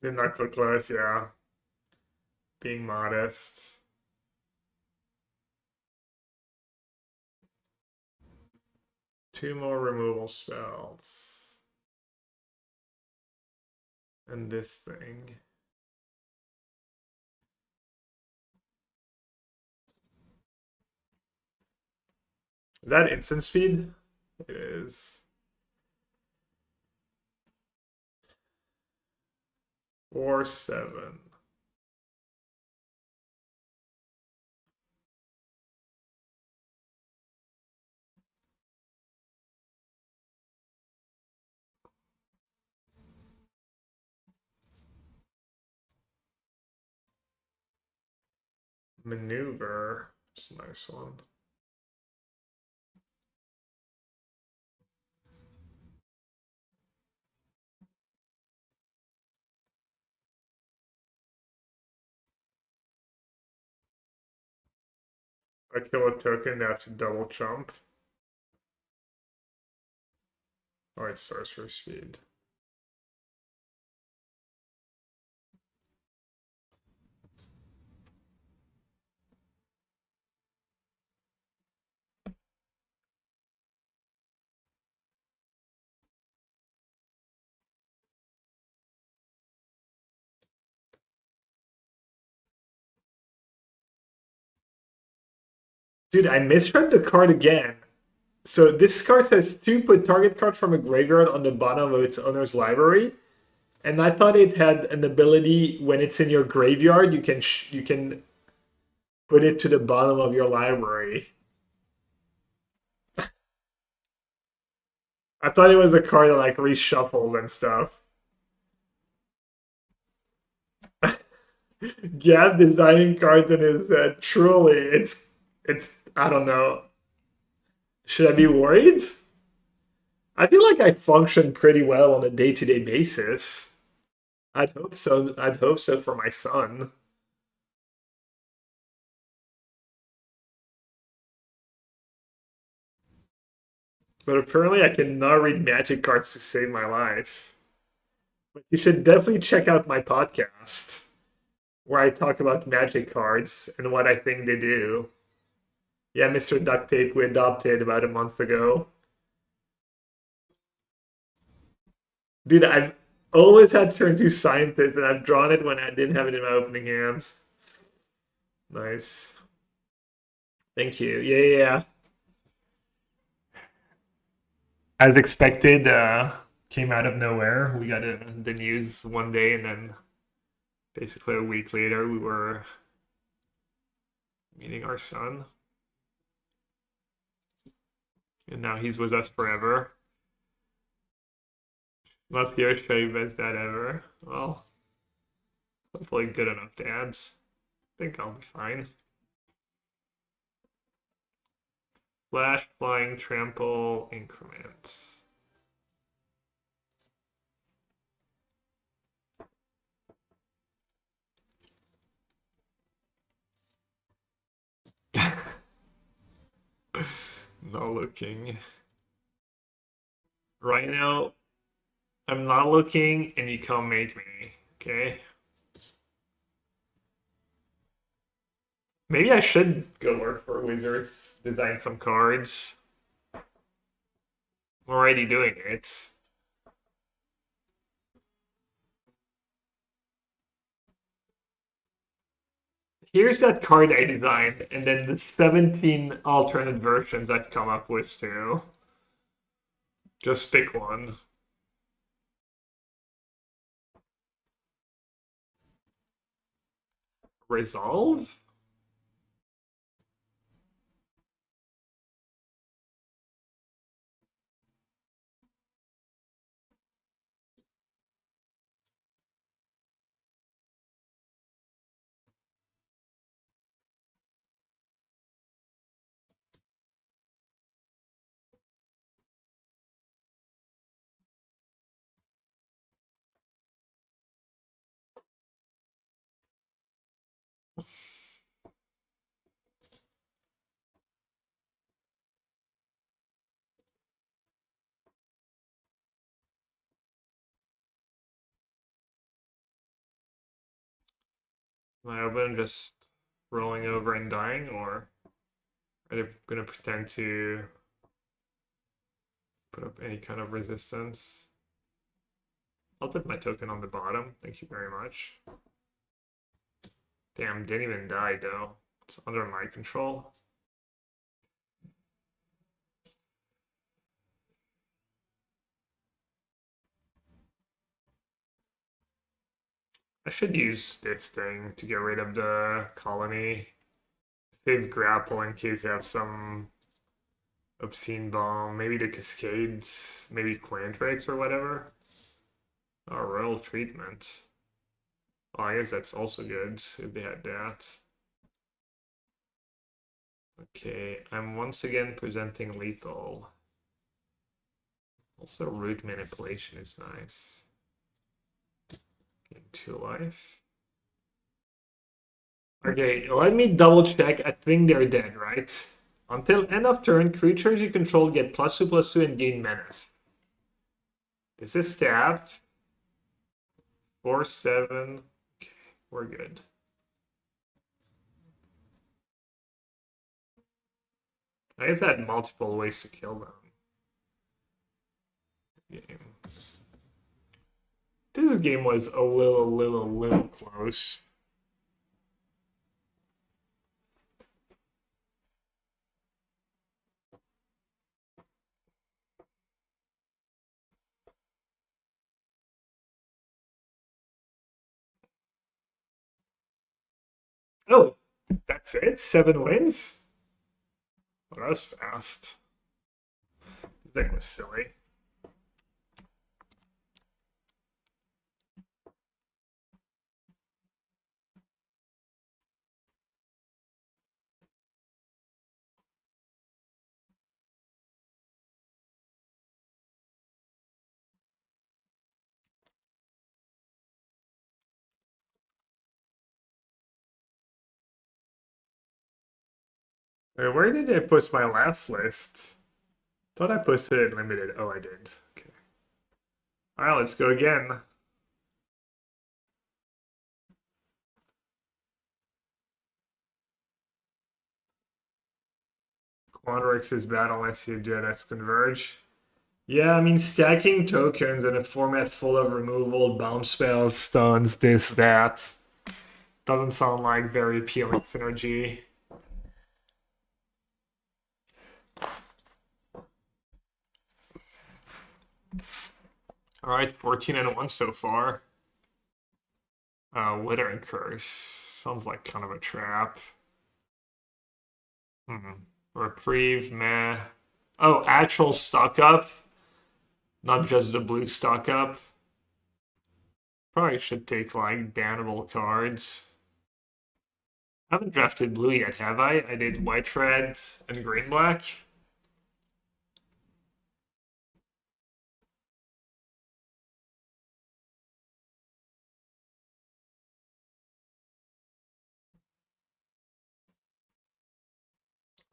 Did not look close, yeah. Being modest. Two more removal spells. And this thing. Is that instant speed? It is. 4/7. Maneuver. It's a nice one. I kill a token, they have to double jump. Oh, it's sorcerer speed. Dude, I misread the card again. So this card says to put target card from a graveyard on the bottom of its owner's library, and I thought it had an ability when it's in your graveyard, you can put it to the bottom of your library. I thought it was a card that like reshuffles and stuff. Gav designing cards in his head. Truly, it's I don't know. Should I be worried? I feel like I function pretty well on a day-to-day basis. I'd hope so. I'd hope so for my son. But apparently I cannot read magic cards to save my life. But you should definitely check out my podcast where I talk about magic cards and what I think they do. Yeah, Mr. Duct Tape, we adopted about a month ago. Dude, I've always had turn two scientist, and I've drawn it when I didn't have it in my opening hands. Nice. Thank you. Yeah. As expected, came out of nowhere. We got the news one day, and then basically a week later, we were meeting our son. And now he's with us forever. Love here, show you best dad ever. Well, hopefully good enough dads. I think I'll be fine. Flash, flying, trample, increments. Not looking. Right now, I'm not looking, and you can't make me. Okay. Maybe I should go work for Wizards, design some cards. I'm already doing it. Here's that card I designed, and then the 17 alternate versions I've come up with too. Just pick one. Resolve? Am I open just rolling over and dying, or are they going to pretend to put up any kind of resistance? I'll put my token on the bottom. Thank you very much. Damn, didn't even die though. It's under my control. I should use this thing to get rid of the colony. Save grapple in case I have some obscene bomb. Maybe the cascades, maybe Quantrix or whatever. Oh, royal treatment. Oh, I guess that's also good if they had that. Okay, I'm once again presenting lethal. Also, root manipulation is nice. Gain 2 life. Okay, let me double check. I think they're dead, right? Until end of turn, creatures you control get +2/+2 and gain menace. This is tapped. 4/7. Okay, we're good. I guess I had multiple ways to kill them. Game. This game was a little close. Oh, that's it? 7 wins? Well, that was fast. This thing was silly. Wait, where did I post my last list? Thought I posted it limited. Oh, I did. Okay. Alright, let's go again. Quandrix is bad unless you do that's Converge. Yeah, I mean, stacking tokens in a format full of removal, bounce spells, stuns, this, that, doesn't sound like very appealing synergy. Alright, 14-1 so far. Withering Curse. Sounds like kind of a trap. Reprieve, meh. Oh, actual stock up. Not just the blue stock up. Probably should take like bannable cards. I haven't drafted blue yet, have I? I did white, red, and green, black.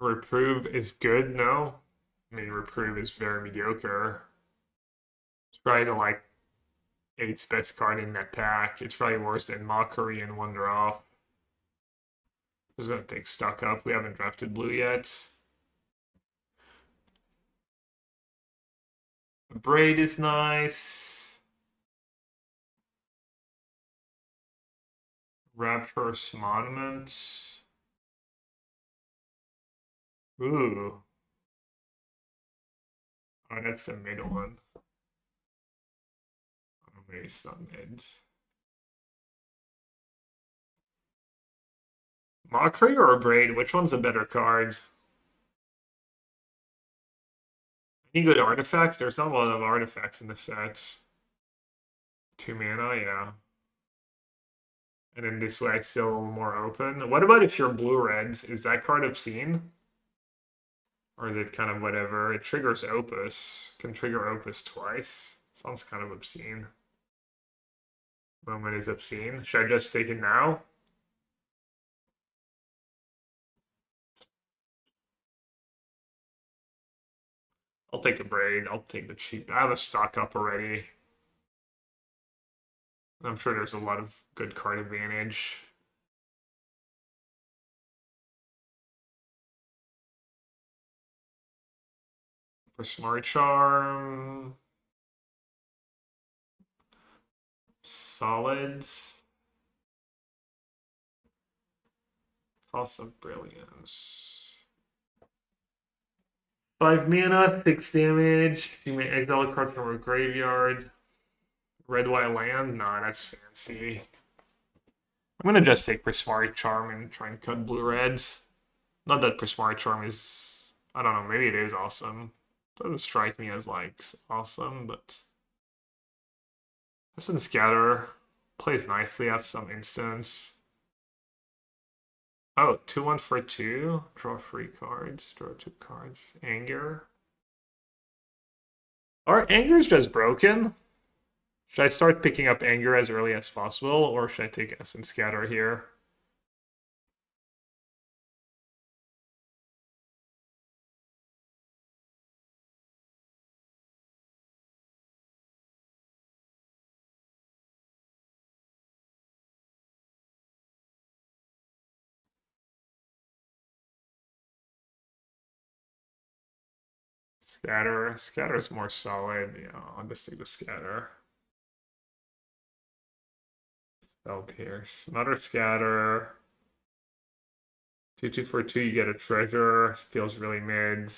Reprove is good, no? I mean, Reprove is very mediocre. It's probably the like 8th best card in that pack. It's probably worse than Mockery and Wonder Off. Who's gonna take stock up? We haven't drafted blue yet. Braid is nice. Rapturous Monuments. Ooh. Oh, that's the middle one. Oh, maybe it's not mids. Mockery or a Braid? Which one's a better card? Any good artifacts? There's not a lot of artifacts in the set. 2 mana, yeah. And then this way it's still more open. What about if you're blue-red? Is that card obscene? Or is it kind of whatever? It triggers Opus. Can trigger Opus twice. Sounds kind of obscene. Moment is obscene. Should I just take it now? I'll take a Braid. I'll take the cheap. I have a stock up already. I'm sure there's a lot of good card advantage. For Smart Charm. Solids. Toss of Brilliance. 5 mana, 6 damage. You may exile a card from a graveyard. Red, white land? Nah, that's fancy. I'm gonna just take Prismari Charm and try and cut blue reds. Not that Prismari Charm is... I don't know, maybe it is awesome. Doesn't strike me as, like, awesome, but... Essence Scatter plays nicely, have some instance. Oh, 2-1 for 2. Draw 3 cards. Draw 2 cards. Anger. Are Angers just broken? Should I start picking up Anger as early as possible, or should I take Essence Scatter here? Scatter. Scatter's more solid. Yeah, I'll just take the scatter. Spell Pierce. Another scatter. 2/2 for 2, you get a treasure. Feels really mid.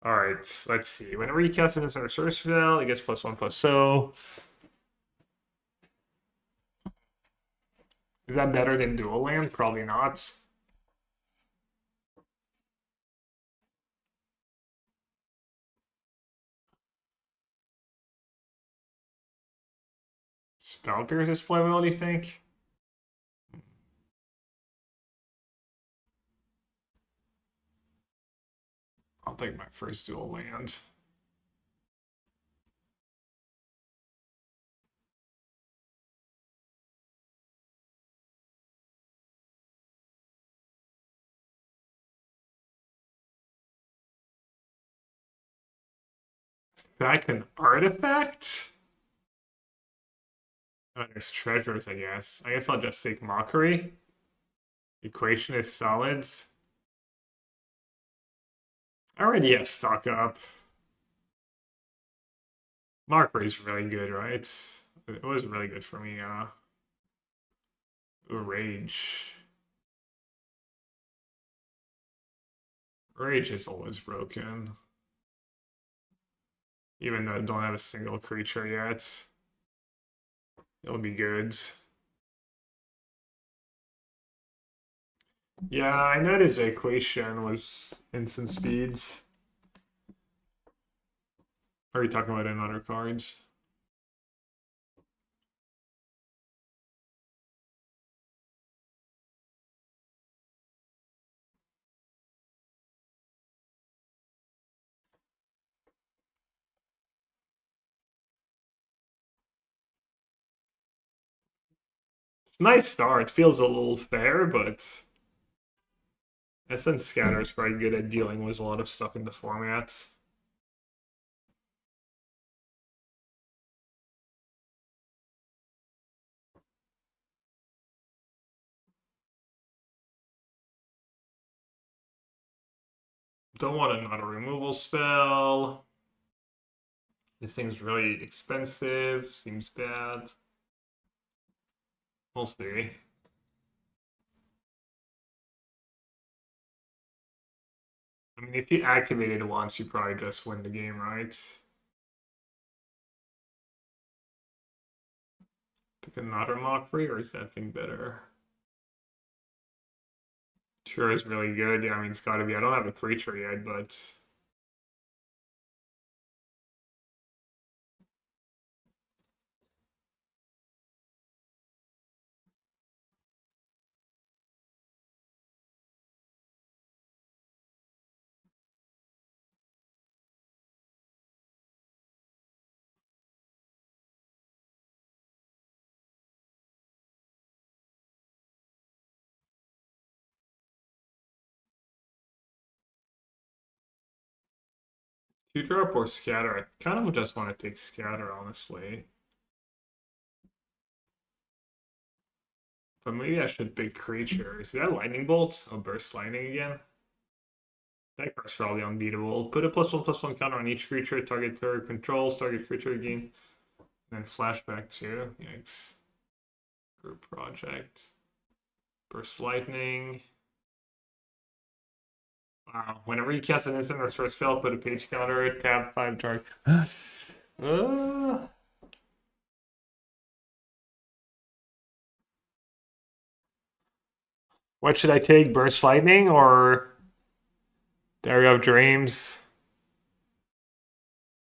Alright, let's see. Whenever you cast an instant or sorcery spell, it gets +1/+0. Is that better than dual land? Probably not. Spell Pierce is playable, do you think? I'll take my first dual land. Second artifact? Oh, there's treasures, I guess. I guess I'll just take Mockery. Equation is solids. I already have stock up. Mockery is really good, right? It was really good for me. Rage. Rage is always broken. Even though I don't have a single creature yet. It'll be good. Yeah, I noticed the equation was instant speeds. Are you talking about in other cards? It's a nice start. Feels a little fair, but Essence Scatter is probably good at dealing with a lot of stuff in the formats. Don't want another removal spell. This thing's really expensive. Seems bad. We'll see. I mean, if you activate it once, you probably just win the game, right? Pick another Mockery, or is that thing better? Sure is really good. Yeah, I mean, it's gotta be. I don't have a creature yet, but two drop or scatter. I kind of just want to take scatter, honestly. But maybe I should pick creature. Is that lightning bolt? I'll burst lightning again. That card's probably unbeatable. Put a +1/+1 counter on each creature. Target player controls. Target creature again. And then flashback too. Yikes. Group project. Burst lightning. Wow. Whenever you cast an instant or source spell, put a page counter. Tap 5 target. What should I take? Burst lightning or Diary of Dreams?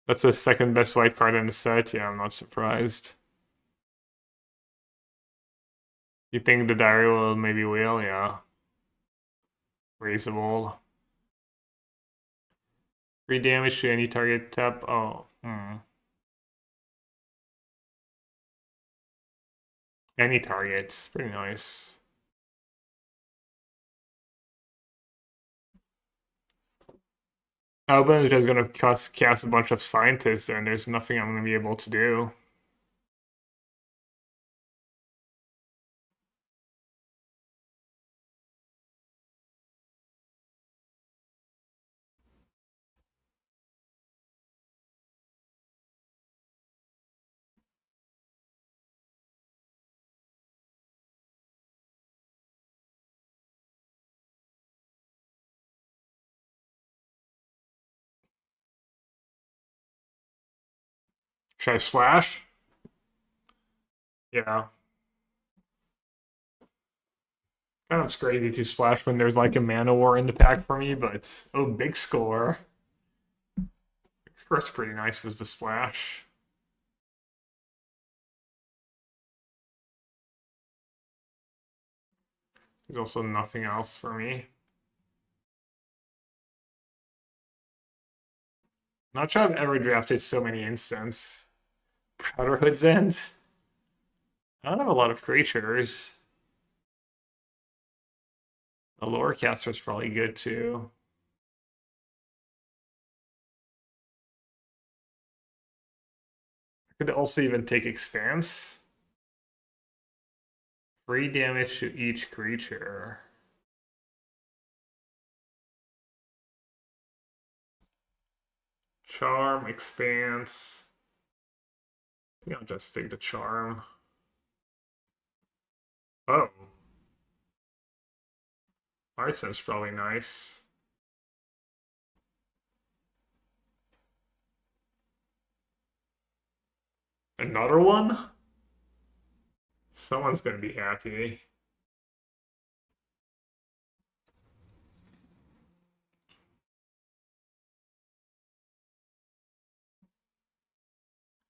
That's the second best white card in the set. Yeah, I'm not surprised. You think the diary will maybe wheel? Yeah. Reasonable. 3 damage to any target tap. Oh, Any targets. Pretty nice. Alban is just gonna cast a bunch of scientists and there's nothing I'm gonna be able to do. Should I splash? Yeah. Kind of crazy to splash when there's like a mana war in the pack for me, but oh, big score. Big score's pretty nice was the splash. There's also nothing else for me. Not sure I've ever drafted so many instants. Brotherhood's End. I don't have a lot of creatures. The lower caster's probably good too. I could also even take Expanse. 3 damage to each creature. Charm, Expanse. I think I'll just take the Charm. Oh. Artsen's probably nice. Another one? Someone's gonna be happy.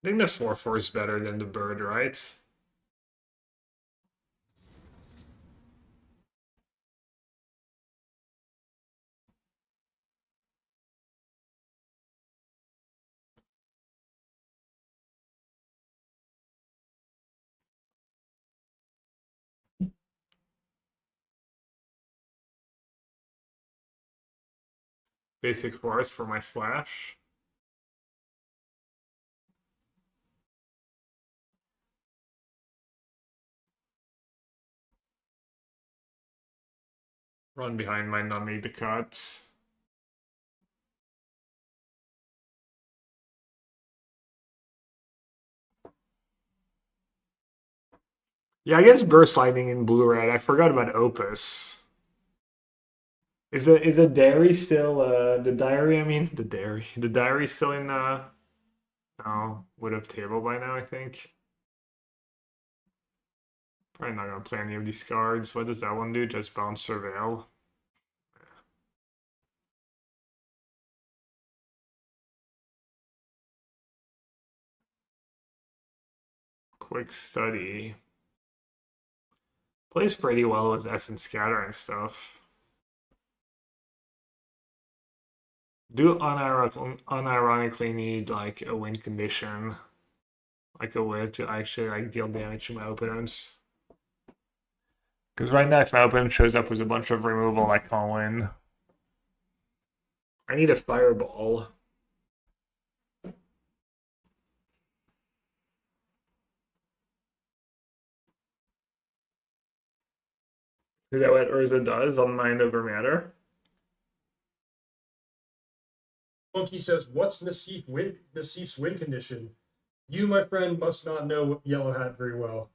I think the 4/4 is better than the bird, right? Basic forest for my splash. Run behind might not make the cut. Yeah, I guess Burst Lightning in blue-red. I forgot about Opus. Is the dairy still the diary? I mean the dairy. The diary still in oh, would have table by now, I think. Probably not gonna play any of these cards. What does that one do? Just bounce surveil. Quick study. Plays pretty well with Essence Scatter and stuff. Do unironically need like a win condition, like a way to actually like deal damage to my opponents. Because right now, if my opponent shows up with a bunch of removal, I can't win. I need a fireball. Is that what Urza does on Mind Over Matter? Monkey says, "What's Nassif's win condition? You, my friend, must not know Yellow Hat very well.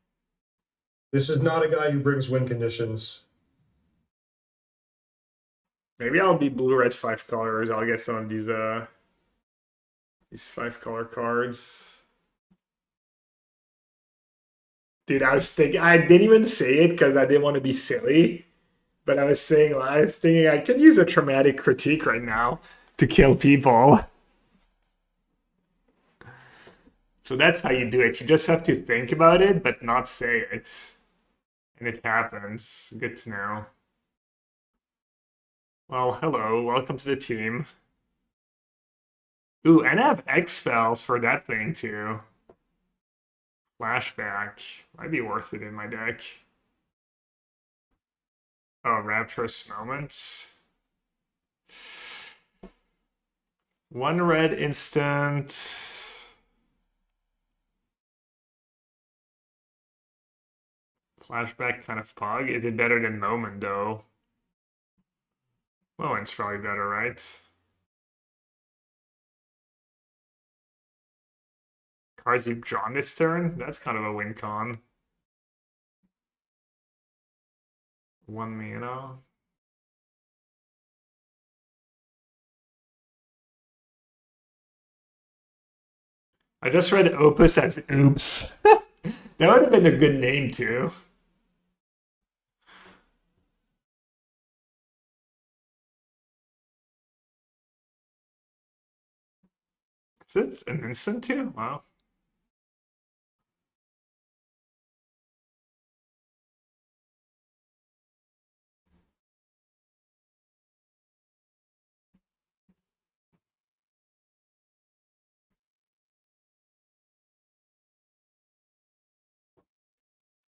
This is not a guy who brings win conditions." Maybe I'll be blue-red 5 colors. I'll get some of these 5-color cards. Dude, I was thinking, I didn't even say it because I didn't want to be silly, but I was thinking I could use a traumatic critique right now to kill people. So that's how you do it. You just have to think about it, but not say it. And it happens. Good to know. Well, hello. Welcome to the team. Ooh, and I have X spells for that thing too. Flashback. Might be worth it in my deck. Oh, Rapturous Moments. 1 red instant. Flashback kind of pog. Is it better than Moment though? Moment's probably better, right? Cards you've drawn this turn? That's kind of a win con. 1 mana. I just read Opus as Oops. That would have been a good name too. Is it an instant too? Wow.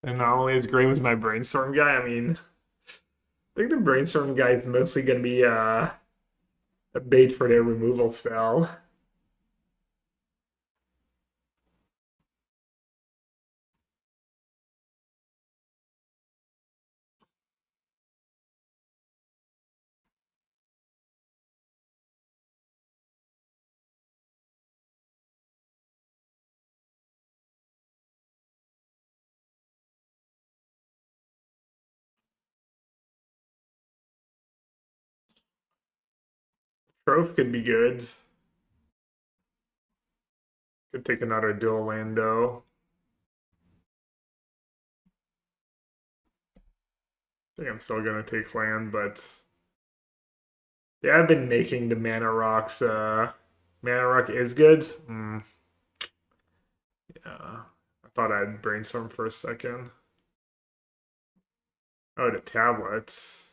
And not only is great with my brainstorm guy, I mean, I think the brainstorm guy is mostly going to be a bait for their removal spell. Trove could be good. Could take another dual land though. I think I'm still gonna take land, but yeah, I've been making the mana rocks. Mana rock is good. Yeah, I thought I'd brainstorm for a second. Oh, the tablets.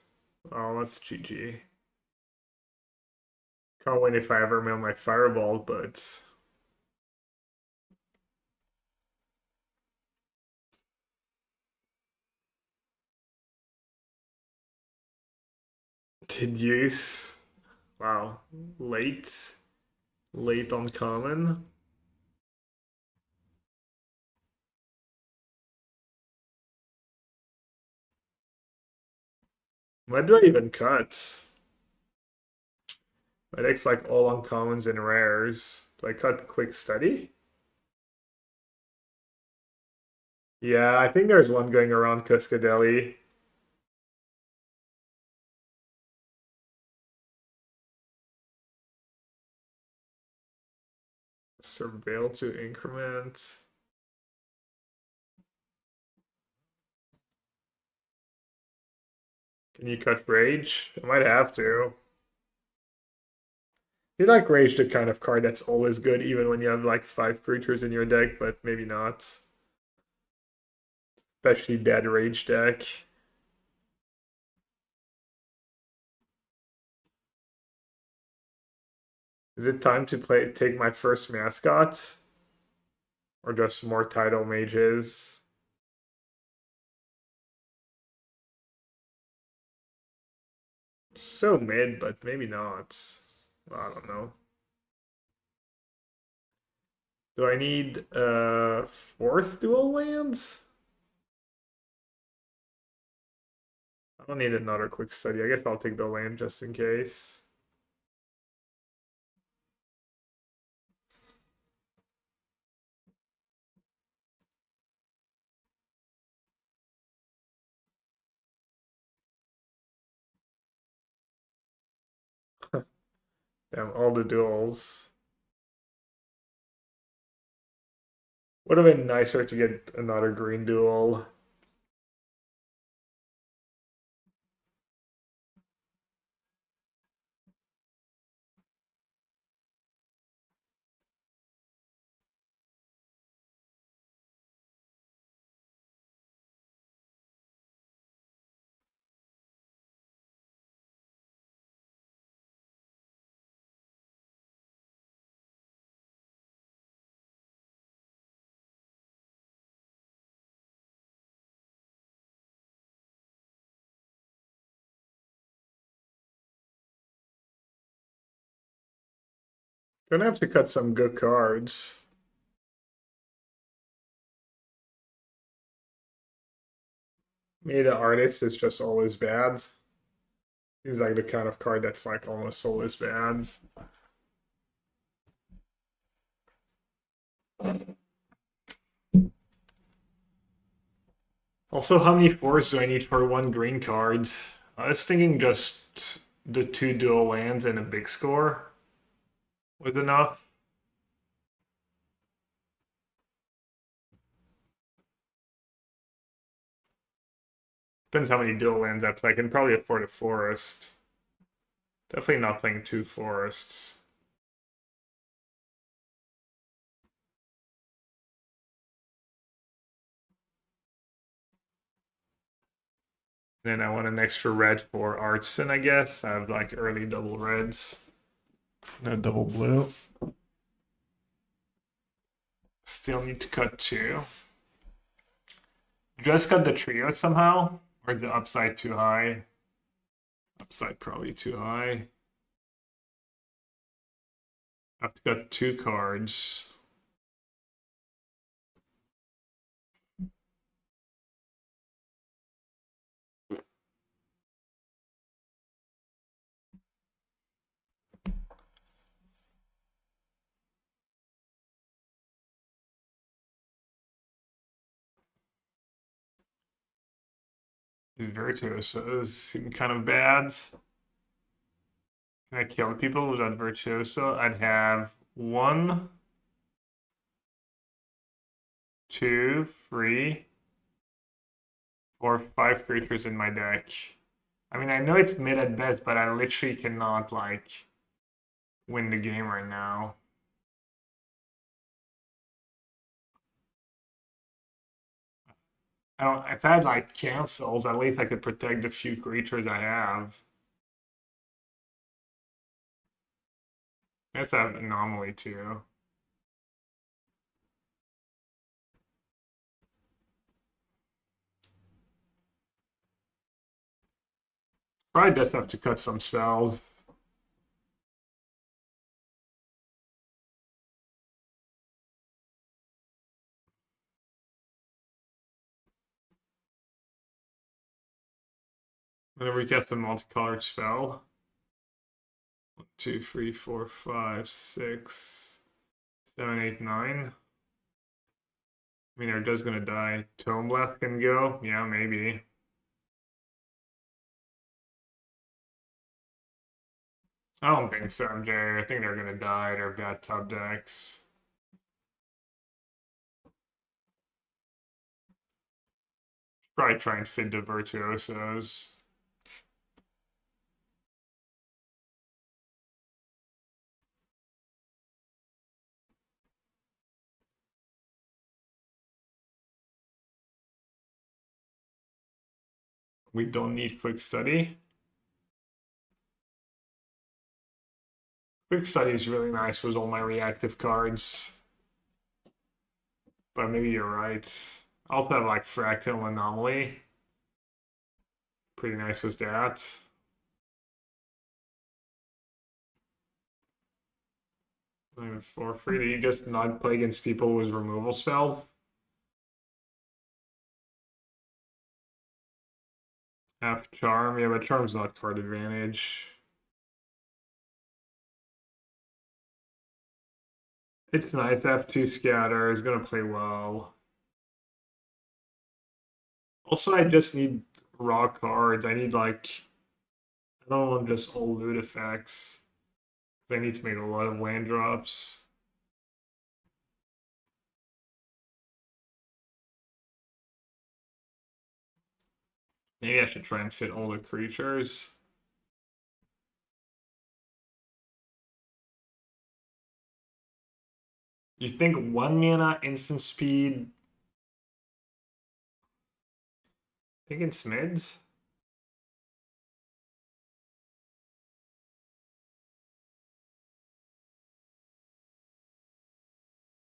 Oh, that's GG. Can't win if I ever mail my fireball, but did use. Wow, late on common. What do I even cut? My deck's like all uncommons and rares. Do I cut quick study? Yeah, I think there's one going around Cuskadelli. Surveil to increment. Can you cut rage? I might have to. You like rage, the kind of card that's always good, even when you have like 5 creatures in your deck, but maybe not. Especially bad rage deck. Is it time to take my first mascot? Or just more title mages? So mid, but maybe not. I don't know. Do I need fourth dual lands? I don't need another quick study. I guess I'll take the land just in case. Damn, all the duels. Would have been nicer to get another green duel. Gonna have to cut some good cards. Me, the artist is just always bad. He's like the kind of card that's like almost always bad. Also, how many fours do I need for one green card? I was thinking just the 2 dual lands and a big score was enough. Depends how many dual lands I play. I can probably afford a forest. Definitely not playing 2 forests. Then I want an extra red for Artson, I guess. I have like early double reds. No double blue. Still need to cut 2. Just cut the trio somehow? Or is the upside too high? Upside probably too high. I have to cut 2 cards. These virtuosos seem kind of bad. Can I kill people without virtuoso? I'd have 1, 2, 3, 4, 5 creatures in my deck. I mean, I know it's mid at best, but I literally cannot, like, win the game right now. If I had, like, cancels, at least I could protect the few creatures I have. I guess I have anomaly, too. Probably just have to cut some spells. Whenever we get a multicolored spell. 1, 2, 3, 4, 5, 6, 7, 8, 9. I mean, are just gonna die. Tome Blast can go? Yeah, maybe. I don't think so, MJ. I think they're gonna die. They're bad top decks. Probably try and fit the virtuosos. We don't need quick study. Quick study is really nice with all my reactive cards. But maybe you're right. I also have like Fractal Anomaly. Pretty nice with that. For free, do you just not play against people with removal spell? Half Charm, yeah, but Charm's not card advantage. It's nice. F2 Scatter is gonna play well. Also, I just need raw cards. I need like I don't want just all loot effects. I need to make a lot of land drops. Maybe I should try and fit all the creatures. You think 1 mana instant speed? Thinking Smids?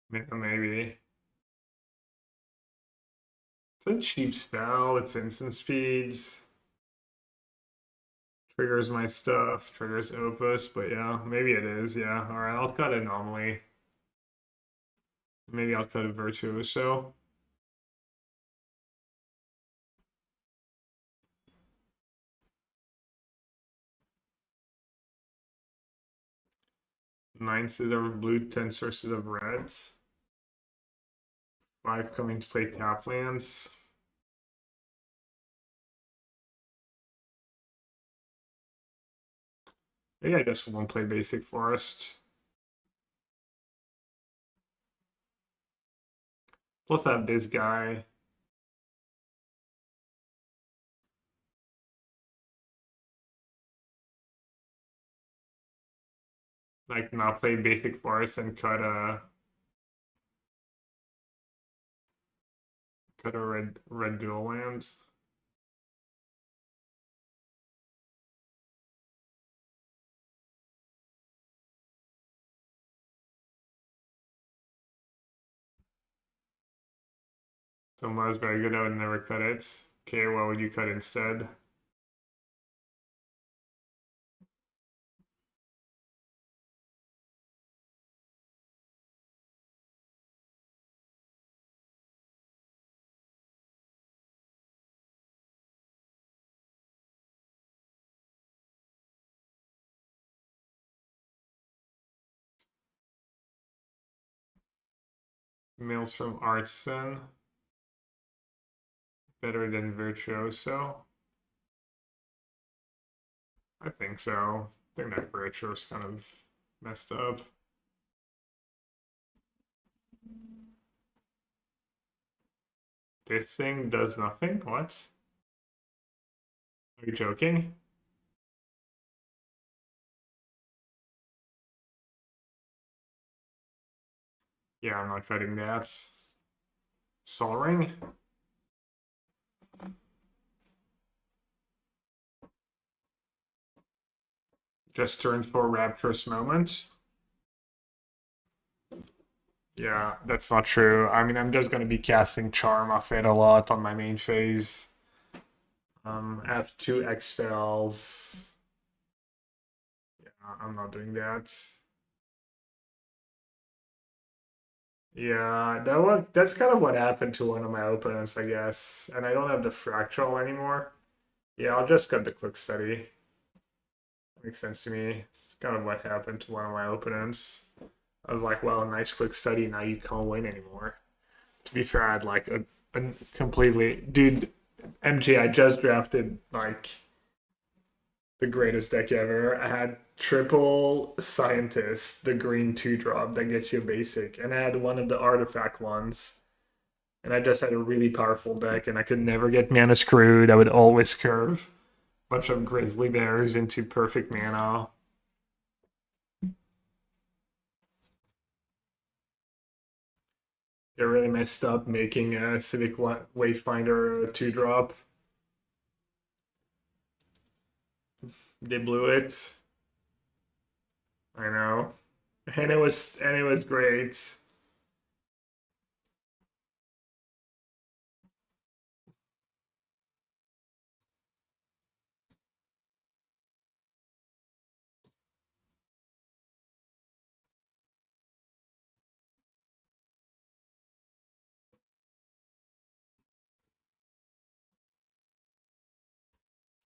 Maybe. It's a cheap spell. It's instant speeds. Triggers my stuff. Triggers Opus. But yeah, maybe it is. Yeah. Alright, I'll cut Anomaly. Maybe I'll cut a Virtuoso. Nine sources of blue, 10 sources of reds. 5 coming to play tap lands. Maybe I just won't play basic forest. Plus I have this guy. Like not play basic forest and cut a red dual land. So Ma's very good, I would never cut it. Okay, what would you cut instead? Mails from Artson. Better than Virtuoso. I think so. I think that Virtuoso's kind of messed up. This thing does nothing? What? Are you joking? Yeah, I'm not cutting that. Sol Ring? Just turn for Rapturous Moment. Yeah, that's not true. I mean, I'm just going to be casting Charm off it a lot on my main phase. I have 2 X spells. Yeah, I'm not doing that. Yeah, that's kind of what happened to one of my opponents, I guess. And I don't have the Fractal anymore. Yeah, I'll just cut the Quick Study. Makes sense to me. It's kind of what happened to one of my opponents. I was like, well, nice Quick Study, now you can't win anymore. To be fair, I had like a completely... Dude, MG, I just drafted like the greatest deck ever. I had triple Scientist, the green 2-drop that gets you a basic, and I had one of the artifact ones. And I just had a really powerful deck, and I could never get mana screwed. I would always curve a bunch of Grizzly Bears into perfect mana. They really messed up making a Civic Wayfinder 2-drop. They blew it. I know. And it was great.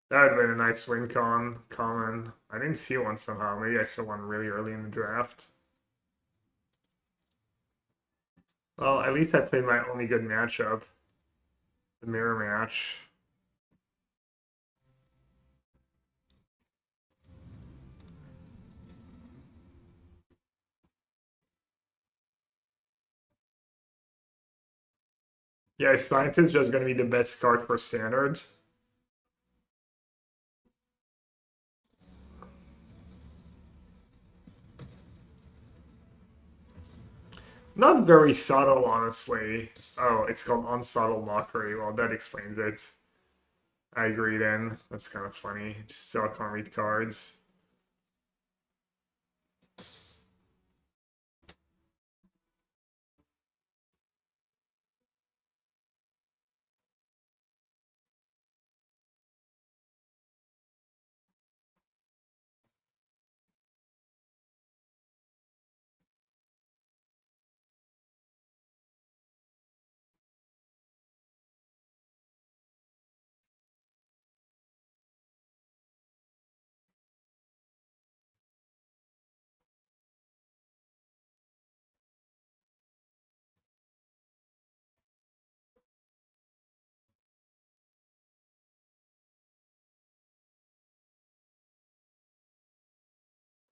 That would have been a nice win common. I didn't see one somehow. Maybe I saw one really early in the draft. Well, at least I played my only good matchup. The mirror match. Yeah, Science is just going to be the best card for standards. Not very subtle, honestly. Oh, it's called Unsubtle Mockery. Well, that explains it. I agree then. That's kind of funny. Just still can't read cards.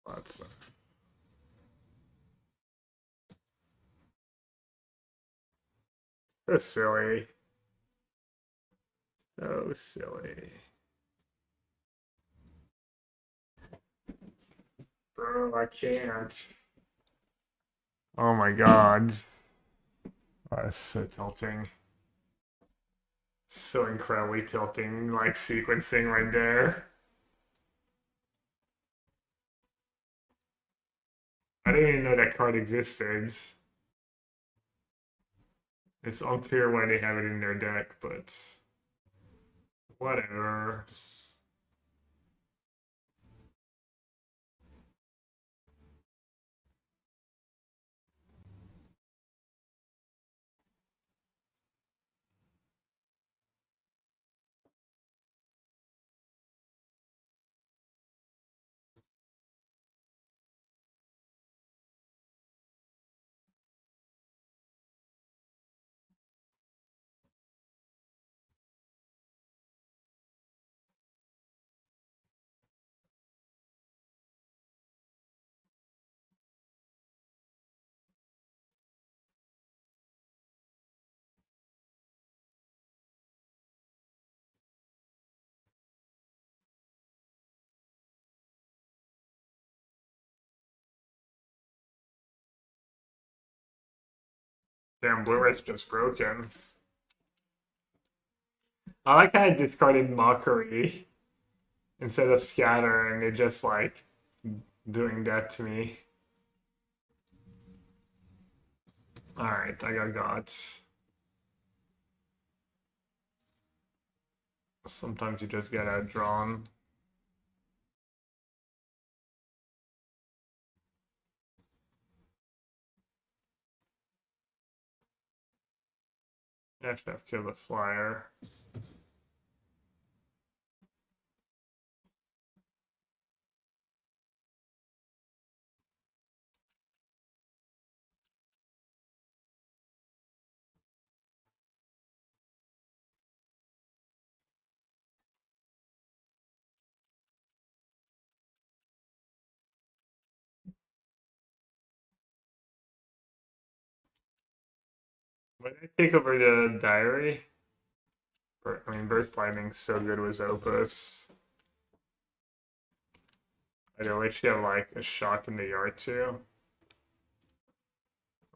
Oh, that sucks. So silly. So silly. bro. I can't. Oh my god. Oh, that's so tilting. So incredibly tilting, like sequencing right there. I didn't even know that card existed. It's unclear why they have it in their deck, but whatever. Damn, Blu-ray's just broken. I like how I discarded Mockery instead of Scatter, and they're just like doing that to me. Alright, I got Gods. Sometimes you just get outdrawn. FF kill the flyer. When I take over the diary, I mean, Burst Lightning's so good with Opus. I do literally have like a shock in the yard too.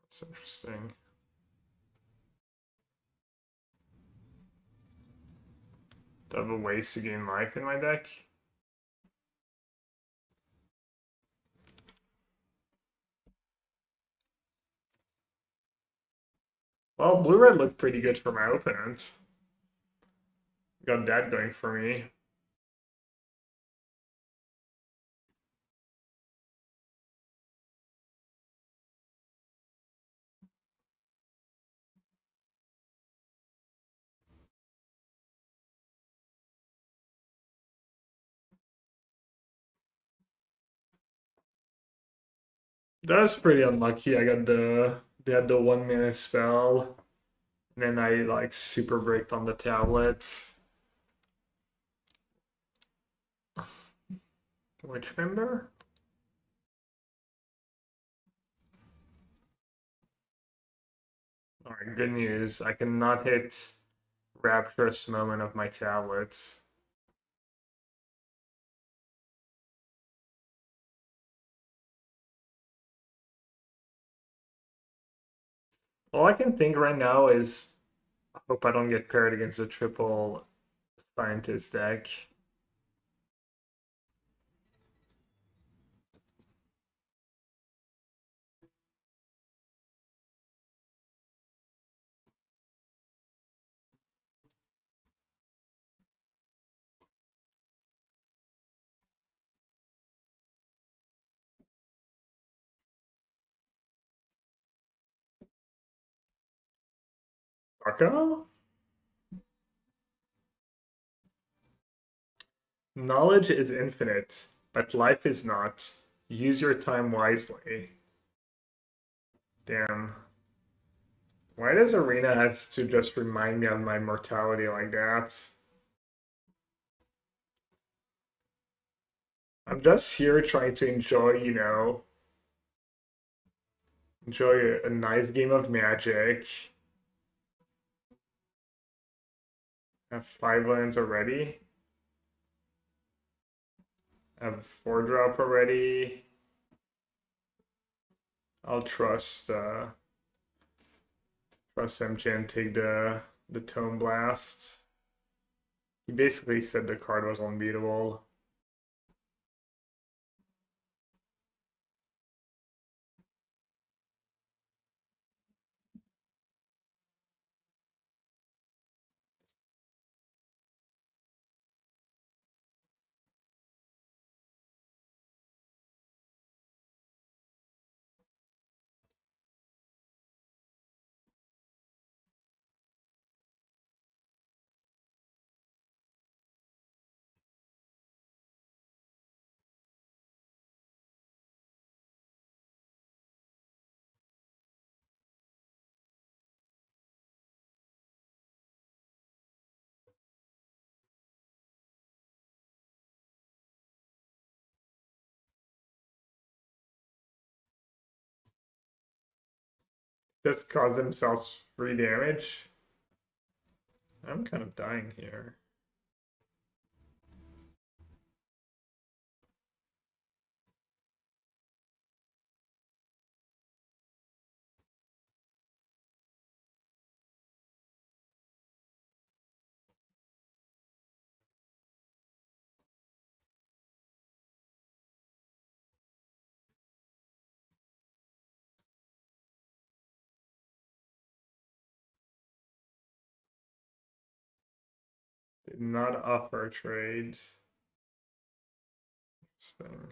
That's interesting. Do I have a waste to gain life in my deck? Well, blue-red looked pretty good for my opponents. Got that going for me. That was pretty unlucky. They had the 1 minute spell. And then I like super bricked on the tablets. Which member? Alright, good news. I cannot hit Rapturous Moment of my tablets. All I can think right now is hope I don't get paired against a triple scientist deck. Marco? Knowledge is infinite, but life is not. Use your time wisely. Damn. Why does Arena has to just remind me of my mortality like that? I'm just here trying to enjoy, enjoy a nice game of Magic. Have 5 lands already. Have 4-drop already. I'll trust MJ and take the Tome Blast. He basically said the card was unbeatable. Just cause themselves 3 damage. I'm kind of dying here. Did not offer trades. Interesting.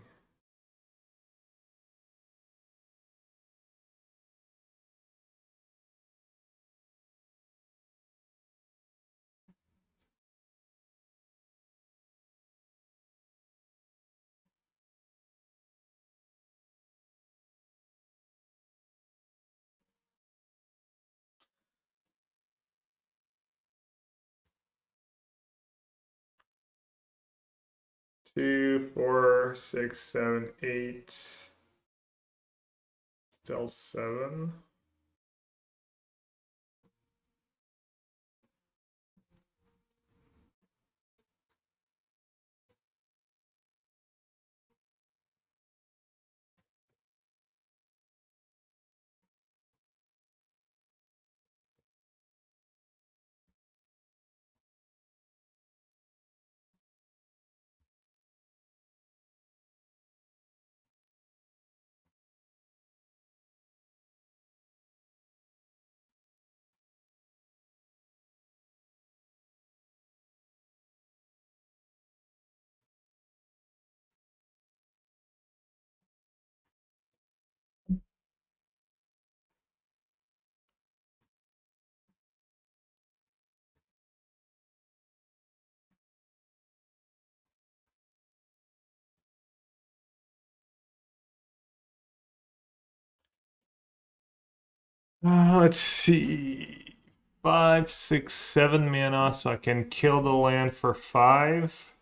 Two, four, six, seven, eight. Still 7. Let's see. 5, 6, 7 mana, so I can kill the land for 5.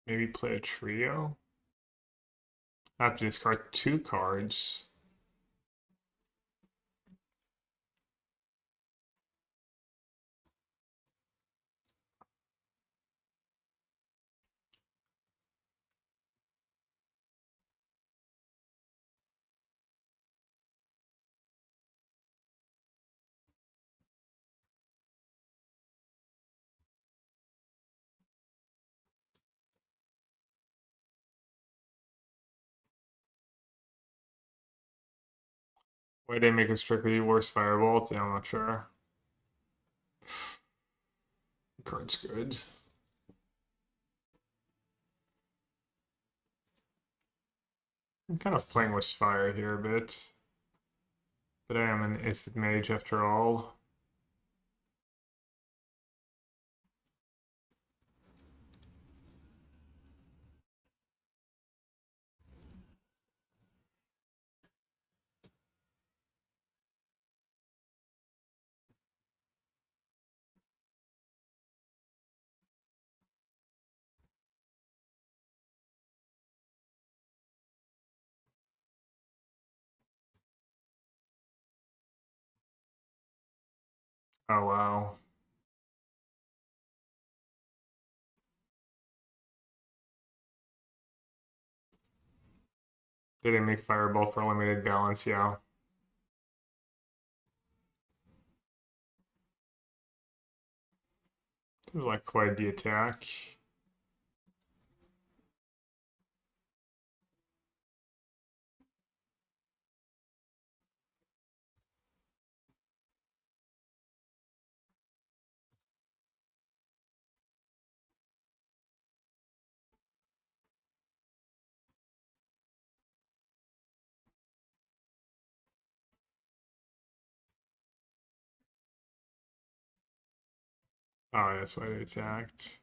Maybe play a trio. I have to discard 2 cards. Why they make a strictly worse firebolt? Yeah, I'm not sure. Card's good. I'm kind of playing with fire here a bit. But I am an instant mage after all. Oh wow. Didn't make Fireball for limited balance, yeah. It was like quite the attack. Oh, that's why they attacked.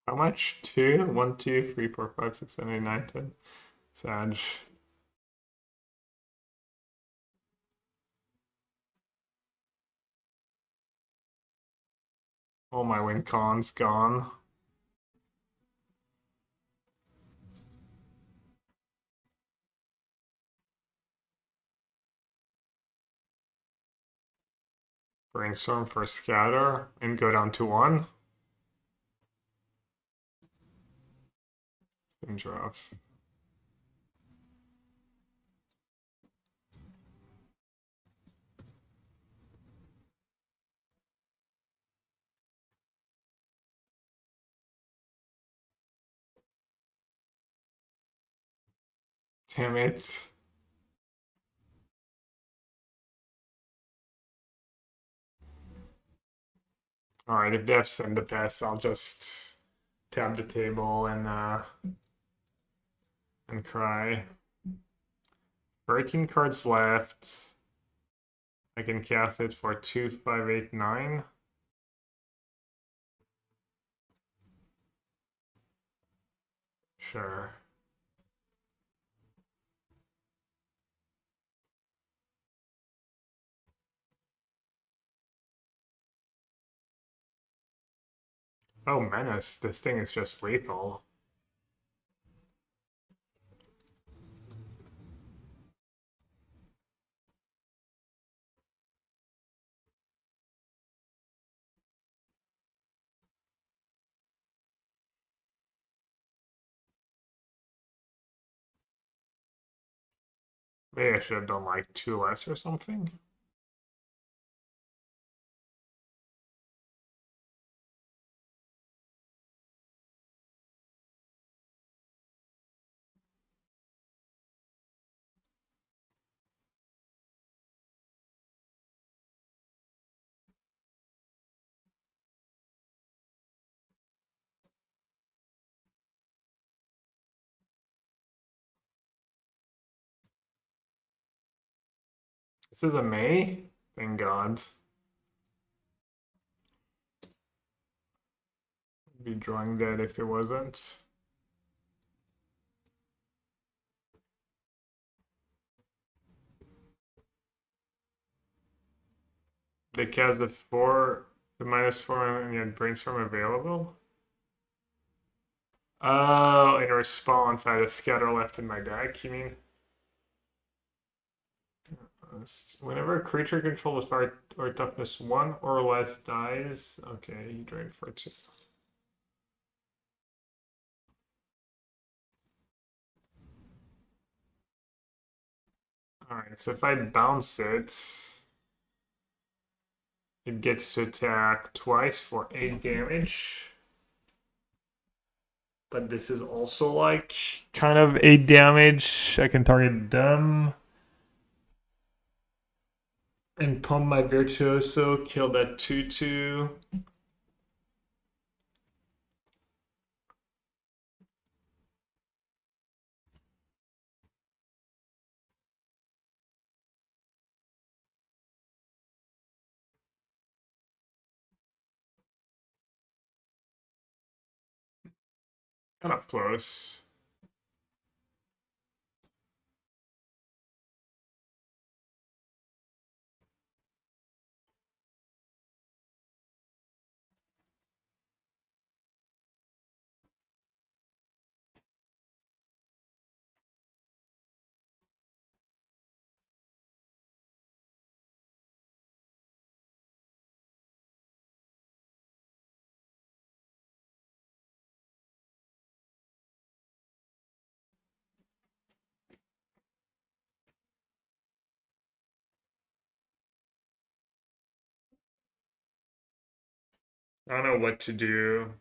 How much? 2? 1, 2, 3, 4, 5, 6, 7, 8, 9, 10. Sag. All my win cons gone. Brainstorm for scatter and go down to 1. And draft. Damn it. Alright, if they have send the pass, I'll just tab the table and cry. 13 cards left. I can cast it for 2, 5, 8, 9. Sure. Oh, Menace. This thing is just lethal. Maybe I should have done like 2 less or something. This is a May? Thank God. I'd be drawing that if it wasn't. They cast the 4, the -4, and you had Brainstorm available? Oh, in response, I had a scatter left in my deck, you mean? Whenever a creature controls fire or toughness 1 or less dies, okay, you drain for 2. Alright, so if I bounce it, it gets to attack twice for 8 damage. But this is also like kind of 8 damage. I can target them. And pump my Virtuoso, kill that 2/2. Kind of close. I don't know what to do.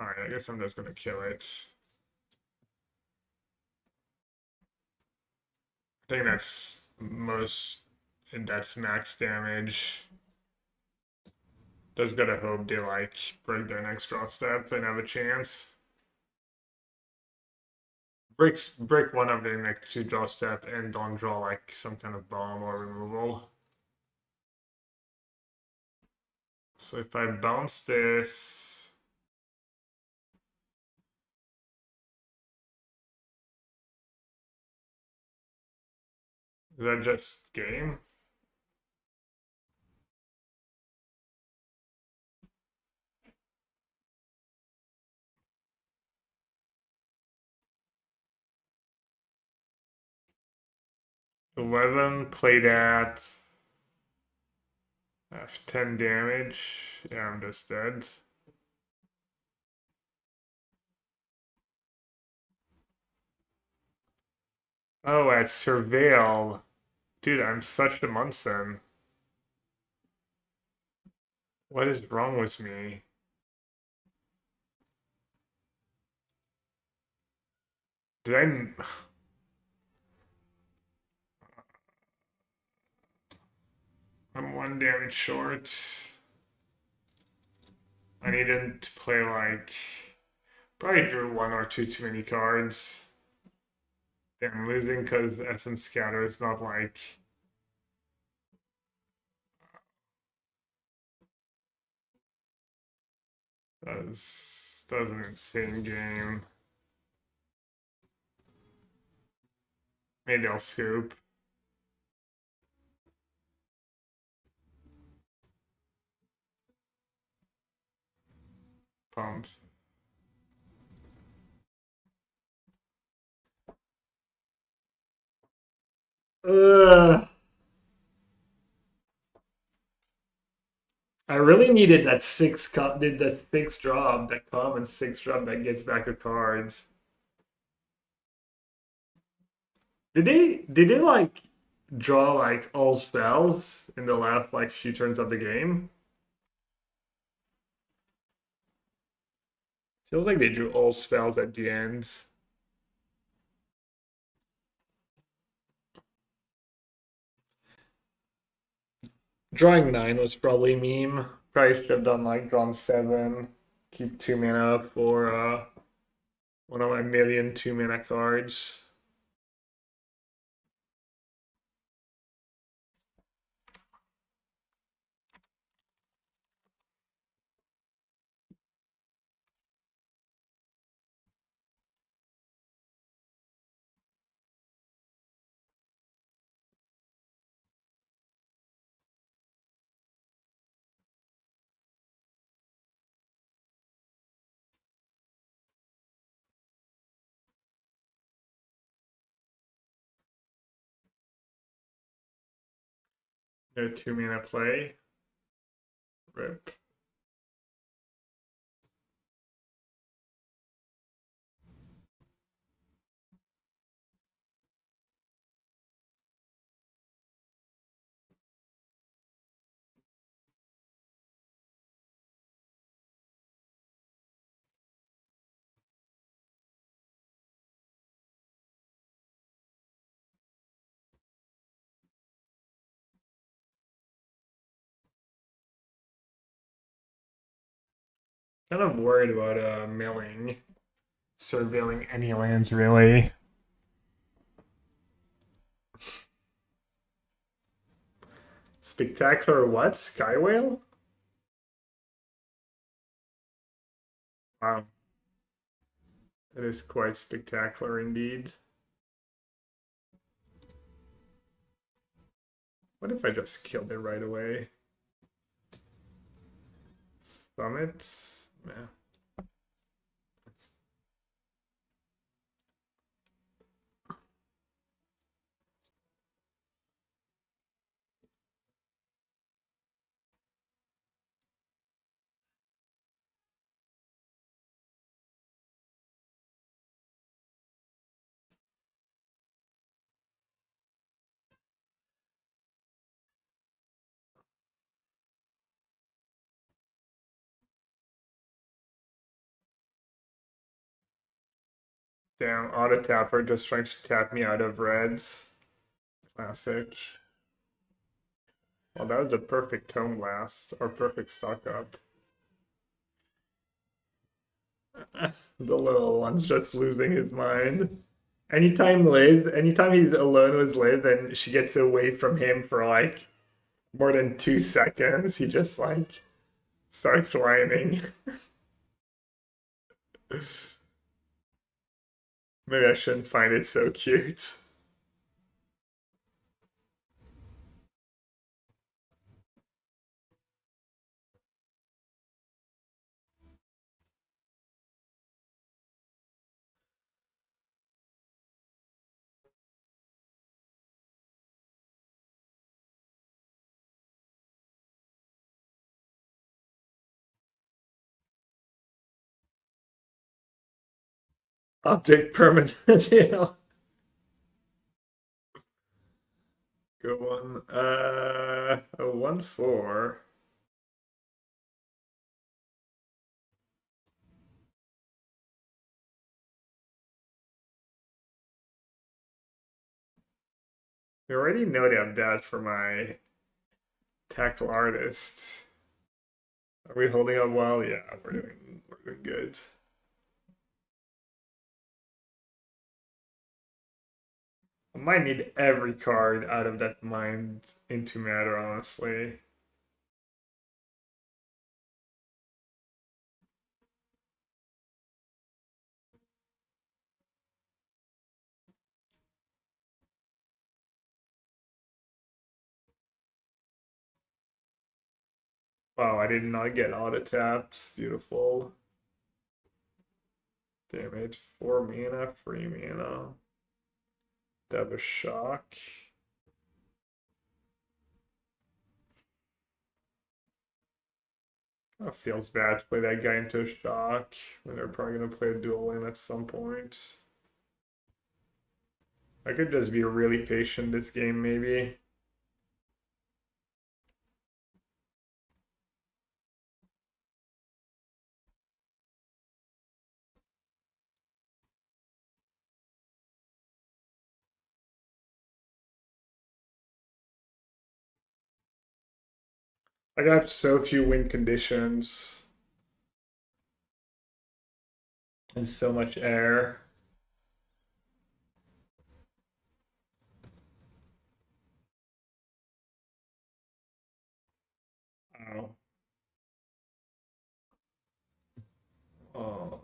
Alright, I guess I'm just gonna kill it. I think that's max damage. Just gotta hope they like break their next draw step and have a chance. Break one of their next two draw step and don't draw like some kind of bomb or removal. So if I bounce this, is that just game? 11, play that. Have 10 damage. Yeah, I'm just dead. Oh, at Surveil. Dude, I'm such a Munson. What is wrong with me? Did I... I'm 1 damage short. I needed to play like... Probably drew 1 or 2 too many cards. Yeah, I'm losing because SM Scatter is not like... That was an insane game. Maybe I'll scoop. Pumps. Ugh. I really needed that did the 6 drop, that common 6 drop that gets back the cards. Did they like draw like all spells in the last like few turns of the game? Feels like they drew all spells at the end. Drawing 9 was probably meme. Probably should have done like drawn 7. Keep 2 mana for one of my million 2 mana cards. No 2 mana play. Rip. Kind of worried about milling. Surveilling any lands really. Spectacular what? Sky Whale? Wow. That is quite spectacular indeed. What if I just killed it right away? Summit? Yeah. Damn, auto tapper just trying to tap me out of reds. Classic. Well, that was a perfect tone blast, or perfect stock up. The little one's just losing his mind. Anytime he's alone with Liz and she gets away from him for like more than 2 seconds, he just like starts whining. Maybe I shouldn't find it so cute. Object permanent. Good one. A 1/4. I already know they have that for my tackle artists. Are we holding up well? Yeah, we're doing good. I might need every card out of that mind into matter, honestly. Wow, I did not get auto taps. Beautiful. Damage 4 mana, 3 mana. That was shock. It feels bad to play that guy into a shock when they're probably gonna play a dual in at some point. I could just be really patient this game, maybe. I got so few win conditions and so much air. Oh. Oh.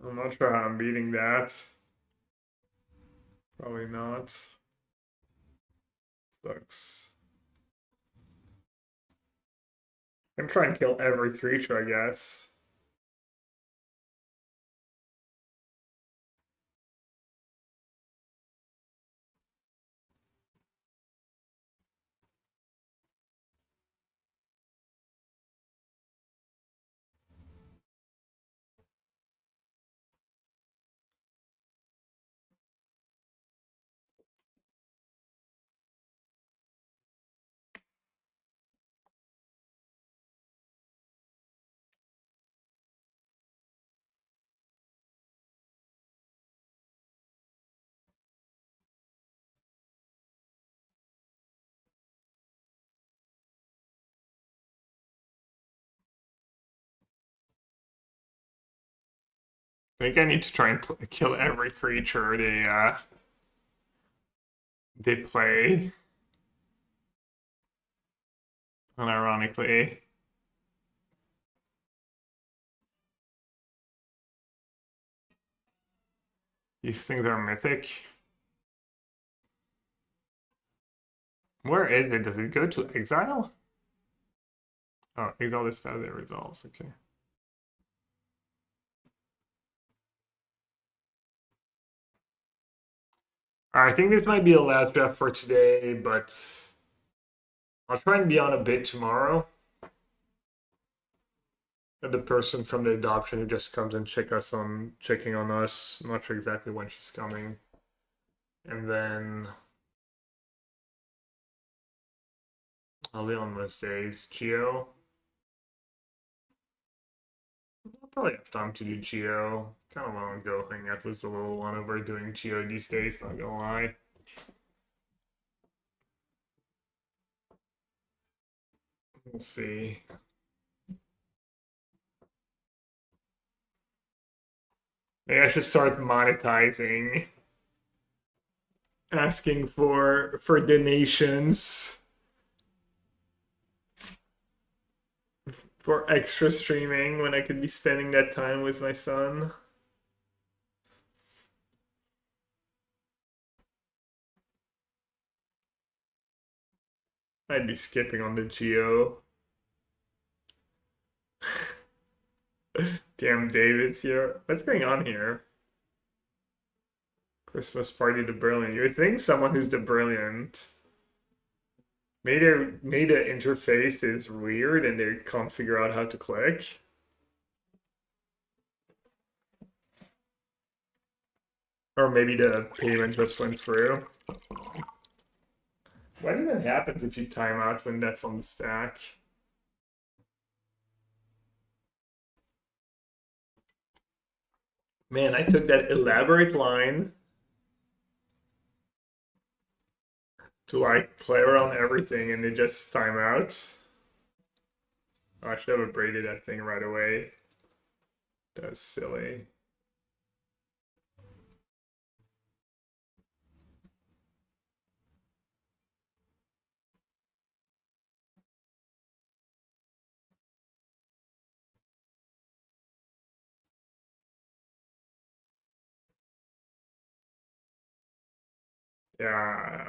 I'm not sure how I'm beating that. Probably not. Sucks. I'm trying to kill every creature, I guess. I think I need to try and kill every creature they play. Unironically, these things are mythic. Where is it? Does it go to exile? Oh, exile this fast, it resolves. Okay. Alright, I think this might be the last draft for today, but I'll try and be on a bit tomorrow. And the person from the adoption who just comes and checking on us. I'm not sure exactly when she's coming. And then I'll be on most days. Geo. probably have time to do Geo. Kind of want to go hang out with the little one over doing Geo these days, not gonna lie. We'll see. Maybe I should start monetizing, asking for donations for extra streaming when I could be spending that time with my son. I'd be skipping on the Geo. Damn, David's here. What's going on here? Christmas party to Brilliant. You would think someone who's the Brilliant made the interface is weird and they can't figure out how to click. Or maybe the payment just went through. Why do that happen if you time out when that's on the stack? Man, I took that elaborate line to like play around everything and they just time out. Oh, I should have abraded that thing right away. That's silly. Yeah,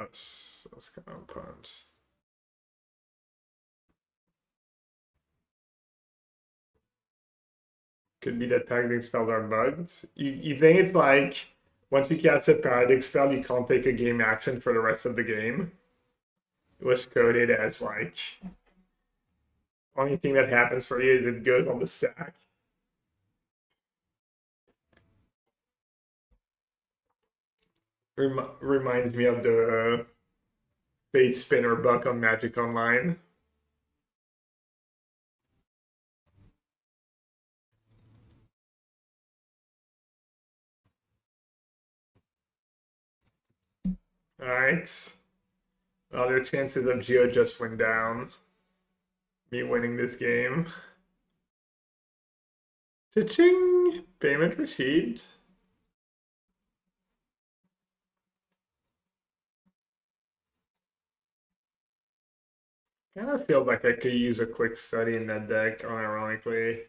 I was kind of pumped. Could be that Paradigm spells are bugged. You think it's like once you cast a Paradigm spell, you can't take a game action for the rest of the game? It was coded as like only thing that happens for you is it goes on the stack. Reminds me of the Fate Spinner buck on Magic Online. Alright. Well, their chances of Geo just went down. Me winning this game. Cha-ching! Payment received. Kind of feels like I could use a quick study in that deck, unironically.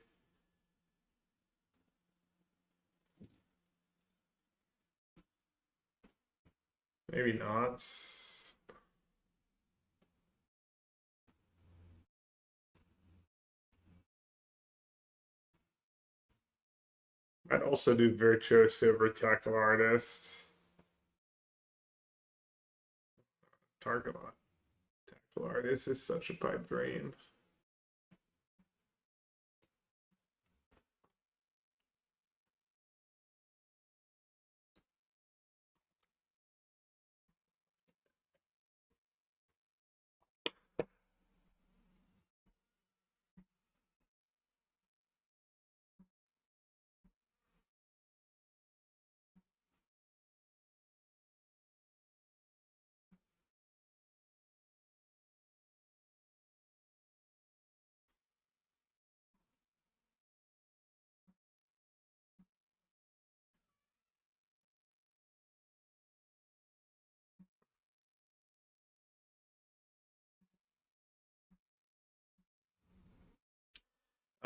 Maybe not. I'd also do Virtuoso over Tackle Artist. Tackle Artist is such a pipe dream.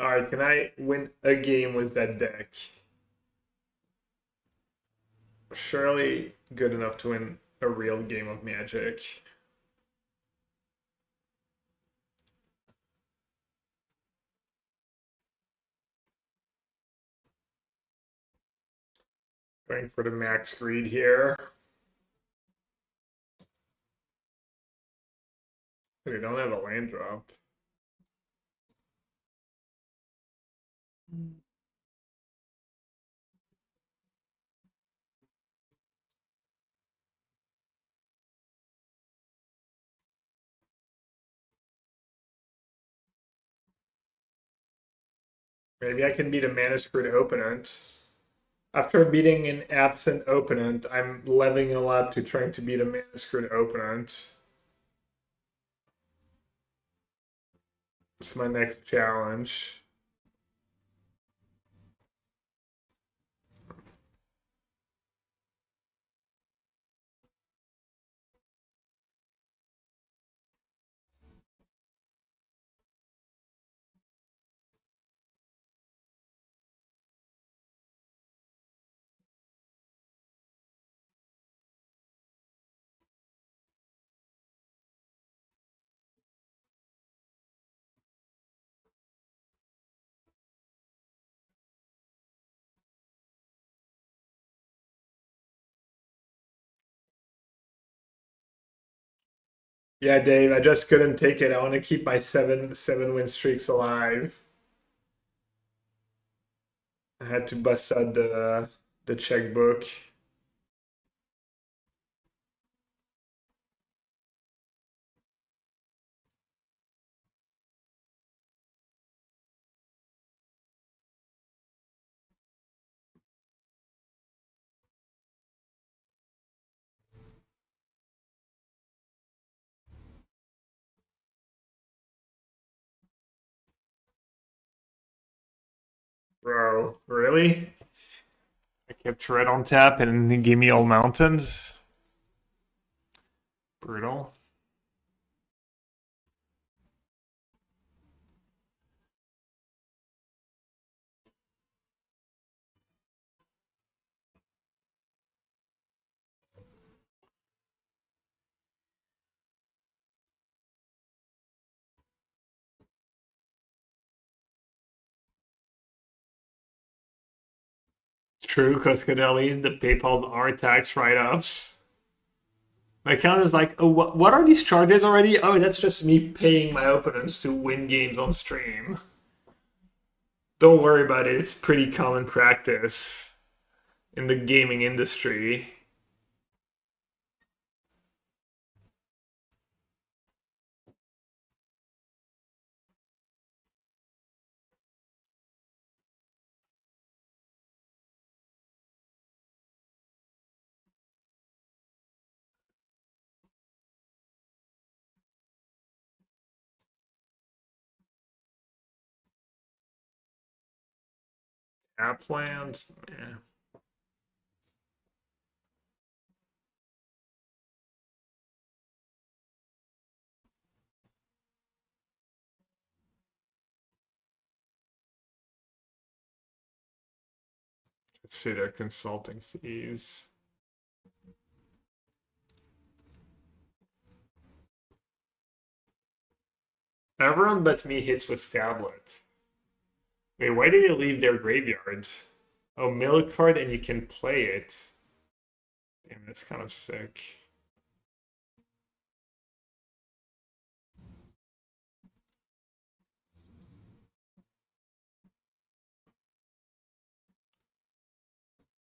Alright, can I win a game with that deck? Surely good enough to win a real game of Magic. Going for the max greed here. They don't have a land drop. Maybe I can beat a mana screwed opponent. After beating an absent opponent, I'm leveling up to trying to beat a mana screwed opponent. It's my next challenge. Yeah, Dave, I just couldn't take it. I want to keep my seven win streaks alive. I had to bust out the checkbook. Bro, really? I kept red on tap and he gave me all mountains. Brutal. True, Cuscadelli, the PayPal are tax write-offs. My account is like, oh, what are these charges already? Oh, that's just me paying my opponents to win games on stream. Don't worry about it. It's pretty common practice in the gaming industry. App lands, yeah. Consider consulting fees. Everyone but me hits with tablets. Wait, why did they leave their graveyards? Oh, mill a card and you can play it. Damn, that's kind of sick.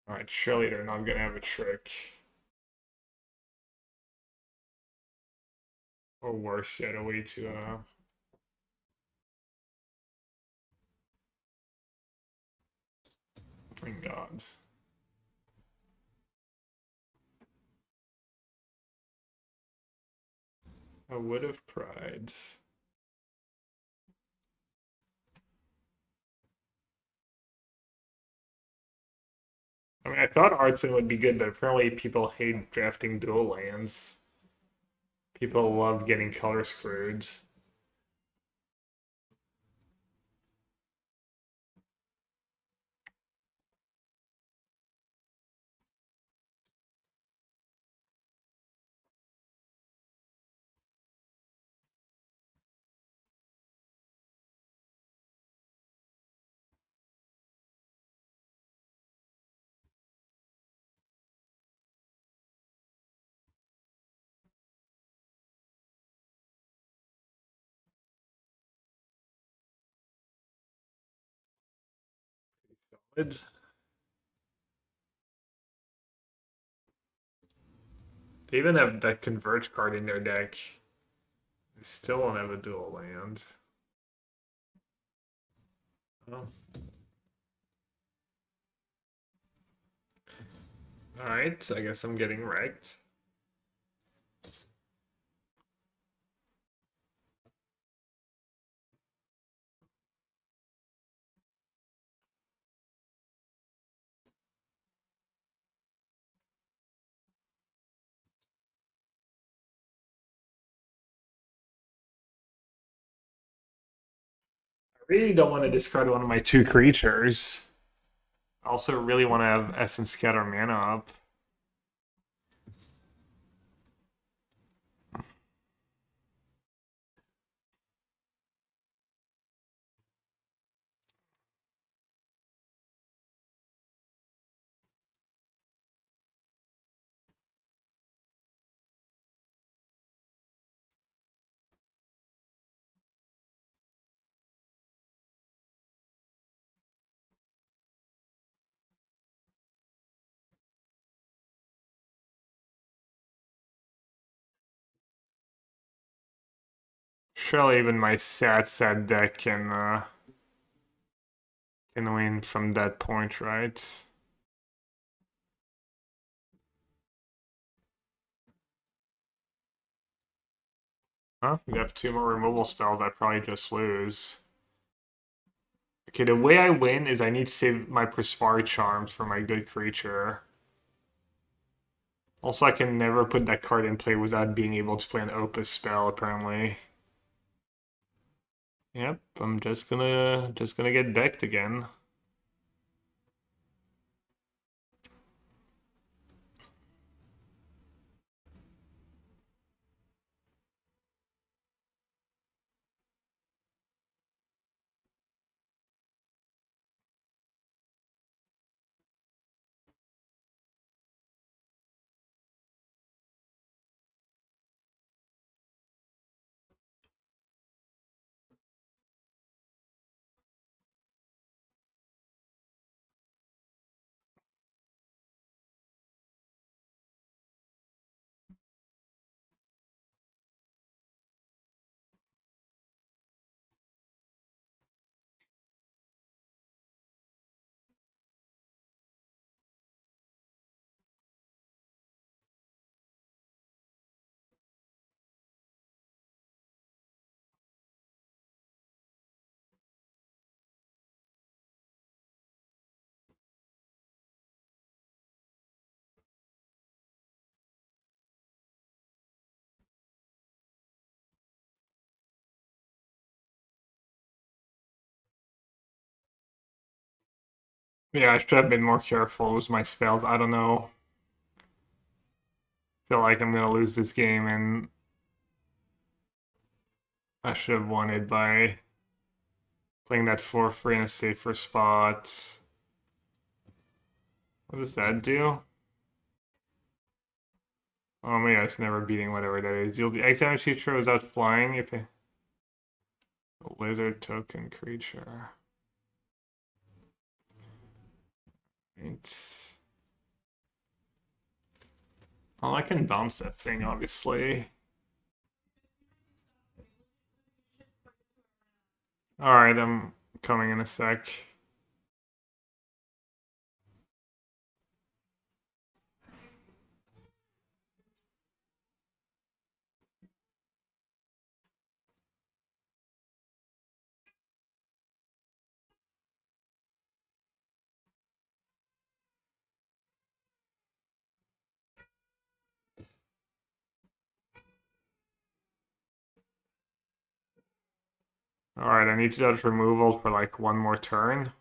Alright, surely they're not gonna have a trick. Or worse yet, a way to thank God. A Wood of Pride. I mean, I thought Artson would be good, but apparently people hate drafting dual lands. People love getting color screwed. Solid. They even have that Converge card in their deck. They still don't have a dual land. Oh. Alright, so I guess I'm getting wrecked. I really don't want to discard one of my 2 creatures. I also really want to have Essence Scatter mana up. Surely even my sad deck can win from that point, right? Huh? We have 2 more removal spells, I probably just lose. Okay, the way I win is I need to save my Prospari Charms for my good creature. Also, I can never put that card in play without being able to play an Opus spell, apparently. Yep, I'm just gonna get decked again. Yeah, I should have been more careful with my spells. I don't know. Feel like I'm gonna lose this game, and I should have won it by playing that for free in a safer spot. What does that do? Oh yeah, it's never beating whatever that is. You'll examine creature without flying if a lizard token creature. It's well, I can bounce that thing, obviously. Alright, I'm coming in a sec. Alright, I need to dodge removal for like 1 more turn.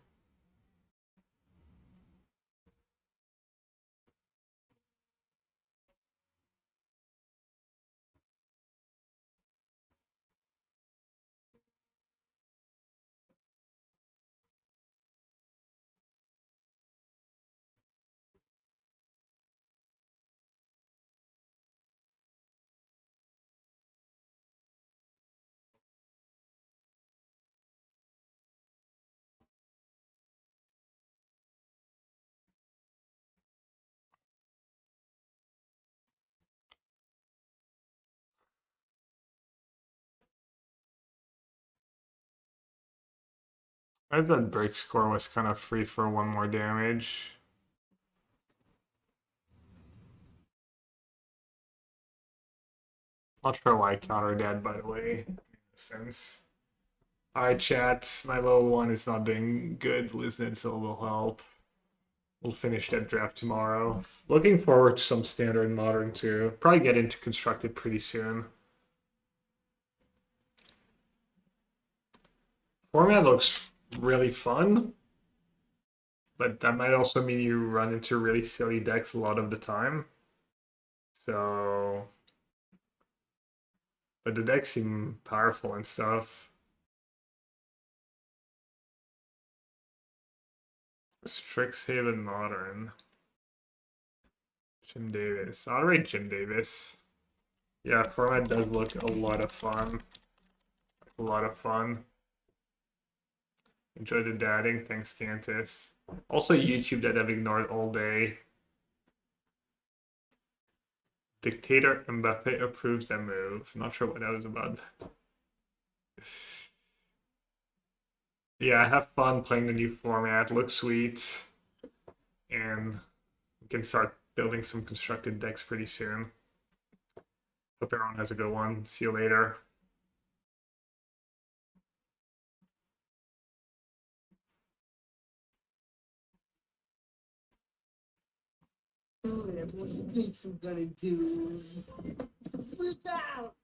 I thought break score was kind of free for one more damage. Not sure why I counter that, by the way. No sense. Alright, chat. My level 1 is not doing good. Liznitzel will help. We'll finish that draft tomorrow. Looking forward to some standard and modern too. Probably get into constructed pretty soon. Format looks really fun, but that might also mean you run into really silly decks a lot of the time. So, but the decks seem powerful and stuff. Strixhaven Modern. Jim Davis. I'll rate Jim Davis. Yeah, format does look a lot of fun. A lot of fun. Enjoy the dadding. Thanks, Cantus. Also, YouTube that I've ignored all day. Dictator Mbappe approves that move. Not sure what that was about. Yeah, I have fun playing the new format. Looks sweet. And we can start building some constructed decks pretty soon. Hope everyone has a good one. See you later. What do you think I'm gonna do? Flip out!